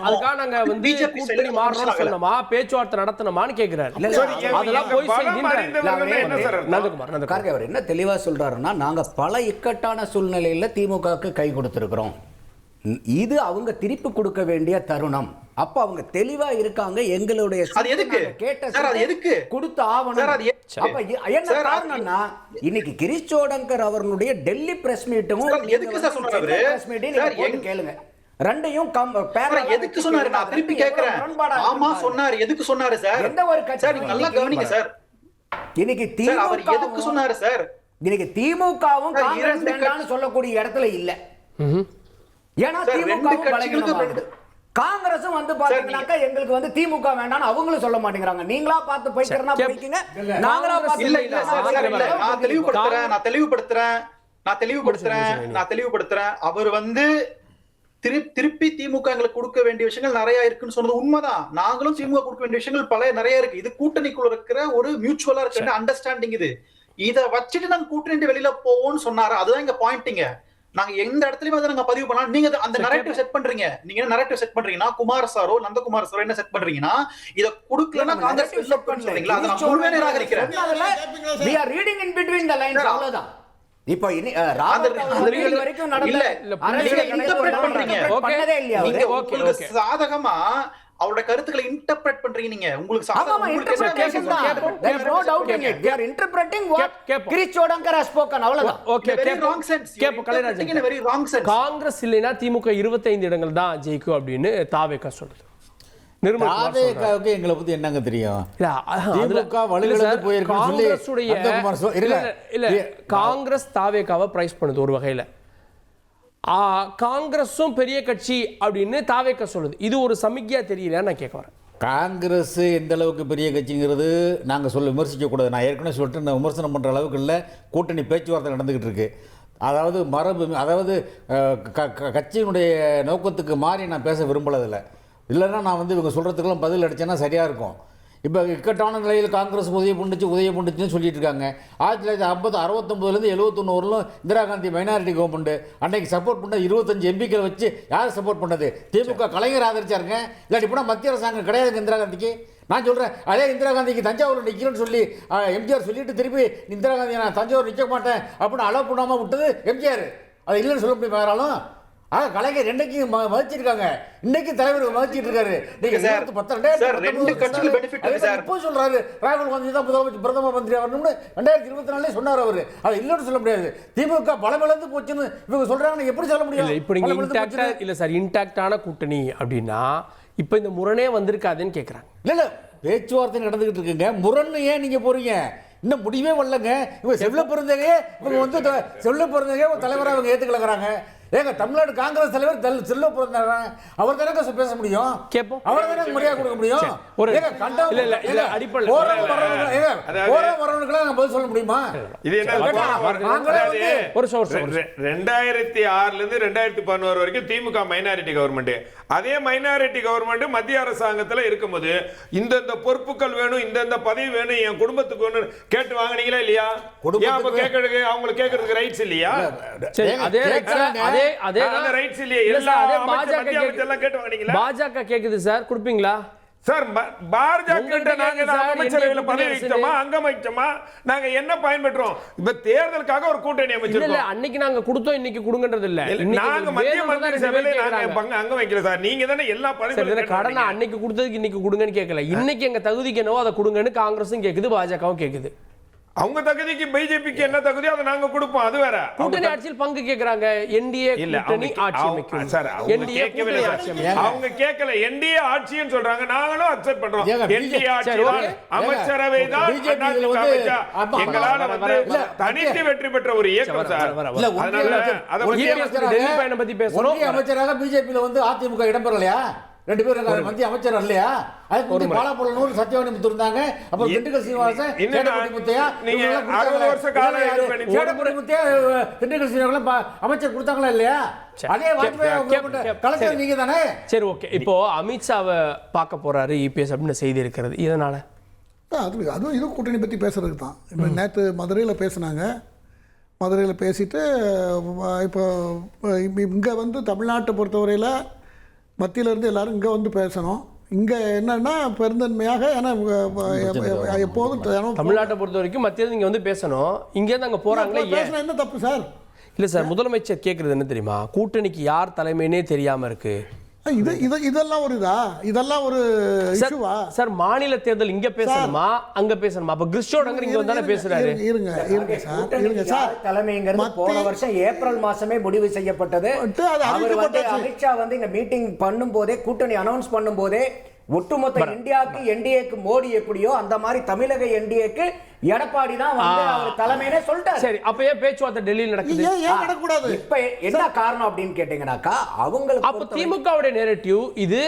அதுக்காக நாங்க வந்து கூட்டணி மாறணும்னு சொன்னோமா, பேச்சுவார்த்தை நடத்தணுமான்னு கேக்குறாரு. அதெல்லாம் போய் நந்தகுமார் கார்கே அவர் என்ன தெளிவா சொல்றாருன்னா, நாங்க பல இக்கட்டான சூழ்நிலையில திமுகவுக்கு கை கொடுத்திருக்கிறோம், இது அவங்க திருப்பி கொடுக்க வேண்டிய தருணம். அப்ப அவங்க தெளிவா இருக்காங்க, எங்களுடைய கேட்ட கொடுத்து ஆவணும். அப்ப என்ன காரணம்னா, இன்னைக்கு கிரீஷ் சோடங்கர் அவர்களுடைய டெல்லி பிரஸ் மீட்டும் கேளுங்க, ரெண்டையும் எதுக்கு சொன்னாரு? நான் திருப்பி கேக்குறேன். ஆமா சொன்னாரு. எதுக்கு சொன்னாரு சார்? எந்த ஒரு கட்சி நல்லா கவனிங்க சார். இன்னைக்கு அவர் எதுக்கு சொன்னாரு சார்? இன்னைக்கு திமுகவும் காங்கிரஸ் வேண்டாம்னு சொல்லக்கூடிய இடத்துல இல்ல. ஏன்னா திமுக காங்கிரஸும் வந்து பாத்தீங்கன்னாக்கா எங்களுக்கு வந்து திமுக வேண்டாம்னு அவங்களும் சொல்ல மாட்டேங்கிறாங்க. நீங்களா பார்த்து போய்க்கிறனா போய்க்கிங்க, நாங்களா பார்த்து இல்ல இல்ல சார், இல்ல நான் தெளிவுபடுத்துறேன். அவர் வந்து திருப்பி திமுக எங்களுக்கு கொடுக்க வேண்டிய விஷயங்கள் நிறைய இருக்குன்னு சொன்னது உண்மைதான். நாங்களும் திமுக கொடுக்க வேண்டிய விஷயங்கள் நிறைய இருக்கு. இது கூட்டணிக்குள்ள இருக்கிற ஒரு மியூச்சுவலா இருக்கிற அண்டர்ஸ்டாண்டிங். இத வச்சுட்டு நாங்க கூட்டணி வெளியில போவோம்னு சொன்னாரு. அதுதான் இங்க பாயிண்டிங்க. நாங்க எந்த இடத்துலயும் நாங்க பதிவு பண்ணலாம். நீங்க அந்த நரேட்டிவ் செட் பண்றீங்க. நீங்க நரேட்டிவ் செட் பண்றீங்கன்னா, குமார் சாரோ நந்தகுமார் சாரோ என்ன செட் பண்றீங்கன்னா, இத குடுக்கலனா காங்கிரஸ் செட் பண்றீங்களா? அத நான் முழுமையா நிராகரிக்கிறேன். we are reading in between the lines. அவ்வளவுதான். இப்போ வரைக்கும் நடந்த நீங்க இன்டர்பிரட் பண்றீங்க. நீங்க உங்களுக்கு சாதகமா அவரோட கருத்துக்களை இன்டர்பிரட் பண்றீங்க. நீங்க உங்களுக்கு சாதகமா interpretation தான். There is no doubt in it. We are interpreting what Girish Chodhankar has spoken. அவ்வளவுதான். Okay, wrong sense. கேப்போ Kalairajan, in a very wrong sense. Congress இல்லைனா திமுக 25 இடங்கள் தான் ஜெயிக்கும் அப்படின்னு தாவேகா சொல்லுது. தாவேகாவுக்கு எங்களை பத்தி என்னங்க தெரியும்? திமுக வலுவிழந்து போயிருக்குன்னு சொல்லி காங்கிரஸ் தாவேகாவை பிரைஸ் பண்ணுது ஒரு வகையில. காங்கிரஸும் பெரிய கட்சி அப்படின்னு தாவேகா சொல்லுது. இது ஒரு சமிக்ஞையா தெரியல. நான் கேட்க வரேன், காங்கிரஸ் எந்த அளவுக்கு பெரிய கட்சிங்கிறது நாங்கள் விமர்சிக்கக்கூடாது. நான் ஏற்கனவே சொல்லிட்டு நான் விமர்சனம் பண்ணுற அளவுக்கு இல்லை. கூட்டணி பேச்சுவார்த்தை நடந்துக்கிட்டு இருக்கு. அதாவது கட்சியினுடைய நோக்கத்துக்கு மாறி நான் பேச விரும்பலதில்லை. இல்லைன்னா நான் வந்து இவங்க சொல்கிறதுக்கெல்லாம் பதில் அடித்தேன்னா சரியாக இருக்கும். இப்போ இக்கட்டான நிலையில் காங்கிரஸ் உதவி பண்ணுச்சுன்னு சொல்லிட்டு இருக்காங்க. 1969 71 வரலும் இந்திரா காந்தி மைனாரிட்டி கவர்மெண்ட் அன்னைக்கு சப்போர்ட் பண்ண 25 எம்பிக்களை வச்சு யார் சப்போர்ட் பண்ணது? திமுக கலைஞர் ஆதரிச்சாருங்க. இல்லாட்டி போனால் மத்திய அரசாங்கம் கிடையாதுங்க இந்திரா காந்திக்கு. நான் சொல்கிறேன், அதே இந்திரா காந்திக்கு தஞ்சாவூர் நிற்கிறேன்னு சொல்லி எம்ஜிஆர் சொல்லிட்டு திருப்பி இந்திரா காந்தி நான் தஞ்சாவூர் நிற்க மாட்டேன் அப்படின்னு அலோவ் பண்ணாமல் விட்டது எம்ஜிஆர். அது இல்லைன்னு சொல்ல முடியும் யாராலும். கலைஞர் என்னைக்கு மதிச்சிருக்காங்க, இன்னைக்கு தலைவர் மதிச்சிட்டு இருக்காரு. இப்போ சொல்றாரு ராகுல் காந்தி தான் பிரதம மந்திரி ஆகணும்னு 2024 சொன்னார் அவரு. அதை இல்லைன்னு சொல்ல முடியாது. திமுக பலமிழந்து போச்சுன்னு இவங்க சொல்றாங்க, எப்படி சொல்ல முடியும்? இப்போ நீங்க இன்டாக்டா இல்ல சார், இன்டாக்டான கூட்டணி அப்படின்னா இப்போ இந்த முரணே வந்திருக்காதுன்னு கேட்குறாங்க. இல்லை பேச்சுவார்த்தை நடந்துகிட்டு இருக்குங்க. முரண் ஏன் நீங்க போறீங்க? இன்னும் முடிவே வரலங்க. இவங்க செல்ல பிறந்தவே இவங்க வந்து செல்ல பிறந்தவே ஒரு தலைவராக அவங்க ஏற்றுக்கலங்கிறாங்க. ஏங்க தமிழ்நாடு காங்கிரஸ் தலைவர் செல்ல பிறந்தாங்க, அவர் தானே பேச முடியும், கேட்போம், அவர் தானே மரியாதை கொடுக்க முடியும். பதில் சொல்ல முடியுமா? 2006 2011 வரைக்கும் திமுக மைனாரிட்டி கவர்மெண்ட். அதே மைனாரிட்டி கவர்மெண்ட் மத்திய அரசாங்கத்தில் இருக்கும்போது இந்த பொறுப்புகள் வேணும், இந்த பதவி வேணும், என் குடும்பத்துக்கு வேணும் கேட்டு வாங்கினீங்களா இல்லையா? அவங்களுக்கு கேட்கறதுக்கு ரைட்ஸ் இல்லையா? பாஜக கேக்குது சார், கொடுப்பீங்களா சார்? பாஜக நாங்க அமைச்சரவையில பதவி வைச்சோமா, அங்கம் வைச்சோமா, நாங்க என்ன பயன்பெற்றோம்? இப்ப தேர்தலுக்காக ஒரு கூட்டணி அமைச்சிருக்கோம். அன்னைக்கு நாங்க கொடுத்தோம், இன்னைக்கு கொடுங்கன்றது இல்ல. நாங்க மத்திய மந்திரி சபையில நாங்க அங்கம் வைக்கல சார். நீங்க தானே எல்லா பதவிகளும் கடனை அன்னைக்கு கொடுத்ததுக்கு இன்னைக்கு கொடுங்கன்னு கேட்கல. இன்னைக்கு எங்க தகுதிக்கு என்னவோ அதை கொடுங்கன்னு காங்கிரஸும் கேக்குது, பாஜகவும் கேக்குது. அவங்க தகுதிக்கு பிஜேபிக்கு என்ன தகுதியோ அதை நாங்க கொடுப்போம். அது வேற. கூட்டணி ஆட்சியில் பங்கு கேக்குறாங்க. என்டிஏ கூட்டணி ஆட்சி அமைக்கும் சார். அவங்க கேட்கல. என்டிஏ ஆட்சின்னு சொல்றாங்க, நாங்களும் அக்செப்ட் பண்றோம். என்டிஏ ஆட்சி அமைச்சரவை தான் எங்களால வந்து தனித்து வெற்றி பெற்ற ஒரு இயக்கம் சார். அதனால அதை பத்தி பேசணும். அமைச்சராக பிஜேபியில வந்து அதிமுக இடம்பெறலையா? 2 பேரும் மத்திய அமைச்சர் இல்லையா? அதுக்கு முந்தைய பாலப்பள்ளனூர் சத்யவாணி முத்து இருந்தாங்க. அப்புறம் திண்டுக்கல் சீனிவாசன், சேடப்பட்டி முத்தையா, நீங்க 60 வருஷ காலம் சேடப்பட்டி முத்தையா திண்டுக்கல் சீனிவாசன் அமைச்சர் கொடுத்தாங்களா இல்லையா? அதே வாஜ்பாய் கலைஞர் நீங்க தானே. சரி, ஓகே. இப்போ அமித்ஷாவை பார்க்க போறாரு இபிஎஸ் அப்படின்னு செய்தி இருக்கிறது. இதனால அதுவும் இதுவும் கூட்டணி பற்றி பேசுறதுக்கு தான். இப்போ நேற்று மதுரையில் பேசினாங்க. மதுரையில் பேசிட்டு இப்போ இங்கே வந்து தமிழ்நாட்டை பொறுத்தவரையில் மத்தியிலேருந்து எல்லோரும் இங்கே வந்து பேசணும். இங்கே என்னன்னா பெருந்தன்மையாக, ஏன்னா எப்போதும் தமிழ்நாட்டை பொறுத்த வரைக்கும் மத்தியிலேருந்து இங்கே வந்து பேசணும். இங்கேருந்து அங்கே போகிறாங்களே, பேசினா என்ன தப்பு சார்? இல்லை சார், முதலமைச்சர் கேட்குறது என்ன தெரியுமா? கூட்டணிக்கு யார் தலைமைன்னே தெரியாமல் இருக்கு. இதெல்லாம் ஒரு இதெல்லாம் ஒரு இஷ்யூவா சார்? மாநில தேர்தல் இங்க பேசணுமா அங்க பேசணுமா? அப்ப கிறிஸ்டோடங்க இங்க வந்தானே பேசுறாரு. இருங்க சார். தலைமைங்கிறது போன வருஷம் ஏப்ரல் மாசமே முடிவு செய்யப்பட்டது. அமித்ஷா வந்து இங்க மீட்டிங் பண்ணும் போதே, கூட்டணி அனௌன்ஸ் பண்ணும் போதே, ஒட்டுமொத்த இந்தியாவுக்கு என்டிஏக்கு மோடி எப்படியோ அந்த மாதிரி தமிழக என்டிஏக்கு எடப்பாடி தான் வந்து அவர் தலைமையிலே சொல்லிட்டாரு. சரி, அப்ப ஏன் பேச்சுவார்த்தை டெல்லியில் நடக்குது? ஏன் நடக்கக்கூடாது? இப்ப என்ன காரணம் அப்படின்னு கேட்டீங்கன்னாக்கா, அவங்களுக்கு அப்ப திமுகவுடைய நேரேட்டிவ் இது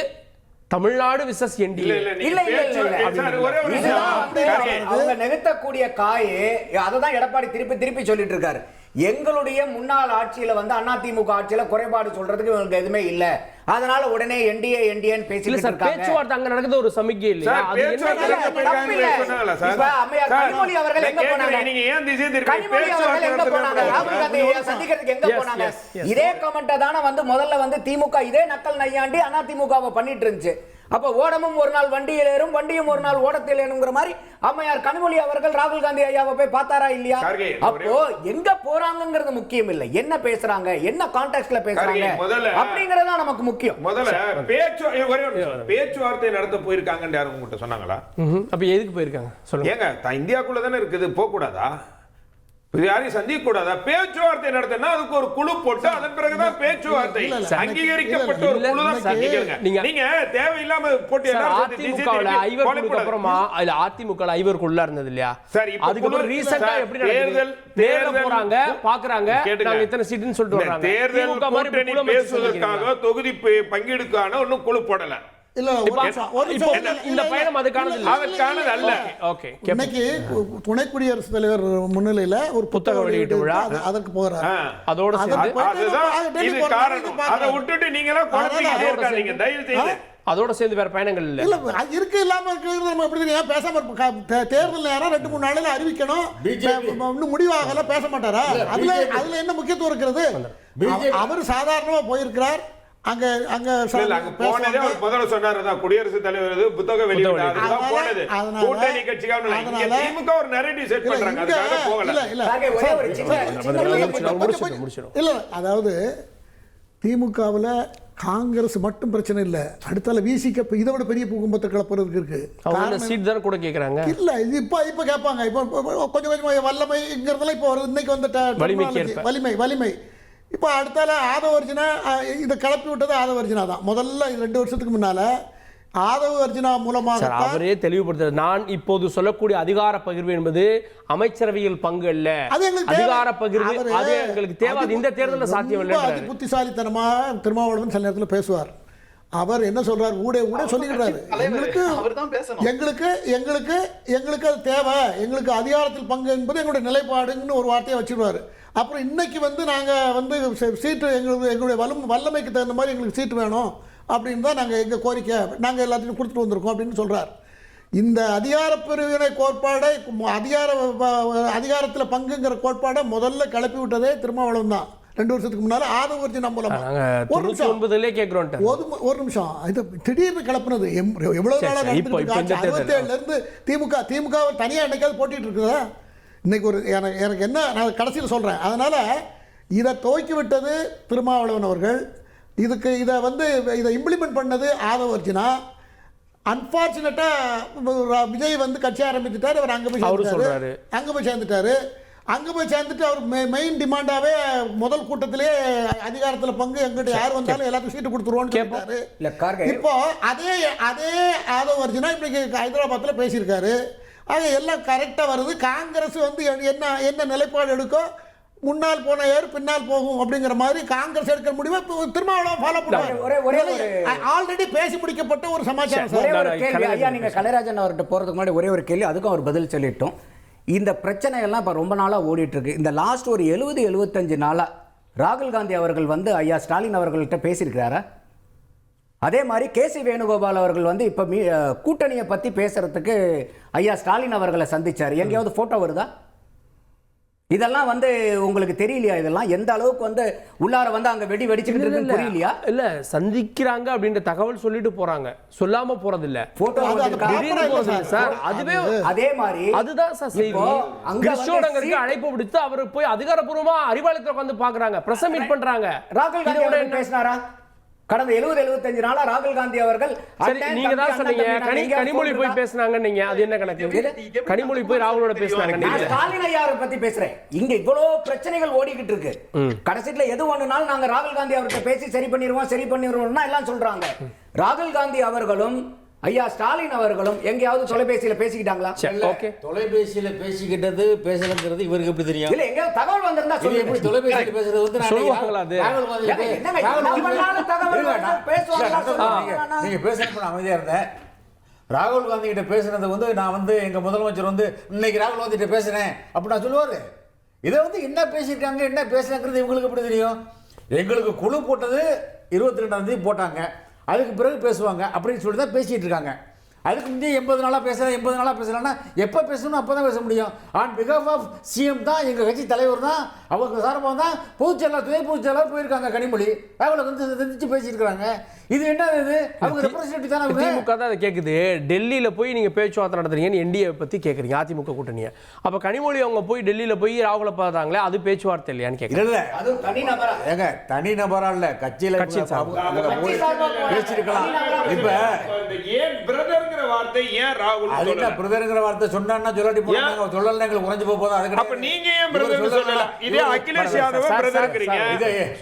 தமிழ்நாடு விசஸ் என்டிஏ. இல்ல அவங்க நிகழ்த்தக்கூடிய காயே அததான் எடப்பாடி திருப்பி சொல்லிட்டு இருக்காரு. எங்களுடைய முன்னாள் ஆட்சியில வந்து அதிமுக ஆட்சியில குறைபாடு சொல்றதுக்கு இவங்களுக்கு எதுவுமே இல்ல, அதனால உடனே என்டிஏ பேசிட்டு இருக்காங்க. பேச்சுவார்த்தை அங்க நடக்குது ஒரு சமிக்கை இல்லையா? அது கனிமொழி அவர்கள் எங்க போனாங்க? கனிமொழி அவர்கள் எங்க போனாங்க? ராகுல் காந்தியை சந்திக்கிறதுக்கு எங்க போனாங்க? இதே கமெண்ட் தானே வந்து முதல்ல வந்து திமுக இதே நக்கல் நையாண்டி அதிமுகவை பண்ணிட்டு இருந்துச்சு. அப்ப ஓடமும் ஒரு நாள் வண்டியில் ஏறும், வண்டியும் ஒரு நாள் ஓடத்தில் ஏறுங்கிற மாதிரி அம்மையார் கனிமொழி அவர்கள் ராகுல் காந்தி ஐயாவை போய் பார்த்தாரா இல்லையா? அப்போ எங்க போறாங்கிறது முக்கியம் இல்லை, என்ன பேசுறாங்க, என்ன கான்டெக்ட்ல பேசுறாங்க அப்படிங்கறத நமக்கு முக்கியம். முதல்ல பேச்சுவார்த்தை நடத்த போயிருக்காங்கன்னு யாரும் உங்ககிட்ட சொன்னாங்களா? அப்ப எதுக்கு போயிருக்காங்க சொல்லுங்க. ஏங்க இந்தியாக்குள்ள தானே இருக்குது, போக கூடாதா? யாரையும் சந்திக்க கூடாதா? பேச்சுவார்த்தை நடத்தினா அதுக்கு ஒரு குழு போட்டு அதன் பிறகுதான் பேச்சுவார்த்தை அங்கீகரிக்கப்பட்ட ஒரு குழு தான் சந்திக்கிறீங்க. நீங்க தேவையில்லாம போட்டு அப்புறமா அதுல அதிமுக ஐவருக்குள்ள இருந்தது இல்லையா? சரி, அதுக்கப்புறம் ரீசெண்டா எப்படி தேர்தல் தேர்தல் போறாங்க பாக்குறாங்க, நாங்க இத்தனை சீட்டுன்னு சொல்லிட்டு வராங்க. தேர்தல் கூட்டணி பேசுவதற்காக தொகுதி பங்கீடுக்கான ஒன்னும் குழு போடல. துணை குடியரசுத் தலைவர் முன்னிலையில ஒரு புத்தக வெளியீட்டு விழா, அதற்கு போறாரு. அதோட சேர்ந்து வேற பயணங்கள் இல்ல இருக்கு. இல்லாம பேசாம தேர்தல் நேரம் 2-3 நாளையில அறிவிக்கணும். இன்னும் முடிவாகல பேச மாட்டாரா? அதுல என்ன முக்கியத்துவம் இருக்கிறது? அவர் சாதாரணமா போயிருக்கிறார். அங்க போனதே ஒரு முதல்ல சொன்னாரு, குடியரசுத் தலைவர் புத்தக வெளியிட்டு போனது கூட்டணி கட்சிக்காக. திமுக ஒரு நரேட்டிவ் செட் பண்றாங்க, அதுக்காக போகல. இல்ல அதாவது திமுகவுல காங்கிரஸ் மட்டும் பிரச்சனை இல்ல, அடுத்தால விசிக இதை விட பெரிய பூகம்பத்தை கிளப்புறதுக்கு இருக்கு. அவங்க சீட் தான் கூட கேக்குறாங்க. இல்ல இது இப்ப கேட்பாங்க. இப்ப கொஞ்சம் கொஞ்சமா வல்லமைங்கிறதுல இப்ப இன்னைக்கு வந்துட்ட வலிமை. இப்போ அடுத்தால ஆதவ அர்ஜுனா இதை கிளப்பி விட்டது ஆதவ அர்ஜுனா தான். முதல்ல 2 வருஷத்துக்கு முன்னால ஆதவ அர்ஜுனா மூலமாக அவரே தெளிவுபடுத்துறாரு. நான் இப்போது சொல்லக்கூடிய அதிகார பகிர்வு என்பது அமைச்சரவையில் பங்கு அல்ல, அதிகார பகிர்வு அது எங்களுக்கு தேவை, இந்த தேர்தலில் சாத்தியம் இல்லை. அது புத்திசாலித்தனமா திருமாவளவன் சில நேரத்தில் பேசுவார். அவர் என்ன சொல்றாரு, ஊட சொல்லிக்கிறாரு, எங்களுக்கு அது தேவை, எங்களுக்கு அதிகாரத்தில் பங்கு என்பது எங்களுடைய நிலைப்பாடுன்னு ஒரு வார்த்தையை வச்சிருவாரு. அப்புறம் இன்னைக்கு வந்து நாங்கள் வந்து சீட்டு எங்களுடைய வல்லமைக்கு தகுந்த மாதிரி எங்களுக்கு சீட்டு வேணும் அப்படின்னு தான் நாங்கள் எங்கள் கோரிக்கை, நாங்கள் எல்லாத்தையும் கொடுத்துட்டு வந்திருக்கோம் அப்படின்னு சொல்கிறார். இந்த அதிகார பிரிவினை கோட்பாடை அதிகாரத்தில் பங்குங்கிற கோட்பாடை முதல்ல கிளப்பி விட்டதே திருமாவளவன் தான் 2 வருஷத்துக்கு முன்னால ஆதவ அர்ஜுனா மூலமா. ஒரு நிமிஷம், இது திடீர்னு கிளப்புனது எவ்வளவு நாளா நடந்துட்டு 67ல இருந்து திமுக தனியாக என்னைக்காவது போட்டிட்டு இருக்குதா? இன்னைக்கு ஒரு எனக்கு என்ன நான் கடைசியில் சொல்கிறேன். அதனால் இதை துவக்கி விட்டது திருமாவளவன் அவர்கள். இதை இம்ப்ளிமெண்ட் பண்ணது ஆதவ அர்ஜுனா. அன்ஃபார்ச்சுனேட்டாக விஜய் வந்து கட்சி ஆரம்பித்துட்டார். அவர் அங்கே போய் சேர்ந்துட்டாரு. அவர் மெயின் டிமாண்டாகவே முதல் கூட்டத்திலே அதிகாரத்தில் பங்கு எங்கிட்ட யார் வந்தாலும் எல்லாத்துக்கும் சீட்டு கொடுத்துருவோன்னு கேட்டாரு. இப்போ அதே ஆதவ அர்ஜுனா இன்னைக்கு ஹைதராபாத்தில் பேசியிருக்காரு. ஆக எல்லாம் கரெக்டாக வருது. காங்கிரஸ் வந்து என்ன நிலைப்பாடு எடுக்கோ முன்னால் போன ஏர் பின்னால் போகும் அப்படிங்கிற மாதிரி காங்கிரஸ் எடுக்கிற முடிவை திருமாவளவன் ஃபாலோ ஒரே- பண்ணுவாங்க. ஆல்ரெடி பேசி முடிக்கப்பட்ட ஒரு சமாச்சாரம் ஒரே சார். ஒரு கேள்வி ஐயா, நீங்க கலைராஜன் அவர்கிட்ட போறதுக்கு முன்னாடி ஒரே ஒரு கேள்வி, அதுக்கும் அவர் பதில் சொல்லிட்டோம். இந்த பிரச்சனை எல்லாம் இப்ப ரொம்ப நாளா ஓடிட்டு இருக்கு. இந்த லாஸ்ட் ஒரு 70-75 நாளா ராகுல் காந்தி அவர்கள் வந்து ஐயா ஸ்டாலின் அவர்கள்ட்ட பேசியிருக்கிறாரா? அதே மாதிரி கேசி வேணுகோபால் அவர்கள் வந்து இப்ப கூட்டணியை பத்தி பேசுறதுக்கு ஐயா ஸ்டாலின் அவர்களை சந்திச்சார். எங்கேயாவது போட்டோ வருதா? இதெல்லாம் வந்து உங்களுக்கு தெரியலையா? இதெல்லாம் எந்த அளவுக்கு வந்து உள்ளார வந்து அங்க வெடிச்சுக்கிட்டு இருக்குன்னு புரியலையா? இல்ல சந்திக்கிறாங்க அப்படின்ற தகவல் சொல்லிட்டு போறாங்க, சொல்லாம போறது இல்ல. போட்டோ திடீர்னு போறது இல்ல சார். அதுவே அதே மாதிரி அதுதான் சார் செய்தி. இப்போ அங்க கிறிஸ்டோடங்கருக்கு வந்து அழைப்பு விடுத்து அவர் போய் அதிகாரப்பூர்வமா அறிவாலயத்துல உட்கார்ந்து பாக்குறாங்க, பிரஸ் மீட் பண்றாங்க. ராகுல் காந்தி இதோட அவர்கள் பேசினாரா? கடந்த 70-75 நாளா ராகுல் காந்தி அவர்கள் சரி, நீங்க தான் சொன்னீங்க கனிமொழி போய் பேசினாங்க, நீங்க அது என்ன கணக்கு? கனிமொழி போய் ராகுலோட பேசினாங்க. நான் நீங்க ஸ்டாலின் ஐயாவை பத்தி பேசுறேன். இங்க இவ்வளவு பிரச்சனைகள் ஓடிக்கிட்டு இருக்கு. கடைசில எது ஒண்ணுனாலும் நாங்க ராகுல் காந்தி அவர்கிட்ட பேசி சரி பண்ணிடுவோம் எல்லாம் சொல்றாங்க. ராகுல் காந்தி அவர்களும் ஐயா ஸ்டாலின் அவர்களும் எங்கேயாவது தொலைபேசியில பேசிக்கிட்டாங்களா? ஓகே, தொலைபேசியில பேசிக்கிட்டது பேசலங்கிறது இவருக்கு எப்படி தெரியும்? இல்ல எங்க தகவல் வந்திருந்தா இது சொல்லுங்க. எப்படி தொலைபேசியில பேசுறது வந்து நான் சொல்லுவாங்களா அது? ராகுல் காந்தி ஏங்க, என்னங்க, என்ன பண்ணாலும் தகவல் வந்து பேசுவாங்களா சொல்லுவாங்க. நீங்க பேசுறப்ப நான் அமைதியா இருந்தேன். ராகுல் காந்தி கிட்ட பேசுனது வந்து நான் வந்து எங்க முதலமைச்சர் வந்து இன்னைக்கு ராகுல் காந்தி கிட்ட பேசுறேன் அப்படி நான் சொல்லுவாரு. இதை வந்து என்ன பேசியிருக்காங்க என்ன பேசலங்கிறது இவங்களுக்கு எப்படி தெரியும்? எங்களுக்கு குழு போட்டது 22ஆம் தேதி போட்டாங்க, அதுக்கு பிறகு பேசுவாங்க அப்படின்னு சொல்லி தான் பேசிட்டு இருக்காங்க. அதுக்கு முந்தைய 80 நாளாக பேசலாம்னா எப்போ பேசணும் அப்போ தான் பேச முடியும். ஆன் பிகாஃப் ஆஃப் சிஎம் தான், எங்கள் கட்சி தலைவர் தான், அவங்க சார்பாக தான் பொதுச்செயலாளர் துணை பொதுச்செயலாளர் போயிருக்காங்க கனிமொழி, அவங்களை வந்து சந்திச்சு பேசியிருக்கிறாங்க. இது என்ன இது? அவங்க ரெப்ரஸன்டேட்டிவ் தானே அவங்க. திமுக தான் அதை கேட்குது. டெல்லியில போய் நீங்க பேச்சுவார்த்தை நடத்துறீங்கன்னு என்டிஏ பத்தி கேட்குறீங்க, அதிமுக கூட்டணியை. அப்ப கனிமொழி அவங்க போய் டெல்லியில போய் ராகுலை பார்த்தாங்களே, அது பேச்சுவார்த்தை இல்லையான்னு கேட்குறேன். இல்ல அது தனி நபரா? ஏங்க தனி நபரா இல்ல, கட்சியில கட்சி பேசிருக்கலாம். இப்ப ஏன் பிரதர்ங்கிற வார்த்தை ஏன் ராகுல் அது என்ன பிரதர்ங்கிற வார்த்தை சொன்னா சொல்லாட்டி போறாங்க, சொல்லல எங்களுக்கு குறைஞ்சு போகுது. அதுக்கு அப்ப நீங்க ஏன் பிரதர் சொல்லல? இதே அகிலேஷ் யாதவ பிரதர்ங்கறீங்க,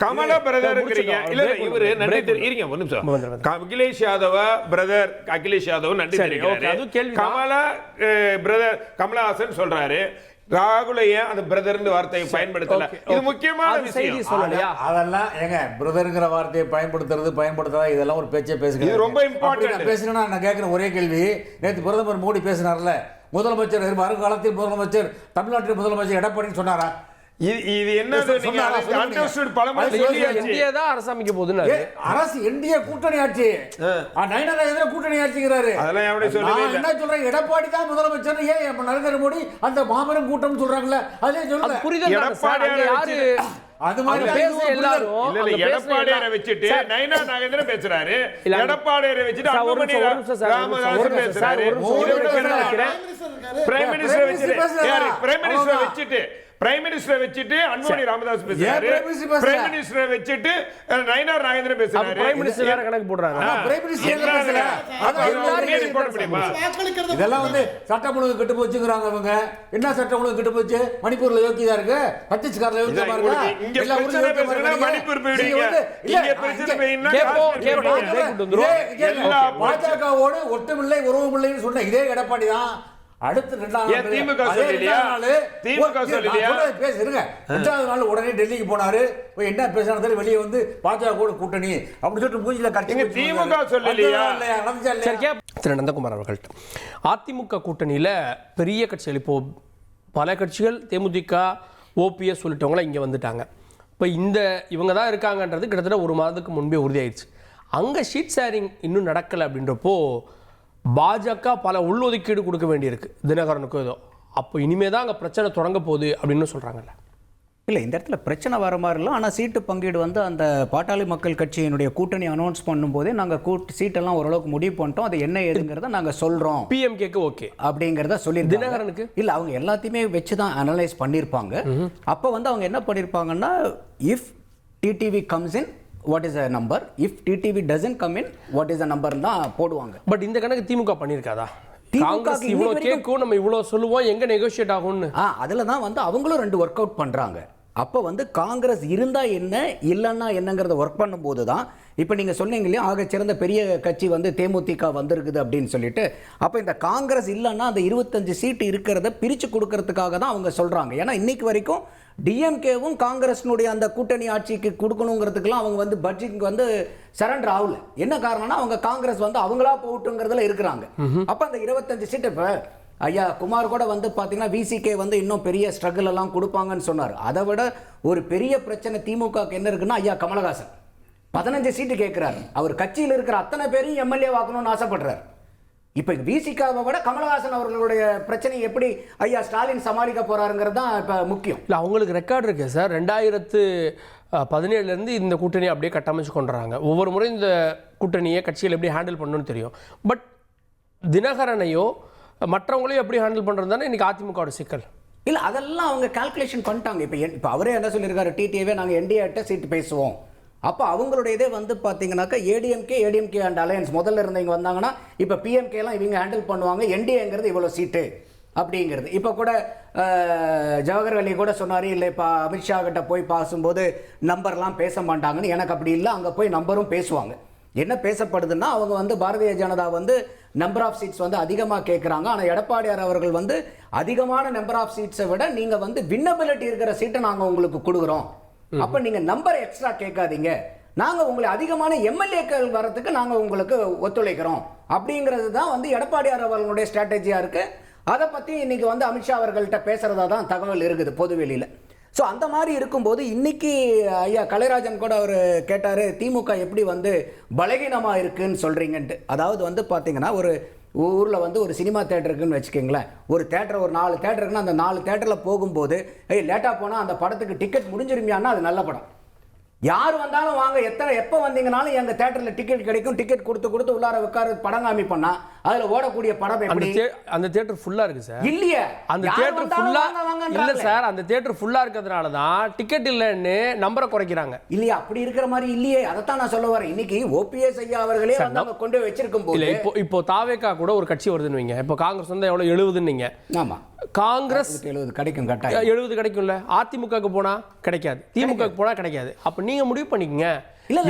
கமலா பிரதர்ங்கறீங்க. இல்ல இவரு நன்றி இருங்க ஒரு நிமிஷம். அகிலேஷ் யாதவ பிரதர், அகிலேஷ் யாதவ் நன்றி தெரிவிக்கிறாரு. கமலா பிரதர் கமலஹாசன் சொல்றாரு, ராகுலைய அந்த பிரதர்ன்ற வார்த்தையை பயன்படுத்தல. இது முக்கியமான விஷயம் சொல்லலையா? அதெல்லாம் ஏங்க பிரதர்ங்கிற வார்த்தையை பயன்படுத்தாத இதெல்லாம் ஒரு பேச்சே பேசுங்க. இது ரொம்ப இம்பார்ட்டன்ட். பேசுனா நான் கேட்கிற ஒரே கேள்வி, நேற்று பிரதமர் மோடி பேசினார்ல, முதலமைச்சர் வருங்காலத்தில் முதலமைச்சர் தமிழ்நாட்டின் முதலமைச்சர் எடப்பாடின்னு சொன்னாரா? இது என்னது? நீங்க அண்டர்ஸ்டுட் பலமுறை சொல்லியாச்சு. இந்தியா தான் அரசமைக்க போகுதுன்னு அரசு என்டிஏ கூட்டணி ஆட்சி, நயனார் நாகேந்திரன் கூட்டணி ஆட்சிங்கிறாரு. அதெல்லாம் எப்படி சொல்லவே நான் இல்ல. என்ன சொல்றேன், எடப்பாடி தான் முதலமைச்சர். ஏன் நரேந்திர மோடி அந்த மாபெரும் கூட்டம் சொல்றாங்கல்ல, அதே சொல்லுங்க. புரிதல் யாரு அது மாதிரி பேச எல்லாரும் இல்ல இல்ல எடப்பாடியாரை வச்சிட்டு நயனார் நாகேந்திரன் பேசுறாரு, எடப்பாடியாரை வச்சிட்டு அன்புமணி ராமதாஸ் பேசுறாரு. பிரைம் மினிஸ்டர் வச்சிட்டு யாரு? பிரைம் மினிஸ்டர் வச்சிட்டு அன்புமணி ராமதாஸ் பேசுறாரு. பிரைம் மினிஸ்டர் வச்சிட்டு நயனார் நாகேந்திரன் பேசுறாரு. பிரைம் மினிஸ்டர் வேற கணக்கு போடுறாங்க. பிரைம் மினிஸ்டர் எங்க பேசல? அது போட முடியுமா? இதெல்லாம் வந்து சட்டம் ஒழுங்கு கெட்டு போச்சுங்கிறாங்க அவங்க. என்ன சட்டம் ஒழுங்கு கெட்டு போச்சு? மணிப்பூர்ல யோக்கியதா இருக்கு, சத்தீஸ்கர்ல யோக்கியமா இருக்கு. இங்க பிரச்சனை பேசுறதுனா மணிப்பூர் போயிடுங்க. இங்க பிரச்சனை பேயினா எல்லா பாஜகவோடு ஒட்டுமில்லை உறவுமில்லைன்னு சொன்ன இதே எடப்பாடி தான் அடுத்து திமுக சொல்லலையா? திமுக சொல்லலையா? பேசுங்க. 2வது நாள் உடனே டெல்லிக்கு போனாரு, போய் என்ன பேசுறாரு, வெளியே வந்து பாஜக கூட கூட்டணி அப்படி சொல்லிட்டு மூஞ்சில கட்டி. திமுக சொல்லலையா? திரு நந்தகுமார் அவர்கள், அதிமுக கூட்டணியில பெரிய கட்சிகள் இப்போ பல கட்சிகள் தேமுதிக ஓபிஎஸ் சொல்லிட்டவங்கள இங்க வந்துட்டாங்க. இப்போ இவங்க தான் இருக்காங்கன்றது கிட்டத்தட்ட 1 மாதத்துக்கு முன்பே உறுதியாயிடுச்சு. அங்கே ஷீட் ஷேரிங் இன்னும் நடக்கலை அப்படின்றப்போ பாஜக பல உள்ளொதுக்கீடு கொடுக்க வேண்டியிருக்கு தினகரனுக்கும் ஏதோ. அப்போ இனிமே தான் அங்கே பிரச்சனை தொடங்க போகுது அப்படின்னு சொல்கிறாங்கல்ல. இல்லை, இந்த இடத்துல பிரச்சனை வர மாதிரி இல்லை. ஆனால் சீட்டு பங்கீடு வந்து அந்த பாட்டாளி மக்கள் கட்சியினுடைய கூட்டணி அனௌன்ஸ் பண்ணும்போதே நாங்கள் சீட்டெல்லாம் ஓரளவுக்கு முடிவு பண்ணிட்டோம், அது என்ன ஏதுங்கிறத நாங்கள் சொல்கிறோம். பிஎம்கேக்கு ஓகே அப்படிங்கிறத சொல்லி தினகரனுக்கு இல்லை, அவங்க எல்லாத்தையுமே வச்சு தான் அனலைஸ் பண்ணியிருப்பாங்க. அப்போ வந்து அவங்க என்ன பண்ணியிருப்பாங்கன்னா, if TTV comes in what is the number, if TTV doesn't come in what is the number தான் போடுவாங்க. பட் இந்த கணக்கு திமுக பண்ணியிருக்காதா? காங்கிரஸ் இவ்வளோ கேட்கும், நம்ம இவ்வளோ சொல்லுவோம், எங்கே நெகோஷியேட் ஆகும்னு. அதில் தான் வந்து அவங்களும் 2 ஒர்க் அவுட் பண்ணுறாங்க. அப்போ வந்து காங்கிரஸ் இருந்தால் என்ன இல்லைன்னா என்னங்கிறத ஒர்க் பண்ணும்போது தான் இப்போ நீங்கள் சொன்னீங்க இல்லையா ஆகச்சிறந்த பெரிய கட்சி வந்து தேமுதிக வந்திருக்குது அப்படின்னு சொல்லிட்டு, அப்போ இந்த காங்கிரஸ் இல்லைன்னா அந்த 25 சீட்டு இருக்கிறத பிரித்து கொடுக்கறதுக்காக தான் அவங்க சொல்கிறாங்க. ஏன்னா இன்னைக்கு வரைக்கும் டிஎம்கேவும் காங்கிரஸினுடைய அந்த கூட்டணி ஆட்சிக்கு கொடுக்கணுங்கிறதுக்கெல்லாம் அவங்க வந்து பட்ஜெட்டுக்கு வந்து சரண்டர் ஆகல. என்ன காரணம்னா அவங்க காங்கிரஸ் வந்து அவங்களா போட்டுங்கிறதுல இருக்கிறாங்க. அப்போ அந்த 25 சீட்டு இப்போ ஐயா குமார் கூட வந்து பார்த்தீங்கன்னா விசிகே வந்து இன்னும் பெரிய ஸ்ட்ரகிள் எல்லாம் கொடுப்பாங்கன்னு சொன்னார். அதை விட ஒரு பெரிய பிரச்சனை திமுகவுக்கு என்ன இருக்குன்னா, ஐயா கமலஹாசன் 15 சீட்டு கேட்குறாரு. அவர் கட்சியில் இருக்கிற அத்தனை பேரையும் எம்எல்ஏ வாக்கணும்னு ஆசைப்படுறாரு. இப்போ விசிகாவை விட கமலஹாசன் அவர்களுடைய பிரச்சனை எப்படி ஐயா ஸ்டாலின் சமாளிக்க போறாருங்கிறது தான் இப்போ முக்கியம். இல்லை, அவங்களுக்கு ரெக்கார்டு இருக்கு சார். 2017 இந்த கூட்டணியை அப்படியே கட்டமைச்சு கொண்டுறாங்க. ஒவ்வொரு முறையும் இந்த கூட்டணியை கட்சியில் எப்படி ஹேண்டில் பண்ணணும்னு தெரியும். பட் தினகரனையோ மற்றவங்களையும் எப்படி ஹேண்டில் பண்ணுறது தானே இன்றைக்கி அதிமுகவோட சிக்கல். இல்லை, அதெல்லாம் அவங்க கால்குலேஷன் பண்ணிட்டாங்க. இப்போ அவரே என்ன சொல்லியிருக்காரு, டிடிஏவே நாங்கள் என்டிஏட்ட சீட்டு பேசுவோம். அப்போ அவங்களுடைய இதே வந்து பார்த்தீங்கன்னாக்கா ஏடிஎம்கே அண்ட் அலையன்ஸ் முதல்ல இருந்தவங்க வந்தாங்கன்னா இப்போ பிஎம்கேலாம் இவங்க ஹேண்டில் பண்ணுவாங்க, என்டிஏங்கிறது இவ்வளோ சீட்டு அப்படிங்கிறது. இப்போ கூட ஜவஹர் அலி கூட சொன்னார், இல்லை இப்போ அமித்ஷா கிட்ட போய் பேசும்போது நம்பர்லாம் பேச மாட்டாங்கன்னு. எனக்கு அப்படி இல்லை, அங்கே போய் நம்பரும் பேசுவாங்க. என்ன பேசப்படுதுன்னா, அவங்க வந்து பாரதிய ஜனதா வந்து நம்பர் ஆஃப் சீட்ஸ் வந்து அதிகமாக கேட்குறாங்க. ஆனால் எடப்பாடியார் அவர்கள் வந்து அதிகமான நம்பர் ஆஃப் சீட்ஸை விட நீங்கள் வந்து வின்னபிலிட்டி இருக்கிற சீட்டை நாங்கள் உங்களுக்கு கொடுக்குறோம். அப்போ நீங்கள் நம்பர் எக்ஸ்ட்ரா கேட்காதீங்க, நாங்கள் உங்களை அதிகமான எம்எல்ஏக்கள் வரத்துக்கு நாங்கள் உங்களுக்கு ஒத்துழைக்கிறோம் அப்படிங்கிறது தான் வந்து எடப்பாடியார் அவர்களுடைய ஸ்ட்ராட்டஜியாக இருக்குது. அதை பற்றி இன்னைக்கு வந்து அமித்ஷா அவர்கள்ட்ட பேசுகிறதா தான் தகவல் இருக்குது பொதுவெளியில். ஸோ அந்த மாதிரி இருக்கும்போது இன்னைக்கு ஐயா கலைராஜன் கூட அவர் கேட்டார், திமுக எப்படி வந்து பலகீனமாக இருக்குன்னு சொல்கிறீங்கன்ட்டு. அதாவது வந்து பார்த்தீங்கன்னா, ஒரு ஊரில் வந்து ஒரு சினிமா தேட்டர் இருக்குன்னு வச்சுக்கோங்களேன். ஒரு தேட்டர் ஒரு 4 தேட்டர் இருக்குன்னா அந்த 4 தேட்டரில் போகும்போது லேட்டாக போனால் அந்த படத்துக்கு டிக்கெட் முடிஞ்சிருமியான்னா அது நல்ல படம். யார் வந்தாலும் வாங்க, எப்போ வந்தீங்கனாலும் எங்கள் தேட்டரில் டிக்கெட் கிடைக்கும், டிக்கெட் கொடுத்து உள்ளார உட்கார படம் காமிப்போம்னா அதில் ஓடக்கூடிய படம் எப்படி? அந்த தியேட்டர் ஃபுல்லா இருக்கு சார். இல்லையே, அந்த தியேட்டர் ஃபுல்லா இல்ல சார். அந்த தியேட்டர் ஃபுல்லா இருக்கிறதுனால தான் டிக்கெட் இல்லைன்னு நம்பரை குறைக்கிறாங்க. இல்லையா, அப்படி இருக்கிற மாதிரி இல்லையே. அதைத்தான் நான் சொல்ல வரேன். இன்னைக்கு ஓபிஎஸ் ஐயா அவர்களே வந்து அவங்க கொண்டு வச்சிருக்கும் போது இல்ல, இப்போ தாவேகா கூட ஒரு கட்சி வருதுன்னு வைங்க. இப்போ காங்கிரஸ் வந்து எவ்வளவு 70ன்னீங்க. ஆமா, காங்கிரஸ் 70 கிடைக்கும், கட்டாயம் 70 கிடைக்கும்ல. அதிமுகக்கு போனா கிடைக்காது, திமுகக்கு போனா கிடைக்காது. அப்ப நீங்க முடிவு பண்ணிக்கங்க,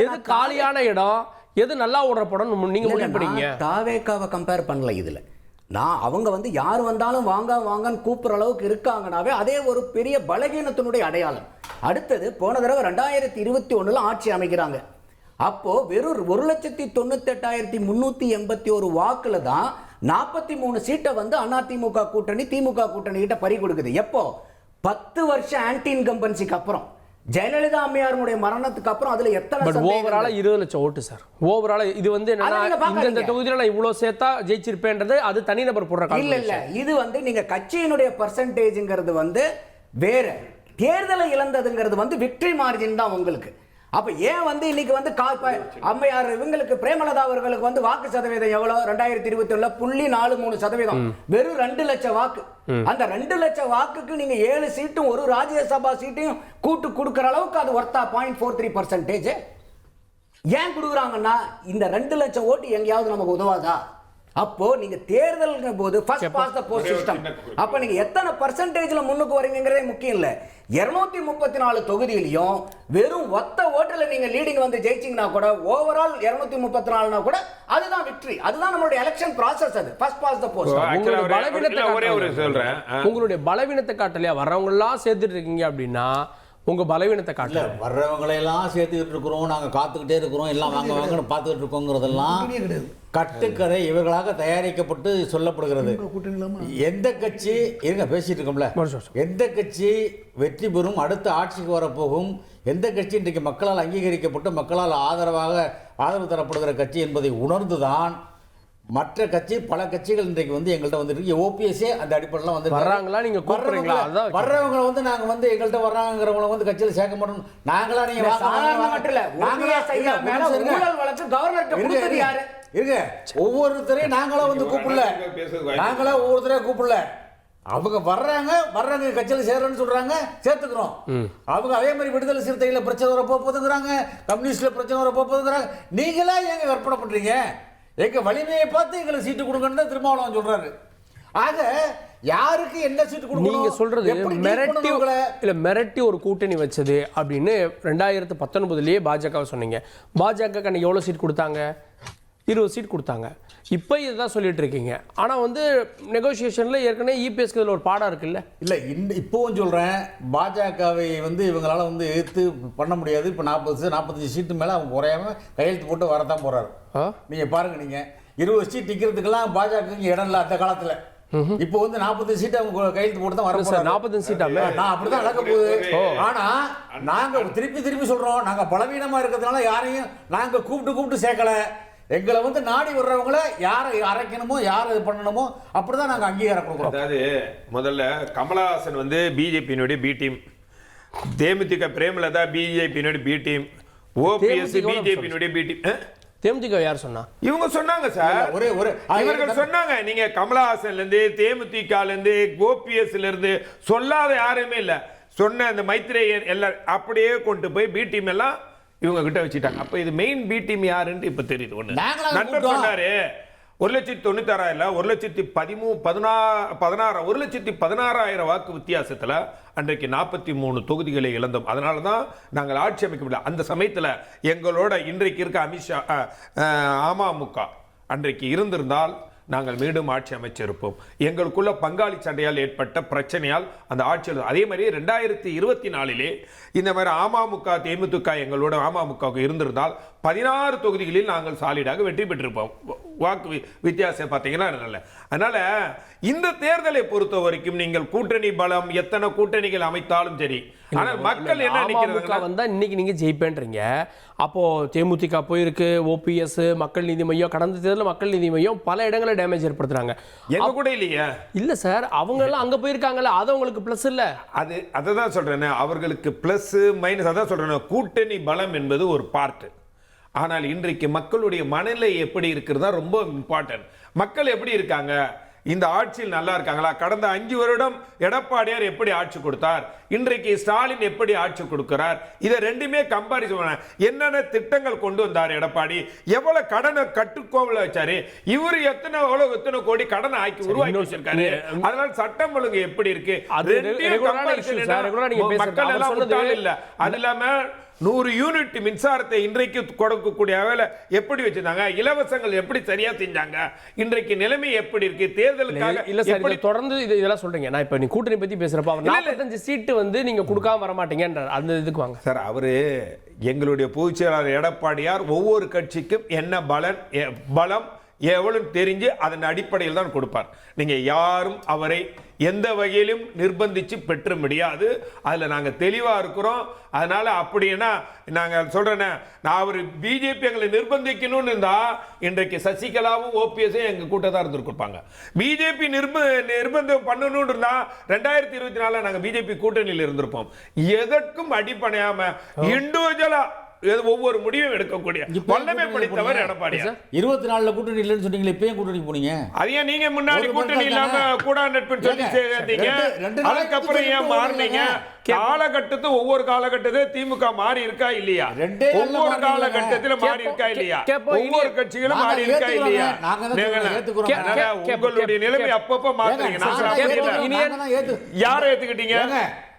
எது காலியான இடம், எது நல்லா ஓடுற படம் நீங்க முடிவு பண்ணிக்கங்க. தாவேகாவை கம்பேர் பண்ணல இதுல. நான் அவங்க வந்து யார் வந்தாலும் வாங்கன்னு கூப்பிடுற அளவுக்கு இருக்காங்கனாவே அதே ஒரு பெரிய பலகீனத்தினுடைய அடையாளம். அடுத்தது போன தடவை 2021 ஆட்சி அமைக்கிறாங்க. அப்போ வெறும் 1,98,381 வாக்குல தான் 43 சீட்டை வந்து அதிமுக கூட்டணி திமுக கூட்டணி கிட்ட பறி கொடுக்குது. எப்போ? 10 வருஷம் ஆன்டி இன்கம்பன்சிக்கு அப்புறம், ஜெயலலிதா அம்மையாருடைய மரணத்துக்கு அப்புறம். அதுல எத்தனை ஓவரால 20 லட்சம் ஓட்டு சார். ஓவரால இது வந்து என்னன்னா, இந்த தொகுதியில நான் இவ்வளவு சேர்த்தா ஜெயிச்சிருப்பேன்றது அது தனிநபர் போடுற காரணம் இல்ல. இது வந்து நீங்க கட்சியினுடைய பர்சன்டேஜ்ங்கிறது வந்து வேற, தேர்தலை இழந்ததுங்கிறது வந்து விக்டரி மார்ஜின் தான் உங்களுக்கு. அப்ப ஏன் வந்து இன்னைக்கு வந்து அம்மையார் இவங்களுக்கு பிரேமலதா அவர்களுக்கு வந்து வாக்கு சதவீதம் எவ்வளவு? 2021 0.43%. வெறும் 2 லட்சம் வாக்கு. அந்த 2 லட்சம் வாக்குக்கு நீங்க 7 சீட்டும் ஒரு ராஜ்யசபா சீட்டையும் கூட்டு கொடுக்கிற அளவுக்கு அது ஒர்த்தா? 0.43%. ஏன் கொடுக்குறாங்கன்னா, இந்த 2 லட்சம் ஓட்டு எங்கேயாவது நமக்கு உதவாதா? அப்போ நீங்க தேர்தல் போது first past the post system. அப்ப நீங்க எத்தனை பர்சன்டேஜ்ல முன்னுக்கு வரீங்கங்கறதே முக்கியம் இல்ல. 234 தொகுதியிலயும் வெறும் ஒத்த ஓட்டுல நீங்க லீடிங் வந்து ஜெயிச்சீங்கன்னா கூட, ஓவரால் 234னா கூட அதுதான் விக்டரி. அதுதான் நம்மளுடைய எலெக்ஷன் process. அது ஃபர்ஸ்ட் பாஸ் தி போஸ்ட். உங்களுடைய பலவீனத்தை காட்டலையா? வரவங்க எல்லாம் சேர்த்துட்டு இருக்கீங்க அப்படின்னா உங்க பலவீனத்தை காட்டல. வர்றவங்களையெல்லாம் சேர்த்துக்கிட்டு இருக்கிறோம், நாங்கள் காத்துக்கிட்டே இருக்கிறோம், எல்லாம் வாங்கன்னு பார்த்துக்கிட்டு இருக்கோங்கிறதெல்லாம் கட்டுக்கதை இவர்களாக தயாரிக்கப்பட்டு சொல்லப்படுகிறது. எந்த கட்சி பேசிட்டு இருக்கோம்ல, எந்த கட்சி வெற்றி பெறும், அடுத்த ஆட்சிக்கு வரப்போகும், எந்த கட்சி இன்றைக்கு மக்களால் அங்கீகரிக்கப்பட்டு மக்களால் ஆதரவு தரப்படுகிற கட்சி என்பதை உணர்ந்துதான் மற்ற கட்சி பல கட்சிகள் இன்றைக்கு வந்து எங்கள்கிட்ட வந்துருக்கு. ஓபிஎஸ்ஏ அந்த அடிப்படையில் வந்து வர்றாங்களா? நீங்க வர்றவங்களை வந்து நாங்க வந்து எங்கள்கிட்ட வர்றாங்கிறவங்களை வந்து கட்சியில் சேர்க்க மாட்டோம். நாங்களா நீங்க இருங்க, ஒவ்வொருத்தரையும் நாங்களா வந்து கூப்பிடல, நாங்களா ஒவ்வொருத்தரையும் கூப்பிடல. அவங்க வர்றாங்க கட்சியில் சேர்றேன்னு சொல்றாங்க, சேர்த்துக்கிறோம். அவங்க அதே மாதிரி விடுதலை சிறுத்தைகளை பிரச்சனை வர போகுதுங்கிறாங்க, கம்யூனிஸ்ட்ல பிரச்சனை வர போகுதுங்கிறாங்க. நீங்களா ஏங்க கற்பனை பண்றீங்க? எங்க வலிமையை பார்த்து எங்களுக்கு சீட்டு கொடுங்கன்னு திருமாவளவன் சொல்றாரு. ஆக யாருக்கு என்ன சீட் கொடுக்கணும், நீங்க சொல்றது எப்படி deal மிரட்டி பண்ணணும் உங்களை? இல்ல மிரட்டி ஒரு கூட்டணி வச்சது அப்படின்னு 2019லயே பாஜக சொன்னீங்க. பாஜக அன்னைக்கு எவ்வளவு சீட் கொடுத்தாங்க? 20 சீட் கொடுத்தாங்க. இப்போ இதுதான் சொல்லிட்டு இருக்கீங்க. ஆனா வந்து நெகோசியேஷன்ல ஏற்கனவே இபிஎஸ்க்கு இதுல ஒரு பாடம் இருக்குல்ல. இல்லை இப்போவும் சொல்கிறேன், பாஜகவை வந்து இவங்களால வந்து எதிர்த்து பண்ண முடியாது. இப்போ 45 சீட்டு மேலே அவங்க குறையாம கையெழுத்து போட்டு வரதான் போறாரு. நீங்கள் பாருங்க, நீங்கள் 20 சீட் நிற்கிறதுக்கெல்லாம் பாஜக இடம் இல்லை அந்த காலத்தில். இப்போ வந்து 40 சீட் அவங்க கையெழுத்து போட்டு தான் வர போறாங்க. 45 சீட்டாமே நான் அப்படிதான் நடக்க போகுது. ஆனா நாங்க திருப்பி சொல்றோம், நாங்க பலவீனமா இருக்கிறதுனால யாரையும் நாங்க கூப்பிட்டு சேர்க்கல. எங்களை வந்து நாடி வர்றவங்கள யாரை அரைக்கணுமோ யாரை இது பண்ணணுமோ அப்படிதான் நாங்க அங்கீகாரம் கொடுக்குறோம். அதாவது முதல்ல கமலஹாசன் வந்து பிஜேபியினுடைய பி டீம், தேமுதிக பிரேமலதா பிஜேபியினுடைய பி டீம், ஓபிஎஸ் பிஜேபியினுடைய பி டீம். தேமுதிக யார் சொன்னா? இவங்க சொன்னாங்க சார், இவர்கள் சொன்னாங்க. நீங்க கமலஹாசன்ல இருந்து தேமுதிகல இருந்து ஓபிஎஸ்ல இருந்து சொல்லாத யாருமே இல்ல. சொன்ன அந்த மைத்ரேயன் எல்லாம் அப்படியே கொண்டு போய் பி டீம் எல்லாம் இவங்க கிட்ட வச்சுட்டாங்க. அப்ப இது மெயின் பி டீம் யாருன்னு இப்ப தெரியுது. ஒண்ணு நண்பர் சொன்னாரு 1,96,000 1,16,000 வாக்கு வித்தியாசத்துல அன்றைக்கு 43 தொகுதிகளை இழந்தோம். அதனால தான் நாங்கள் ஆட்சி அமைக்க முடியல. அந்த சமயத்தில் எங்களோட இன்றைக்கு இருக்க அமித்ஷா அமமுக அன்றைக்கு இருந்திருந்தால் நாங்கள் மீண்டும் ஆட்சி அமைச்சிருப்போம். எங்களுக்குள்ள பங்காளி சண்டையால் ஏற்பட்ட பிரச்சனையால் அந்த ஆட்சியில் அதே மாதிரி 2024 இந்த மாதிரி அமமுக தேமுதிக எங்களோட அமமுக இருந்திருந்தால் 16 தொகுதிகளில் நாங்கள் சாலிடாக வெற்றி பெற்றிருப்போம். வாக்கு வித்தியாசம் பார்த்தீங்கன்னா நல்ல. அதனால இந்த தேர்தலை பொறுத்த வரைக்கும் நீங்கள் கூட்டணி பலம் எத்தனை கூட்டணிகள் அமைத்தாலும் சரி, ஆனால் மக்கள் என்ன நினைக்கிறாங்க வந்தா இன்னைக்கு நீங்க ஜெயிப்பேன்றீங்க. அப்போ தேமுதிக போயிருக்கு, ஓபிஎஸ், மக்கள் நீதி மையம், கடந்த தேர்தலில் மக்கள் நீதி மையம் பல இடங்களை டேமேஜ் ஏற்படுத்துறாங்க. எங்க கூட இல்லையா? இல்ல சார், அவங்க எல்லாம் அங்க போயிருக்காங்கல்ல, அது உங்களுக்கு பிளஸ் இல்ல. அதான் சொல்றேன், அவர்களுக்கு பிளஸ் மைனஸ். அதான் சொல்றேன், கூட்டணி பலம் என்பது ஒரு பார்ட். ஆனால் இன்றைக்கு மக்களுடைய மனநிலை எப்படி இருக்கிறதா ரொம்ப இம்பார்ட்டன்ட். மக்கள் எப்படி இருக்காங்க, இந்த ஆட்சியில் நல்லா இருக்காங்களா? கடந்த 5 வருடம் எடப்பாடியார் எப்படி ஆட்சி கொடுத்தார், இன்றைக்கு ஸ்டாலின் எப்படி ஆட்சி கொடுக்கிறார், இதை ரெண்டுமே கம்பாரிசன். என்னென்ன திட்டங்கள் கொண்டு வந்தார் எடப்பாடி, எவ்வளவு கடனை கட்டுக்கோவில் வச்சாரு, இவர் எத்தனை கோடி கடனை ஆக்கி உருவாக்கி வச்சிருக்காரு. அதனால சட்டம் ஒழுங்கு எப்படி இருக்கு, மக்கள் எல்லாம் இல்ல. அது இல்லாம 100 யூனிட் மின்சாரத்தை இன்றைக்கு கொடுக்கக்கூடிய வேலை எப்படி வச்சிருந்தாங்க, இலவசங்கள் எப்படி சரியா செஞ்சாங்க, இன்றைக்கு நிலைமை எப்படி இருக்கு, தேர்தலுக்காக இல்ல சார் எப்படி தொடர்ந்து இதெல்லாம் சொல்றீங்க. நான் இப்ப நீ கூட்டணி பத்தி பேசுறப்ப அவர் 45 சீட்டு வந்து நீங்க கொடுக்காம வர மாட்டீங்கன்ற அந்த இதுக்கு வாங்க சார். அவரு எங்களுடைய பொதுச் செயலாளர் எடப்பாடியார் ஒவ்வொரு கட்சிக்கும் என்ன பலம் எவ்வளவு தெரிஞ்சு அதன் அடிப்படையில் தான் கொடுப்பார். நீங்க யாரும் அவரை எந்த வகையிலும் நிர்பந்திச்சு பெற்ற முடியாது. அதுல நாங்க தெளிவா இருக்கிறோம். அதனால அப்படின்னா நாங்க சொல்றேன், நான் அவர் பிஜேபி எங்களை நிர்பந்திக்கணும்னு இருந்தா இன்றைக்கு சசிகலாவும் ஓபிஎஸும் எங்க கூட்டத்தான் இருந்திருப்பாங்க. பிஜேபி நிர்பந்தம் பண்ணணும்னு இருந்தா 2024 நாங்க பிஜேபி கூட்டணியில் இருந்திருப்போம். எதற்கும் அடிப்படையாம இண்டிவிஜுவலா ஒவ்வொரு முடிவும் எடுக்கக்கூடிய வல்லமை படித்தவர் எடப்பாடி. 24 கூட்டணி இல்லைன்னு சொன்னீங்களே, இப்பயும் கூட்டணி போனீங்க. அதையே நீங்க முன்னாடி கூட்டணி இல்லாம கூட நட்பு சொல்லி சேர்ந்தீங்க. அதுக்கப்புறம் ஏன் மாறினீங்க? காலகட்டத்து ஒவ்வொரு காலகட்டத்தில் திமுக மாறி இருக்கா இல்லையா? ஒவ்வொரு காலகட்டத்தில் மாறி இருக்கா இல்லையா? ஒவ்வொரு கட்சிகளும் மாறி இருக்கா இல்லையா? உங்களுடைய நிலைமை அப்பப்ப மாத்துறீங்க. யாரை ஏத்துக்கிட்டீங்க?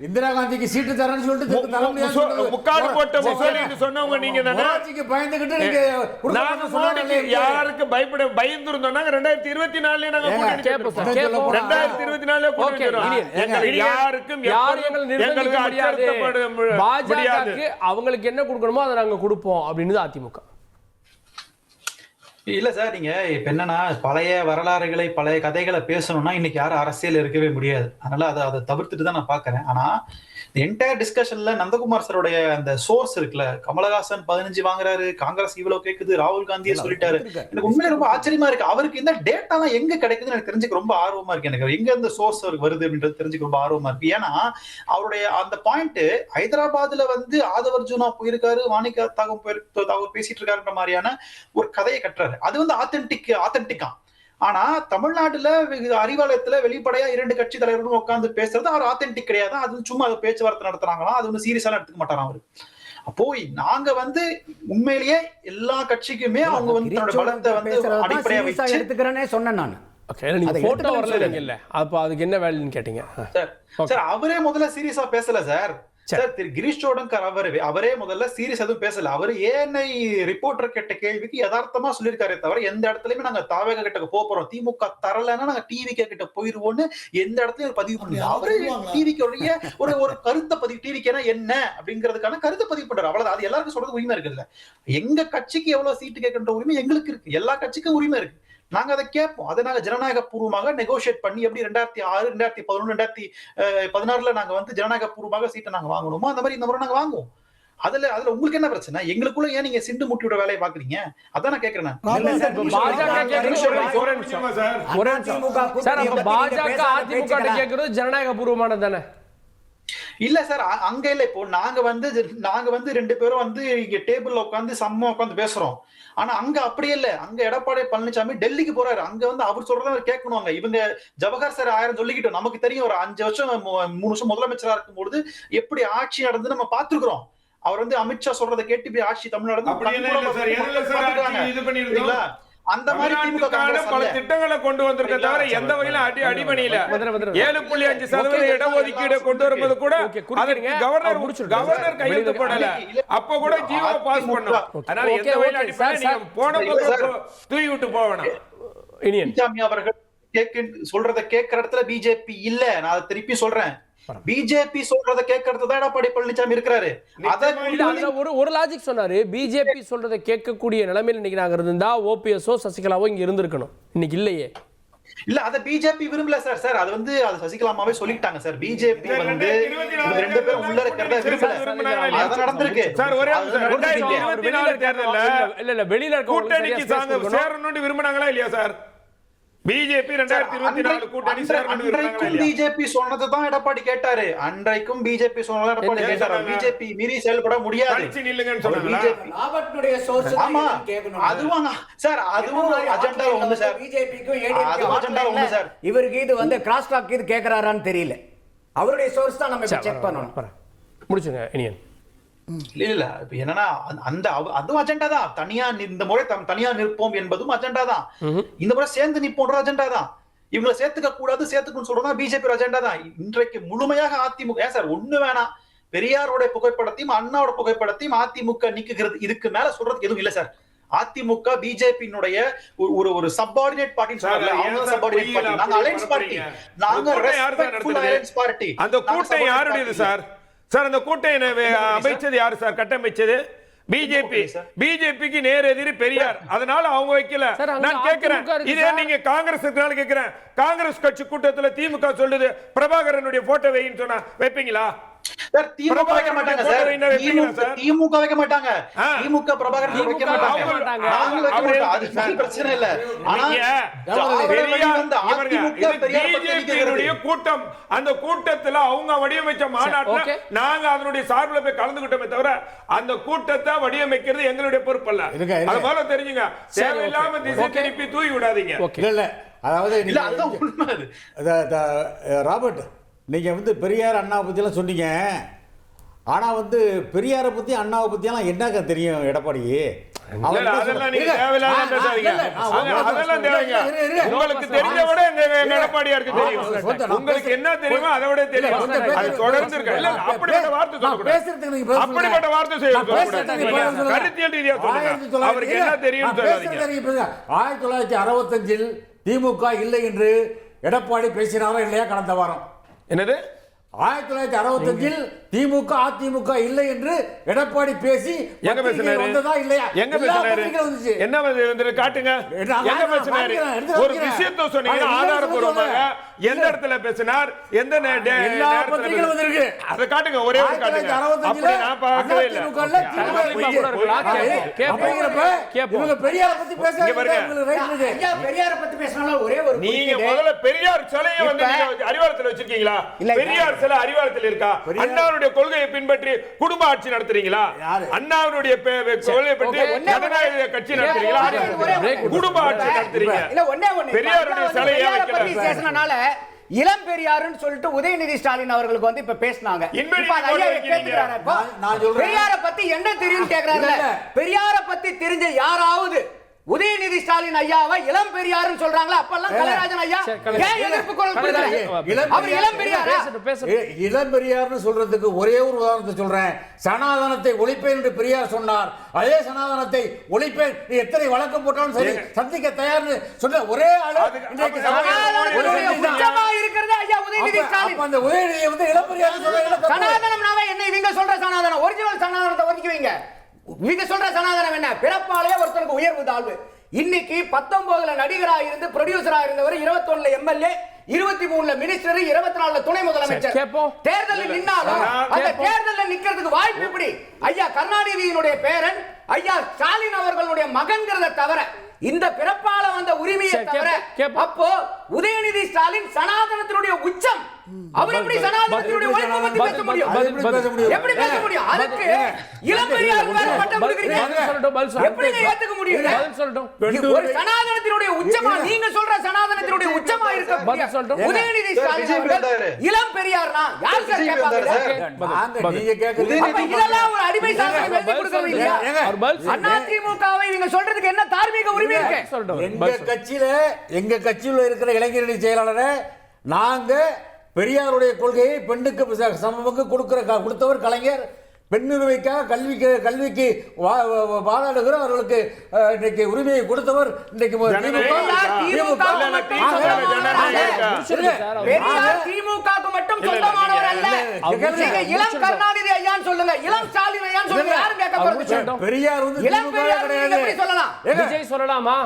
இந்திரா காந்திக்கு சீட்டு தரேன்னு சொல்லிட்டு முக்காடு போட்ட முசோலினி சொன்னவங்க நீங்க தானே. யாருக்கு பயந்து இருந்தோம்? 2024 நாங்க 2024 யாருக்கும் அவங்களுக்கு என்ன கொடுக்கணுமோ அதை நாங்க கொடுப்போம் அப்படின்னு அதிமுக. இல்ல சார், நீங்க இப்ப என்னன்னா பழைய வரலாறுகளை பழைய கதைகளை பேசணும்னா இன்னைக்கு யாரும் அரசியல் இருக்கவே முடியாது. அதனால அதை தவிர்த்துட்டு தான் நான் பாக்குறேன். ஆனா என்டையர் டிஸ்கஷன்ல நந்தகுமார் சாரோடைய அந்த சோர்ஸ் இருக்குல்ல, கமலஹாசன் 15 வாங்குறாரு, காங்கிரஸ் இவ்வளவு கேக்குது, ராகுல் காந்தியே சொல்லிட்டாரு. எனக்கு உண்மையில ரொம்ப ஆச்சரியமா இருக்கு. அவருக்கு இந்த டேட்டா எல்லாம் எங்க கிடைக்குதுன்னு எனக்கு தெரிஞ்சுக்க ரொம்ப ஆர்வமா இருக்கு. எனக்கு எங்க இந்த சோர்ஸ் அவருக்கு வருது அப்படின்றது தெரிஞ்சுக்க ரொம்ப ஆர்வமா இருக்கு. ஏன்னா அவருடைய அந்த பாயிண்ட் ஹைதராபாத்ல வந்து ஆதவர்ஜுனா போயிருக்காரு, மாணிக்க தாகூர் பேசிட்டு இருக்காருன்ற மாதிரியான ஒரு கதையை கட்டுறாரு. அது வந்து ஆத்தென்டிக்கா. ஆனா தமிழ்நாட்டுல அறிவாலயத்துல வெளிப்படையா 2 கட்சி தலைவர்களும் உட்கார்ந்து பேசுறது அவர் ஆத்தென்டிக் கிடையாது. அது சும்மா பேச்சுவார்த்தை நடத்துறாங்களா, அது வந்து சீரியஸா எடுத்துக்க மாட்டாராம் அவரு. அப்போ நாங்க வந்து உண்மையிலேயே எல்லா கட்சிக்குமே அவங்க வந்து தன்னோட பலத்தை வந்து அடிப்படையா வச்சு எடுத்துக்கிறேனே சொன்னேன் நான். ஓகே, நீங்க அதை போட்டோ எடுத்துக்கணும்னு வரல சொல்லுங்க. இல்ல, அப்ப அதுக்கு என்ன வேலைன்னு கேட்டீங்க. சார் அவரே முதல்ல சீரியஸா பேசல சார். சார் திரு கிரீஷ் சோடங்கர் அவரே முதல்ல சீரியஸ் எதுவும் பேசல. அவரு ஏஎன்ஐ ரிப்போர்ட்டர் கேட்ட கேள்விக்கு யதார்த்தமா சொல்லியிருக்காரே தவிர எந்த இடத்துலயுமே நாங்க தாவேக கிட்ட போறோம், திமுக தரலன்னா நாங்க டிவிகே கிட்ட போயிருவோம்னு எந்த இடத்துலயும் ஒரு பதிவு பண்ணல. அவரே டிவிக்கு ஒரு கருத்தை பதிவு, டிவிக்கேனா என்ன அப்படிங்கிறதுக்கான கருத்தை பதிவு பண்றாரு. அவ்வளவுதான். அது எல்லாருக்கும் சொல்றது உரிமை இருக்குல்ல. எங்க கட்சிக்கு எவ்வளவு சீட்டு கேட்கின்ற உரிமை எங்களுக்கு இருக்கு, எல்லா கட்சிக்கும் உரிமை இருக்கு. நாங்க அதை கேட்போம். அதை நாங்க ஜனநாயக பூர்வமாக நெகோசியேட் பண்ணி எப்படி 2006, 2011, 2016 நாங்க வந்து ஜனநாயக பூர்வமாக சீட்டை நாங்க வாங்கணுமோ அந்த மாதிரி இந்த முறை நாங்க வாங்குவோம். அதுல உங்களுக்கு என்ன பிரச்சனை? எங்களுக்குள்ள ஏன் நீங்க சிண்டு முட்டியோட வேலையை பாக்குறீங்க? அதான் நான் கேக்குறேன். பாஜக அதிமுக கேட்கறது ஜனநாயக பூர்வமானது தானே? இல்ல சார், அங்க இல்ல. இப்போ நாங்க வந்து 2 பேரும் வந்து இங்க டேபிள்ல உட்காந்து சம்ம உட்காந்து பேசுறோம். ஆனா அங்க அப்படியே இல்ல. அங்க எடப்பாடி பழனிசாமி டெல்லிக்கு போறாரு. அங்க வந்து அவர் சொல்றத கேட்கணும். அங்க இவங்க ஜவஹர் சார் 1000 சொல்லிக்கிட்டோம். நமக்கு தெரியும் ஒரு 5 வருஷம் 3 வருஷம் முதலமைச்சரா இருக்கும் பொழுது எப்படி ஆட்சி நடந்து நம்ம பாத்துக்கிறோம். அவர் வந்து அமித்ஷா சொல்றதை கேட்டு இப்படி ஆட்சி தமிழ்நாடு அந்த மாதிரி திமுக பல திட்டங்களை கொண்டு வந்திருக்க தவிர எந்த வகையிலும் அடிபணியில 7.5% இடஒதுக்கீடு கொண்டு வரும்போது கூட கவர்னர் கையெழுத்து போடல. அப்ப கூட ஜியோ பாஸ் பண்ணோம். அதனால எந்த வகையிலும் அடிபணி நீங்க போன தூக்கி விட்டு போவேணும். அவர்கள் சொல்றத கேட்கிற இடத்துல பிஜேபி இல்ல. நான் அதை திருப்பி சொல்றேன். பிஜேபி சொல்றத கேட்கறது தான் எடப்பாடி பழனிசாமி இருக்கிறாரு. ஒரு லாஜிக் சொன்னாரு. பிஜேபி சொல்றத கேட்கக்கூடிய நிலைமையில் இன்னைக்கு நாங்க இருந்தா ஓபிஎஸ்ஓ சசிகலாவோ இங்க இருந்திருக்கணும். இன்னைக்கு இல்லையே. இல்ல அத பிஜேபி விரும்பல சார். சார் அது வந்து அது சசிகலாமாவே சொல்லிட்டாங்க சார். பிஜேபி வந்து 2 பேரும் உள்ள இருக்கிறத விரும்பல. அது நடந்திருக்கு சார். ஒரே 2024 தேர்தல்ல இல்ல வெளியில இருக்க கூட்டணிக்கு சேரணும்னு விரும்புனாங்களா இல்லையா சார்? பிஜேபி 2024 கூட்டணி அன்றைக்கும் பிஜேபி சொன்னதுதான் எடப்பாடி கேட்டாரு. அன்றைக்கும் பிஜேபி சொன்னதை எடப்பாடி கேட்டாரு. பிஜேபி மீறி செயல்பட முடியாது. ஆமா அதுவும் சார், அதுவும் அஜெண்டா ஒண்ணு சார். அதுவும் அஜெண்டா ஒண்ணு சார். இவருக்கு இது வந்து கிராஸ் டாக் இது கேக்குறாரான்னு தெரியல. அவருடைய சோர்ஸ் தான் நம்ம செக் பண்ணணும். முடிச்சுங்க இனியன். இல்ல இப்ப என்னன்னா அதுவும் அஜெண்டா தான். தனியா இந்த முறை தனியா நிற்போம் என்பதும் அஜெண்டா தான். இந்த முறை சேர்ந்து நிற்போன்ற அஜெண்டா தான். இவங்களை சேர்த்துக்க கூடாது, சேர்த்துக்கணும்னு சொல்றதா பிஜேபி அஜெண்டா தான். இன்றைக்கு முழுமையாக அதிமுக ஏன் சார் ஒண்ணு வேணாம். பெரியாரோட புகைப்படத்தையும் அண்ணாவோட புகைப்படத்தையும் அதிமுக நீக்குகிறது. இதுக்கு மேல சொல்றதுக்கு எதுவும் இல்ல சார். அதிமுக பிஜேபியினுடைய ஒரு சப்பார்டினேட் பார்ட்டி சொல்றாங்க. அவங்க சப்பார்டினேட் பார்ட்டி, நாங்க அலையன்ஸ் பார்ட்டி, நாங்க ரெஸ்பெக்ட்ஃபுல் அலையன்ஸ் பார்ட்டி. அந்த கூட்டம் யாருடையது சார்? சார் அந்த கூட்டம் அமைச்சது யாரு சார்? கட்டமைச்சது பிஜேபி. பிஜேபிக்கு நேர் எதிரி பெரியார். அதனால அவங்க வைக்கல. நான் கேட்கிறேன், இதே நீங்க காங்கிரஸ் கேட்கிறேன். காங்கிரஸ் கட்சி கூட்டத்துல திமுக சொல்லுது பிரபாகரனுடைய போட்டோ வைன்னு சொன்னா வைப்பீங்களா? திமுக வைக்க மாட்டாங்க சார். திமுக வைக்க மாட்டாங்க. திமுக பிரபாகரன் வைக்க மாட்டாங்க. அது பிரச்சனை இல்ல. ஆனா பிஜேபியுடைய கூட்டம், அந்த கூட்டத்துல அவங்க வடிவமைச்ச மாநாட்டுல நாங்க அதனுடைய சார்பில் போய் கலந்துகிட்டோமே தவிர அந்த கூட்டத்தை வடிவமைக்கிறது எங்களுடைய பொறுப்பு அல்ல. அது போல தெரிஞ்சுங்க. தேவையில்லாம திசை திருப்பி தூக்கி விடாதீங்க. இல்ல அதுதான் ராபர்ட், நீங்க வந்து பெரியார் அண்ணாவை பத்தியெல்லாம் சொன்னீங்க. ஆனா வந்து பெரியாரை பத்தி அண்ணாவை பத்தியெல்லாம் என்னங்க தெரியும் எடப்பாடி? அதெல்லாம் நீங்க தேவையில்லாம பேசாதீங்க. அதெல்லாம் தேவைங்க. உங்களுக்கு தெரிஞ்ச விட எங்க எடப்பாடியாருக்கு தெரியும். உங்களுக்கு என்ன தெரியுமோ அதை விட தெரியும். அது தொடர்ந்து இருக்கு. இல்ல அப்படிப்பட்ட வார்த்தை சொல்லக்கூடாது. அப்படிப்பட்ட வார்த்தை சொல்லக்கூடாது. கருத்தியல் ரீதியா சொல்லுங்க. அவருக்கு என்ன தெரியும் சொல்லாதீங்க. 1965 திமுக இல்லை என்று எடப்பாடி பேசினாரா இல்லையா கடந்த வாரம்? என்னது? 1965 திமுக அதிமுக இல்லை என்று எடப்பாடி பேசி எங்க பேசினாரு? வந்ததா இல்லையா? எங்க பேசினாரு? என்ன வந்து காட்டுங்க. எங்க பேசினாரு? ஒரு விஷயத்தை சொன்னீங்க ஆதாரபூர்வமாக. எந்த இடத்துல பேசினார்? எந்த நேரத்துல வந்திருக்கு? அத காட்டுங்க. ஒரே ஒரு காட்டுங்க. அப்படி நான் பார்க்கவே இல்ல. இவங்க பெரியார பத்தி பேசுறாங்க. ஐயா பெரியார பத்தி பேசனால ஒரே ஒரு நீங்க முதல்ல பெரியார் சிலையை வந்து அறிவாலயத்துல வச்சிருக்கீங்களா? பெரியார் சிலை அறிவாலயத்தில் இருக்கா? அண்ணாவுடைய கொள்கையை பின்பற்றி குடும்ப ஆட்சி நடத்துறீங்களா? அண்ணாவுடைய கொள்கையை பற்றி ஜனநாயக கட்சி நடத்துறீங்களா? குடும்ப ஆட்சி நடத்துறீங்க. இல்ல ஒண்ணே பெரியாருடைய சிலையை வைக்கல. பேசனால இளம் பெரியாருன்னு சொல்லிட்டு உதயநிதி ஸ்டாலின் அவர்களுக்கு வந்து இப்ப பேசினாங்க. பெரியார பத்தி என்ன தெரியும் கேக்குறாங்க. பெரியார பத்தி தெரிஞ்ச யாராவது உதயநிதி ஸ்டாலின் ஐயாவை இளம் பெரியாருன்னு சொல்றாங்களா? அப்பெல்லாம் கலைராஜன் ஐயா ஏன் எதிர்ப்பு குரல் கொடுத்தாரு? அவர் இளம் பெரியாரா? இளம் பெரியார்னு சொல்றதுக்கு ஒரே ஒரு உதாரணத்தை சொல்றேன். சனாதனத்தை ஒழிப்பேன் என்று பெரியார் சொன்னார். அதே சனாதனத்தை ஒழிப்பேன் எத்தனை வழக்கம் போட்டாலும் சரி சந்திக்க தயார்னு சொன்ன ஒரே ஆளு இன்றைக்கு உச்சமா இருக்கிறது ஐயா உதயநிதி ஸ்டாலின். அந்த உதயநிதியை வந்து இளம் பெரியார் சொல்றாங்க. சனாதனம்னாவே என்ன? இவங்க சொல்ற சனாதனம் ஒரிஜினல் சனாதனத்தை ஒதுக்கி வைங்க. இவங்க சொல்ற சனாதனம் என்ன? பிறப்பாலே ஒருத்தருக்கு உயர்வு தாழ்வு. இன்னைக்கு 19ல நடிகரா இருந்து ப்ரொடியூசரா இருந்தவர், 21ல எம்எல்ஏ, 23ல மினிஸ்டர், 24ல துணை முதலமைச்சர். தேர்தலில் நின்னாலும் அந்த தேர்தலில் நிக்கிறதுக்கு வாய்ப்பு எப்படி? ஐயா கருணாநிதியினுடைய பேரன் ஐயா ஸ்டாலின் அவர்களுடைய மகன்கிறத தவிர இந்த பிறப்பால வந்த உரிமையை தவிர அப்போ உதயநிதி ஸ்டாலின் சனாதனத்தினுடைய உச்சம். அவர் எப்படி சனாதனத்தினுடைய ஒழிப்பு பத்தி பேச முடியும்? எப்படி பேச முடியும்? அதுக்கு இளம் பெரியார் பட்டம் கொடுக்கிறீங்க. எப்படி ஏத்துக்க முடியும்? ஒரு சனாதனத்தினுடைய உச்சமா நீங்க சொல்ற சனாதனத்தினுடைய உச்சமா இருக்க உதயநிதி ஸ்டாலின் அவர்கள் இளம் பெரியார்னா யார் சார் கேட்பாங்க? நீங்க கேக்குறது அப்ப இதெல்லாம் ஒரு அடிமை சாசனம் எழுதி கொடுக்கவில்லையா? அதிமுகவை நீங்க சொல்றதுக்கு என்ன தார்மீக உரிமை இருக்கு? எங்க கட்சியில இருக்கிற இளைஞரணி செயலாளரை நாங்க பெரியாருடைய கொள்கையை பெண்ணுக்கு சமபங்கு கொடுத்தவர் கலைஞர். பெண்ணுரிமைக்காக கல்விக்கு வாதாடுகிற அவர்களுக்கு இன்னைக்கு உரிமையை கொடுத்தவர் இன்றைக்கு திமுக மட்டும் சொந்தமானவர் அல்ல. இளம் கருணாநிதி ஐயான்னு சொல்லுங்க, இளம் ஸ்டாலின் ஐயான்னு சொல்லுங்க. யாரும் கேட்க போறது? பெரியார் வந்து இளம் பெரியார் எப்படி சொல்லலாம்? விஜய் சொல்லலாமா?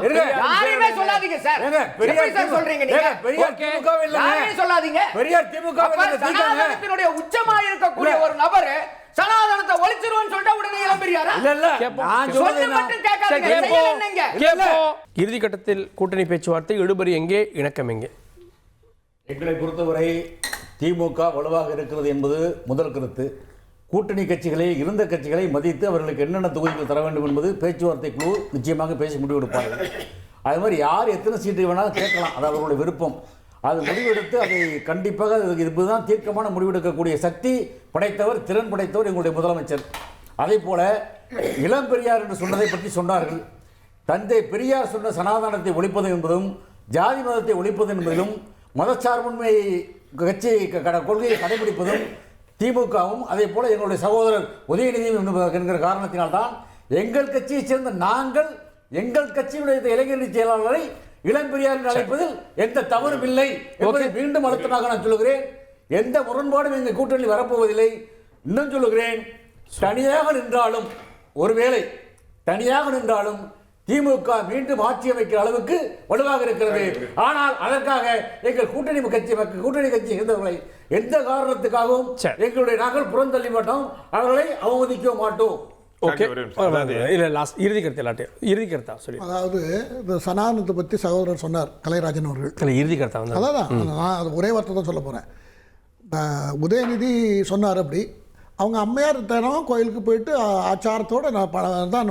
யாரையுமே சொல்லாதீங்க சார். பெரியார் சார் சொல்றீங்க நீங்க? பெரியார் திமுக இல்ல. யாரையும் சொல்லாதீங்க. பெரியார் திமுக இல்ல. சனாதனத்தினுடைய உச்சமா இருக்கக்கூடிய ஒரு நபர் சனாதனத்தை ஒழிச்சிருவோன்னு சொல்லிட்டா உடனே இளம் பெரியாரா? இறுதி கட்டத்தில் கூட்டணி பேச்சுவார்த்தை, இழுபறி எங்கே, இணக்கம் எங்கே? எங்களை பொறுத்தவரை திமுக வலுவாக இருக்கிறது என்பது முதல் கருத்து. கூட்டணி கட்சிகளை, இருந்த கட்சிகளை மதித்து அவர்களுக்கு என்னென்ன தொகுதிகள் தர வேண்டும் என்பது பேச்சுவார்த்தை குழு நிச்சயமாக பேசி முடிவெடுப்பார்கள். அது மாதிரி யார் எத்தனை சீட்டு வேணாலும் கேட்கலாம், அது அவர்களுடைய விருப்பம். அது முடிவெடுத்து அதை கண்டிப்பாக இதுதான் தீர்க்கமான முடிவெடுக்கக்கூடிய சக்தி படைத்தவர், திறன் படைத்தவர் எங்களுடைய முதலமைச்சர். அதே போல இளம் பெரியார் என்று சொன்னதை பற்றி சொன்னார்கள். தந்தை பெரியார் சொன்ன சனாதனத்தை ஒழிப்பது என்பதும் ஜாதி மதத்தை ஒழிப்பது என்பதிலும் மதச்சார்பின்மை கட்சி கொள்கையை கடைபிடிப்பதும் திமுகவும் அதே போல எங்களுடைய சகோதரர் உதயநிதியும் என்கிற காரணத்தினால்தான் எங்கள் கட்சியைச் சேர்ந்த நாங்கள் எங்கள் கட்சியினுடைய இளைஞரணி செயலாளரை இளம் பெரியார் அழைப்பதில் எந்த தவறும் இல்லை என்பதை மீண்டும் அழுத்தமாக நான் சொல்லுகிறேன். எந்த முரண்பாடும் எங்கள் கூட்டணியில் வரப்போவதில்லை. இன்னும் சொல்லுகிறேன், தனியாக நின்றாலும், ஒருவேளை தனியாக நின்றாலும் திமுக மீண்டும் ஆட்சி அமைக்கிற அளவுக்கு வலுவாக இருக்கிறது. ஆனால் அதற்காக எங்கள் கூட்டணி கட்சி சேர்ந்தவர்களை எந்த காரணத்துக்காகவும் எங்களுடைய நாங்கள் புறந்தள்ளி மாட்டோம், அவர்களை அவமதிக்க மாட்டோம். இறுதி கருத்தா சொல்லி, அதாவது இந்த சனாதனத்தை பற்றி சகோதரர் சொன்னார் கலைராஜன் அவர்கள். இறுதி கருத்தா வந்து அதான் நான் ஒரே வார்த்தை தான் சொல்ல போகிறேன். உதயநிதி சொன்னார் அப்படி. அவங்க அம்மையார் தினம் கோயிலுக்கு போயிட்டு ஆச்சாரத்தோடு தான்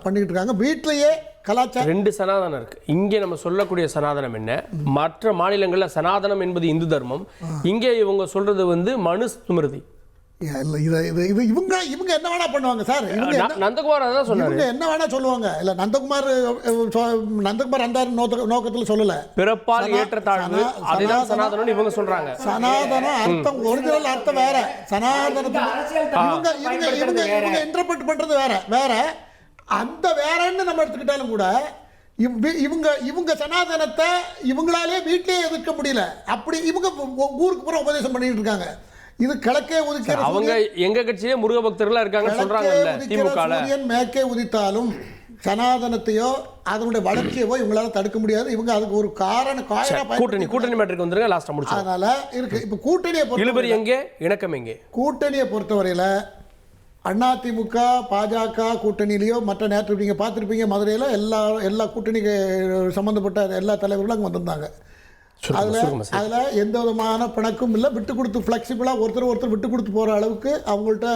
பண்ணிக்கிட்டு இருக்காங்க. வீட்டிலேயே கலாச்சாரம். 2 சனாதனம் இருக்கு. இங்கே நம்ம சொல்லக்கூடிய சனாதனம் என்ன, மற்ற மாநிலங்களில் சனாதனம் என்பது இந்து தர்மம், இங்கே இவங்க சொல்றது வந்து மனு ஸ்மிருதி. இவங்க என்ன வேணா பண்ணுவாங்க சார். நந்தகுமார் அதான் சொன்னாரு, இவங்க என்ன வேணா சொல்லுவாங்க. இல்ல நந்தகுமார் அந்த நோக்கத்தில் சொல்லல. பிறப்பால் ஏற்றத்தாழ்வு அதுதான் சனாதனம் இவங்க சொல்றாங்க. சனாதன அர்த்தம், ஒரிஜினல் அர்த்தம் வேற. சனாதனத்தை இவங்க இன்டர்பிரட் பண்றது வேற. அந்த வேறன்னு நம்ம எடுத்துக்கிட்டாலும் கூட இவங்க சனாதனத்தை இவங்களாலே வீட்டிலேயே எதிர்க்க முடியல. அப்படி இவங்க ஊருக்கு பூரா உபதேசம் பண்ணிட்டு இருக்காங்க. இது கிழக்கே உதிக்கிற அவங்க எங்க கட்சியே முருக பக்தர்களா இருக்காங்க சொல்றாங்கல்ல. திமுகல மேற்கே உதித்தாலும் சனாதனத்தையோ அதனுடைய வளர்ச்சியவோ இவங்களால தடுக்க முடியாது. இவங்க அதுக்கு ஒரு கூட்டணி மேட்டருக்கு வந்துருங்க. லாஸ்டா முடிச்சு அதனால இருக்கு. இப்ப கூட்டணியை இழுபறி எங்கே, இணக்கம் எங்கே? கூட்டணியை பொறுத்தவரையில அதிமுக பாஜக கூட்டணியிலையோ மற்ற நேற்று நீங்க பார்த்துருப்பீங்க, மதுரையில் எல்லா கூட்டணி சம்பந்தப்பட்ட எல்லா தலைவர்களும் அங்கே வந்திருந்தாங்க. அதில் எந்த விதமான பிணக்கும் இல்லை. விட்டு கொடுத்து ஃப்ளெக்சிபிளாக ஒருத்தர் விட்டு கொடுத்து போகிற அளவுக்கு அவங்கள்ட்ட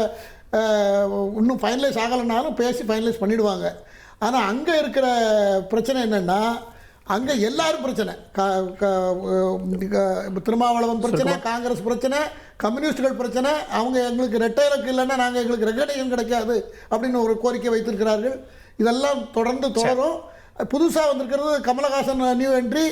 இன்னும் ஃபைனலைஸ் ஆகலைனாலும் பேசி ஃபைனலைஸ் பண்ணிவிடுவாங்க. ஆனால் அங்கே இருக்கிற பிரச்சனை என்னென்னா, அங்கே எல்லாரும் பிரச்சனை. திருமாவளவன் பிரச்சனை, காங்கிரஸ் பிரச்சனை, கம்யூனிஸ்டுகள் பிரச்சனை. அவங்க எங்களுக்கு ரெட்டை இலக்கு இல்லைன்னா எங்களுக்கு ரெகனேஷன் கிடைக்காது அப்படின்னு ஒரு கோரிக்கை வைத்திருக்கிறார்கள். இதெல்லாம் தொடர்ந்து தொடரும். புதுசாக வந்திருக்கிறது கமலஹாசன் நியூ என்ட்ரி,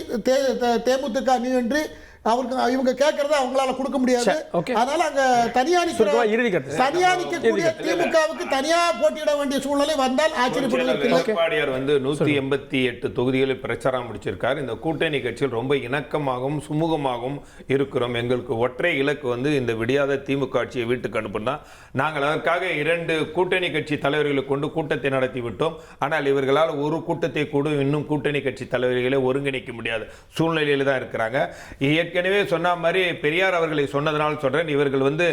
தேமுதிக நியூ என்ட்ரி. அவருக்கு இவங்க கேட்கறத அவங்களால கொடுக்க முடியாது. அதனால அங்க தனியா நிற்கக்கூடிய திமுகவுக்கு தனியா போட்டியிட வேண்டிய சூழ்நிலை வந்தால் ஆச்சரியப்படுவதற்கு எடப்பாடியார் வந்து 188 தொகுதிகளில் பிரச்சாரம் முடிச்சிருக்கார். இந்த கூட்டணி கட்சியில் ரொம்ப இணக்கமாகவும் சுமூகமாகவும் இருக்கிறோம். எங்களுக்கு ஒற்றை இலக்கு வந்து இந்த விடியாத திமுக ஆட்சியை வீட்டுக்கு அனுப்புனா நாங்கள் அதற்காக 2 கூட்டணி கட்சி தலைவர்களை கொண்டு கூட்டத்தை நடத்தி விட்டோம். ஆனால் இவர்களால் ஒரு கூட்டத்தை கூட இன்னும் கூட்டணி கட்சி தலைவர்களை ஒருங்கிணைக்க முடியாத சூழ்நிலையில் தான் இருக்கிறாங்க. ஏற்கனவே சொன்ன மாதிரி பெரியார் அவர்களை சொன்னதனால் சொல்றேன், இவர்கள் வந்து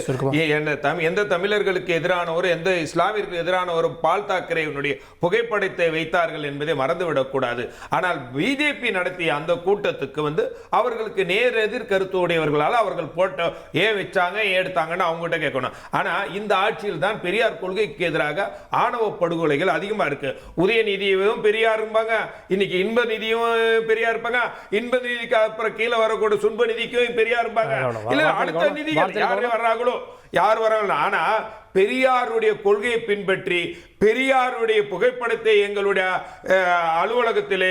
எந்த தமிழர்களுக்கு எதிரானவர், எந்த இஸ்லாமிற்கு எதிரானவர் பால் தாக்கரேனுடைய புகைப்படத்தை வைத்தார்கள் என்பதை மறந்துவிடக் கூடாது. ஆனால் பிஜேபி நடத்திய அந்த கூட்டத்துக்கு வந்து அவர்களுக்கு நேர் எதிர் கருத்துடையவர்களால் அவர்கள் போட்ட ஏன் வச்சாங்க ஏன் எடுத்தாங்கன்னு அவங்ககிட்ட கேட்கணும். ஆனா இந்த ஆட்சியில் தான் பெரியார் கொள்கைக்கு எதிராக ஆணவ படுகொலைகள் அதிகமா இருக்கு. உதயநிதியும் பெரியார் இருப்பாங்க, இன்னைக்கு இன்ப நிதியும் பெரியார் இருப்பாங்க, இன்ப நிதிக்கு அப்புறம் கீழே வரக்கூடிய சுன்ப நிதிக்கும் பெரியார் இருப்பாங்க. இல்ல அடுத்த நிதிகள் யாரு வர்றாங்களோ யார் வராங்களோ, ஆனா பெரியாருடைய கொள்கையை பின்பற்றி பெரியாருடைய புகைப்படத்தை எங்களுடைய அலுவலகத்திலே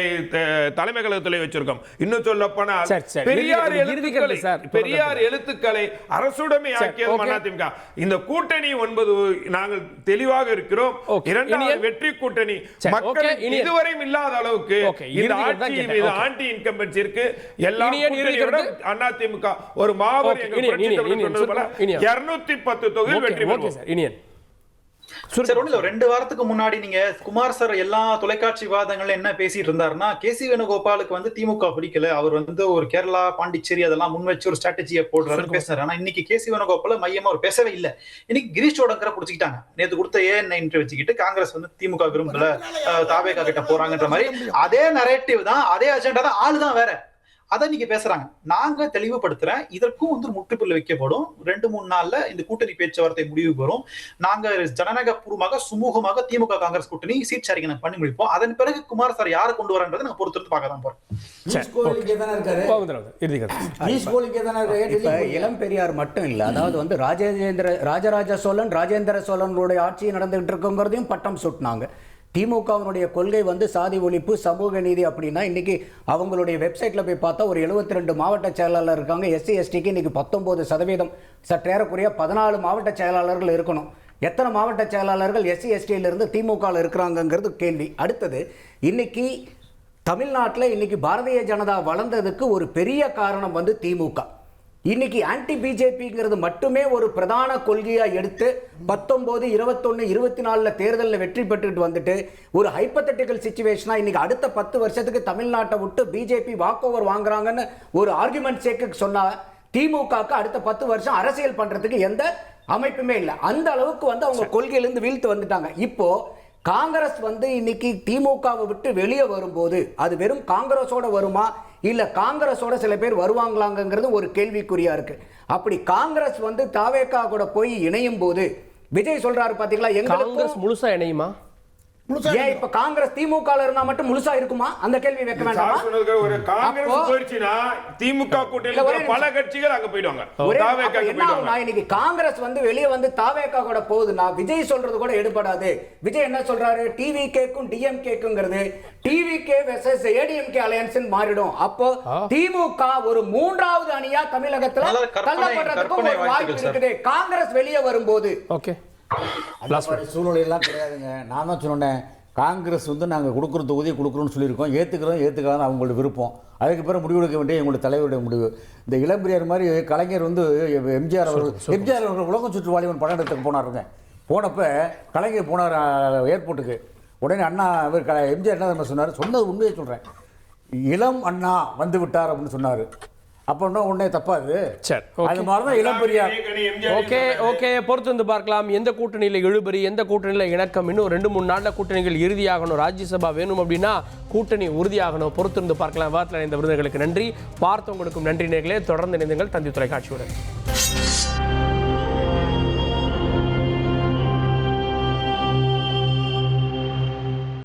தலைமையகத்திலே வச்சிருக்கோம். இன்னும் சொல்ல போனால் பெரியார் எழுத்துக்களை அரசுடைமை ஆக்கியது அதிமுக. இந்த கூட்டணி 9 நாங்கள் தெளிவாக இருக்கிறோம். இரண்டாவது வெற்றி கூட்டணி மக்கள் இதுவரையும் இல்லாத அளவுக்கு இந்த ஆட்சி மீது ஆன்டி இன்கம்பன்சி இருக்கு. எல்லா அதிமுக ஒரு மாபெரும் 210 தொகுதியில் வெற்றி பெறுவோம். சார், 2 வாரத்துக்கு முன்னாடி நீங்க குமார் சார் எல்லா தொலைக்காட்சி விவாதங்கள்ல என்ன பேசிட்டு இருந்தாருன்னா, கேசி வேணுகோபாலுக்கு வந்து திமுக பிடிக்கல, அவர் வந்து ஒரு கேரளா பாண்டிச்சேரி அதெல்லாம் முன் வச்சு ஒரு ஸ்ட்ராட்டஜியை போடுறாரு பேசுறாரு. ஆனா இன்னைக்கு கேசி வேணுகோபால மையமா அவர் பேசவே இல்லை. இன்னைக்கு கிரீஷ் சோடங்கரை புடிச்சுக்கிட்டாங்க. நேத்து கொடுத்த ஏஎன்ஐ வச்சுக்கிட்டு காங்கிரஸ் வந்து திமுக விரும்பல, தாவேகா கிட்ட போறாங்கன்ற மாதிரி அதே நரேட்டிவ் தான், அதே அஜெண்டா தான், ஆளுதான் வேற. அதை நீங்க பேசுறாங்க. நாங்க தெளிவுபடுத்துறேன், இதற்கும் வந்து முற்றுப்புள்ளி வைக்கப்படும். 2-3 நாள்ல இந்த கூட்டணி பேச்சுவார்த்தை முடிவுக்கு வரும். நாங்க ஜனநாயக பூர்வமாக சுமூகமாக திமுக காங்கிரஸ் கூட்டணி சீட் ஷேரிங் பண்ணி முடிப்போம். அதன் பிறகு குமார் சார் யாரை கொண்டு வரன்றதை நாங்க பொறுத்திருந்து பார்க்க தான் போறோம். இளம் பெரியார் மட்டும் இல்ல, அதாவது வந்து ராஜராஜ சோழன் ராஜேந்திர சோழனுடைய ஆட்சி நடந்துகிட்டு இருக்குங்கிறதையும் பட்டம் சூட்டினாங்க. திமுகவினுடைய கொள்கை வந்து சாதி ஒழிப்பு சமூக நீதி அப்படின்னா இன்னைக்கு அவங்களுடைய வெப்சைட்டில் போய் பார்த்தா ஒரு 72 மாவட்ட செயலாளர் இருக்காங்க. எஸ்சி எஸ்டிக்கு இன்னைக்கு 19%, சற்றேறக்குறைய 14 மாவட்ட செயலாளர்கள் இருக்கணும். எத்தனை மாவட்ட செயலாளர்கள் எஸ்சி எஸ்டியிலிருந்து திமுகவில் இருக்கிறாங்கங்கிறது கேள்வி. அடுத்தது, இன்னைக்கு தமிழ்நாட்டில் இன்னைக்கு பாரதிய ஜனதா வளர்ந்ததுக்கு ஒரு பெரிய காரணம் வந்து திமுக. இன்னைக்கு ஆன்டி பிஜேபிங்கிறது மட்டுமே ஒரு பிரதான கொள்கையாக எடுத்து 19, 21, 24 தேர்தலில் வெற்றி பெற்றுட்டு வந்துட்டு ஒரு ஹைப்பத்தட்டிக்கல் சிச்சுவேஷனாக இன்னைக்கு அடுத்த 10 வருஷத்துக்கு தமிழ்நாட்டை விட்டு பிஜேபி வாக் ஓவர் வாங்குறாங்கன்னு ஒரு ஆர்குமெண்ட் சேர்க்க சொன்னா திமுகக்கு அடுத்த 10 வருஷம் அரசியல் பண்றதுக்கு எந்த அமைப்புமே இல்லை. அந்த அளவுக்கு வந்து அவங்க கொள்கையிலிருந்து வீழ்த்து வந்துட்டாங்க. இப்போ காங்கிரஸ் வந்து இன்னைக்கு திமுகவை விட்டு வெளியே வரும்போது அது வெறும் காங்கிரஸோட வருமா இல்ல காங்கிரஸோட சில பேர் வருவாங்களாங்கிறது ஒரு கேள்விக்குறியா இருக்கு. அப்படி காங்கிரஸ் வந்து தாவேகா கூட போய் இணையும் போது விஜய் சொல்றாரு பாத்தீங்களா, காங்கிரஸ் முழுசா இணையுமா? ஏன் இப்ப காங்கிரஸ் திமுக இருந்தா மட்டும் முழுசா இருக்குமா? அந்த கேள்வி வைக்க வேண்டாமா? ஒரு காங்கிரஸ் போயிடுச்சுனா திமுக கூட்டணியில பல கட்சிகள் அங்க போய்டுவாங்க. இன்னைக்கு காங்கிரஸ் வந்து வெளியே வந்து தாவேகா கூட போகுதுன்னா விஜய் சொல்றது கூட எடுபடாது. விஜய் என்ன சொல்றாரு, டிவிகேக்கும் டிஎம்கேக்குங்கிறது டிவிகே வெர்சஸ் ஏடிஎம்கே அலையன்ஸ் மாறிடும். அப்போ திமுக ஒரு 3வது அணியா தமிழகத்துல தள்ளப்படுறதுக்கு ஒரு வாய்ப்பு இருக்குது காங்கிரஸ் வெளியே வரும்போது. ஓகே, சூழ்நிலையெல்லாம் கிடையாதுங்க. நான் தான் சொன்னேன், காங்கிரஸ் வந்து நாங்கள் கொடுக்குற தொகுதியை கொடுக்குறோன்னு சொல்லியிருக்கோம். ஏற்றுக்கலாம் அவங்களோட விருப்பம். அதுக்கு பிறகு முடிவெடுக்க வேண்டிய எங்களுடைய தலைவருடைய முடிவு. இந்த இளம்பெரியார் மாதிரி கலைஞர் வந்து எம்ஜிஆர் அவர்கள் உலகம் சுற்றுவாளிவன் படம் எடுத்துக்கு போனாருங்க. போனப்போ கலைஞர் போனார் ஏர்போர்ட்டுக்கு. உடனே அண்ணா எம்ஜிஆர் என்ன சொன்னார், சொன்னது உண்மையை சொல்கிறேன், இளம் அண்ணா வந்து விட்டார் அப்படின்னு சொன்னார். அப்படின்னா உடனே தப்பாது. சரி, அது மாதிரி தான் இளம்பெரியார். ஓகே, பொறுத்து வந்து பார்க்கலாம். எந்த கூட்டணியில் இழுபறி, எந்த கூட்டணியில் இணக்கம். இன்னும் 2-3 நாளில் கூட்டணிகள் இறுதியாகணும். ராஜ்யசபா வேணும் அப்படின்னா கூட்டணி உறுதியாகணும். பொறுத்திருந்து பார்க்கலாம். வாரத்தில் இந்த விருதுகளுக்கு நன்றி. பார்த்தவங்களுக்கும் நன்றி நேர்களே. தொடர்ந்து இணைந்தீர்கள் தந்தி தொலைக்காட்சியுடன்.